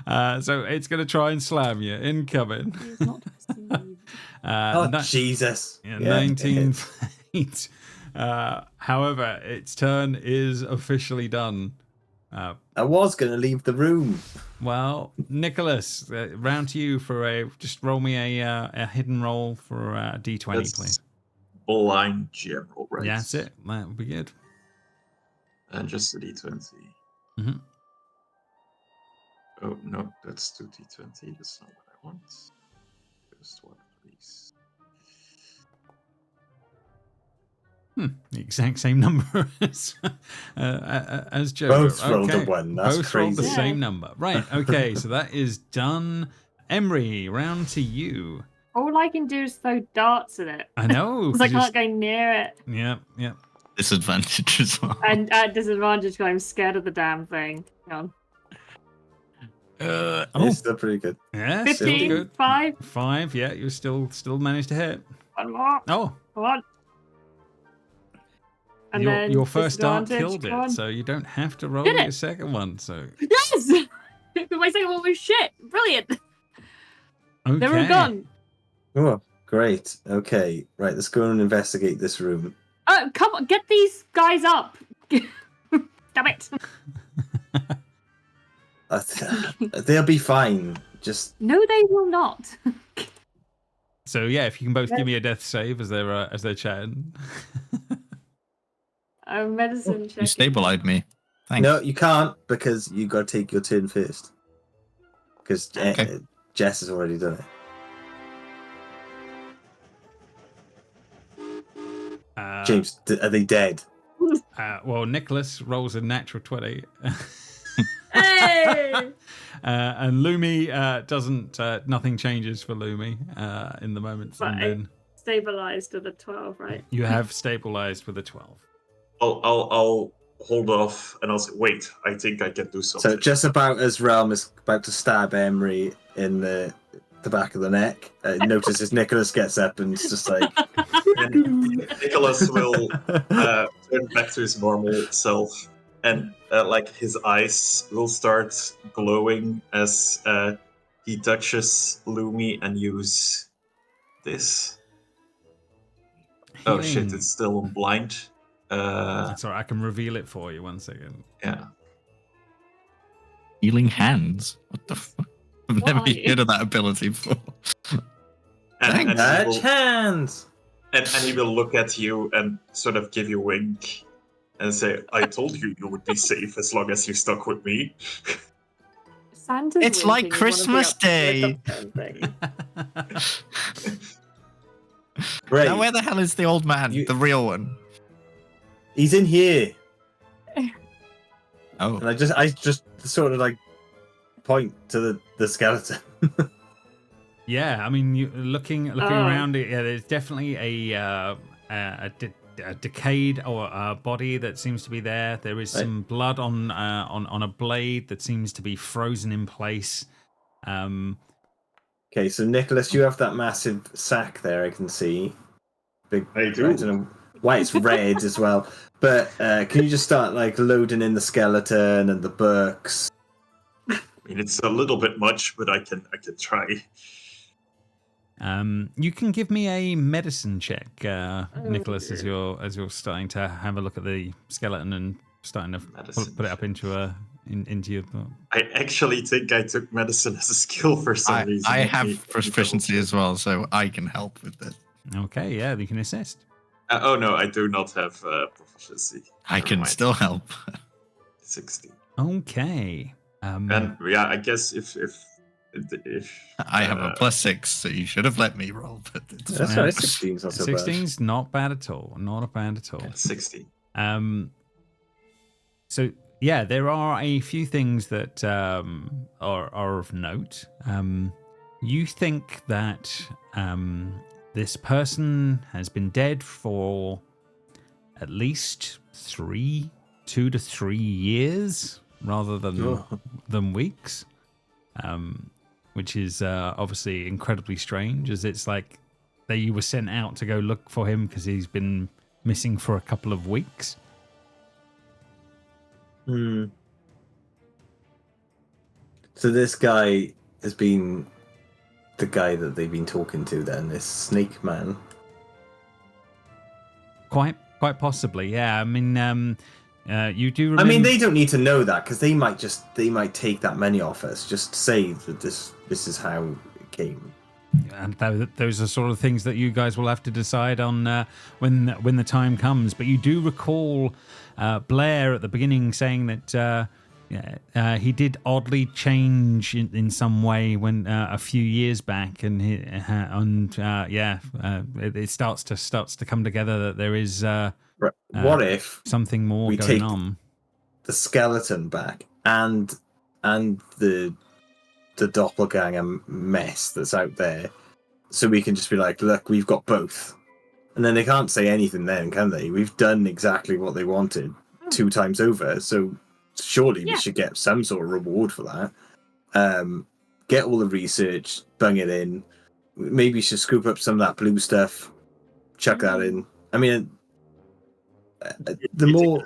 So it's going to try and slam you. Incoming. He's not received. Oh, ni- Jesus. yeah, Yeah, 19 it feet. However, its turn is officially done. I was going to leave the room. Well, Nicholas, round to you for just roll me a hidden roll for a d20, That's please. blind general, right? Yeah, that's it. That would be good. And just a d20. Mhm. Oh, no, that's 2d20. That's not what I want. Just one, please. The exact same number as Joe. Both rolled a one. That's Both rolled the crazy. same number. Right. Okay. So that is done. Emery, round to you. All I can do is throw darts at it. I know. Because I 'cause can't go near it. Yeah. Yeah. Disadvantage as well. And at disadvantage because I'm scared of the damn thing. Hang on. Oh, It's still pretty good. yeah. Still 15, good. 5, 5. Yeah. You still managed to hit. one more. Oh, Come on. And then your first dart disadvantage, killed come it, on. so you don't have to roll Did your it? second one. So Yes! My second one was shit. Brilliant. okay. They're all gone. Oh, great. Okay, right. Let's go and investigate this room. Oh, come on. Get these guys up. Damn it. They'll be fine. Just No, they will not. So yeah, if you can both give me a death save as they're chatting. Medicine check. You stabilized me. Thanks. no, you can't because you got to take your turn first. Because Okay. Jess has already done it. James, are they dead? Well, Nicholas rolls a natural 20. Hey! And Lumi doesn't. Nothing changes for Lumi in the moments, But and then Stabilized at a 12, right? you have stabilized with a 12. I'll hold off and I'll say, wait, I think I can do something. So just about as Realm is about to stab Emery in the back of the neck, notices Nicholas gets up and it's just like... And Nicholas will turn back to his normal self, and like his eyes will start glowing as he touches Lumi and use this. Oh shit! Healing. It's still on blind. That's all right. I can reveal it for you. 1 second. Yeah. Healing hands. What the fuck? I've What never are you? heard of that ability before. And he Touch will, hands! and he will look at you and sort of give you a wink and say, "I told you you would be safe as long as you stuck with me." Santa's It's like winking, you wanna be Christmas up to the Day. damn thing. Great. Now, where the hell is the old man? You- The real one? He's in here. Oh. And I just sort of like point to the skeleton. Yeah, I mean, you looking Oh. around it. Yeah, there's definitely a decayed or a body that seems to be there. There is Right. some blood on a blade that seems to be frozen in place. Okay, so Nicholas, you have that massive sack there, I can see. Big, I do. don't know why it's red as well. But can you just start like loading in the skeleton and the books? I mean, it's a little bit much, but I can try. You can give me a medicine check, Nicholas, as dear. you're starting to have a look at the skeleton and starting to Medicine put it up into your. I actually think I took medicine as a skill for some reason. I Let me- have let me proficiency as well, so I can help with this. Okay, yeah, you can assist. oh no, I do not have proficiency. I Never can mind. still help. 16. Okay. And yeah, I guess if I have a +6, so you should have let me roll. But it's That's fine. right. 16's not so bad. 16's not bad at all. Not bad at all. 60. So yeah, there are a few things that are of note. You think that this person has been dead for at least 2 to 3 years, rather than weeks, which is obviously incredibly strange, as it's like they were sent out to go look for him because he's been missing for a couple of weeks. So this guy has been the guy that they've been talking to then, this snake man. Quite possibly, yeah. I mean, you do remember... I mean, they don't need to know that, because they might take that money off us. Just say that this is how it came. And those are sort of things that you guys will have to decide on when the time comes. But you do recall Blair at the beginning saying that he did oddly change in some way when a few years back, and it starts to come together that there is what if something more we going take on. The skeleton back and the doppelganger mess that's out there, so we can just be like, look, we've got both, and then they can't say anything then, can they? We've done exactly what they wanted 2 times over, so surely we should get some sort of reward for that. Get all the research, bung it in, maybe we should scoop up some of that blue stuff, chuck that in. I mean, the more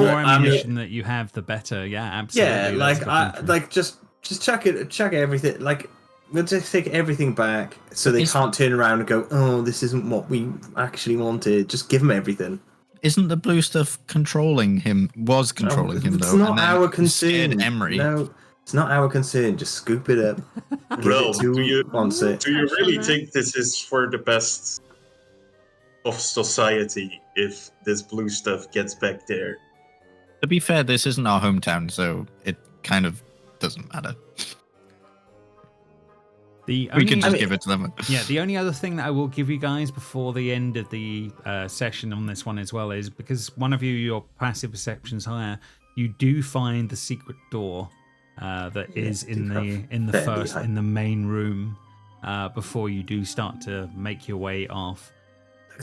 ammunition that you have, the better. Yeah, absolutely. Yeah, just chuck everything. Like, we'll just take everything back, so they can't turn around and go, "Oh, this isn't what we actually wanted." Just give them everything. Isn't the blue stuff controlling him? Was controlling him though. It's not our concern. Emery. No, it's not our concern. Just scoop it up. Bro, do you really think this is for the best of society if this blue stuff gets back there? To be fair, this isn't our hometown, so it kind of doesn't matter. We can just give it to them. Yeah, the only other thing that I will give you guys before the end of the session on this one as well is, because one of you, your passive perception's higher, you do find the secret door that is in the main room before you do start to make your way off.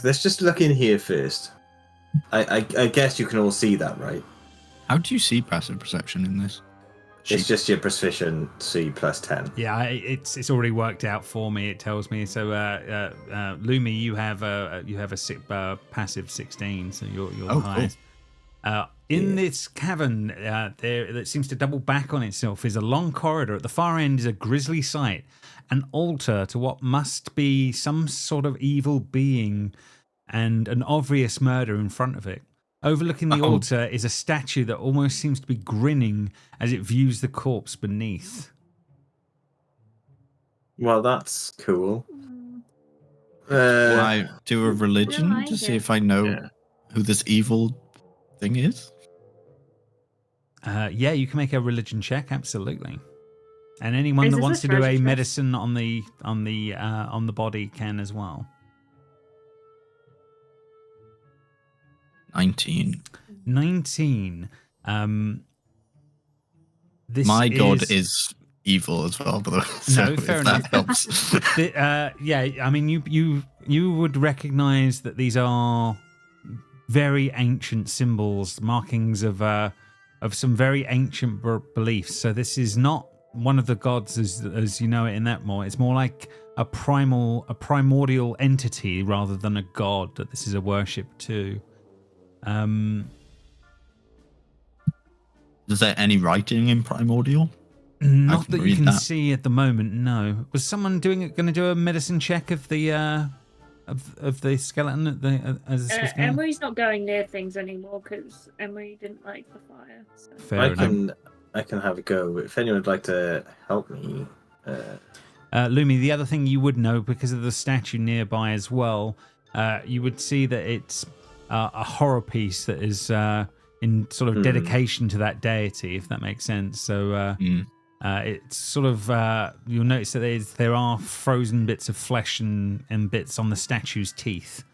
Let's just look in here first. I guess you can all see that, right? How do you see passive perception in this? It's just your proficiency plus 10. Yeah, it's already worked out for me. It tells me. So, Lumi, you have a passive 16, so you're the highest. Cool. In this cavern, there that seems to double back on itself is a long corridor. At the far end is a grisly sight, an altar to what must be some sort of evil being, and an obvious murder in front of it. Overlooking the altar is a statue that almost seems to be grinning as it views the corpse beneath. Well, that's cool. Can I do a religion to see if I know who this evil thing is? Yeah, you can make a religion check, absolutely. And anyone that wants to do a medicine on the body can as well. 19. My god is evil as well, by the way. So no, fair enough. That helps. Yeah, I mean, you would recognize that these are very ancient symbols, markings of some very ancient beliefs. So this is not one of the gods as you know it in that more. It's more like a primordial entity rather than a god that this is a worship to. Is there any writing in primordial? Not that you can see at the moment. No. Was someone going to do a medicine check of the skeleton? Emery's not going near things anymore because Emery didn't like the fire. So. Fair enough. I can have a go. If anyone would like to help me. Lumi, the other thing you would know, because of the statue nearby as well, you would see that it's a horror piece that is in sort of dedication to that deity, if that makes sense. So It's sort of you'll notice that there are frozen bits of flesh and bits on the statue's teeth.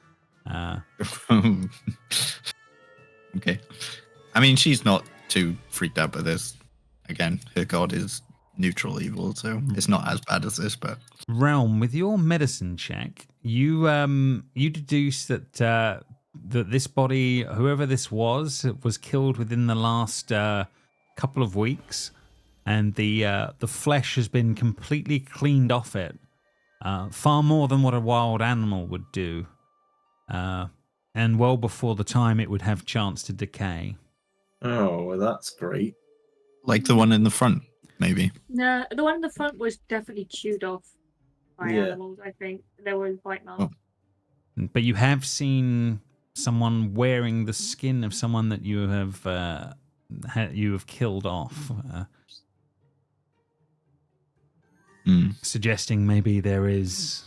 Okay. I mean, she's not too freaked out by this. Again, her god is neutral evil, so it's not as bad as this. But Realm, with your medicine check, you deduce that that this body, whoever this was killed within the last couple of weeks, and the flesh has been completely cleaned off it, far more than what a wild animal would do, and well before the time it would have chance to decay. Oh, well, that's great. like the one in the front, maybe. No, the one in the front was definitely chewed off by Yeah. animals. I think there were bite marks. But you have seen someone wearing the skin of someone that you have killed off, suggesting maybe there is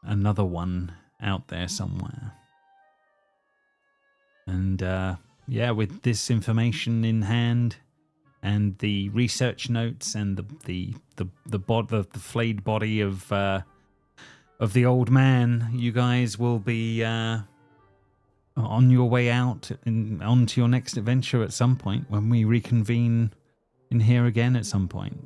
another one out there somewhere. And yeah, with this information in hand, and the research notes, and the flayed body of the old man, you guys will be on your way out and on to your next adventure at some point when we reconvene in here again at some point.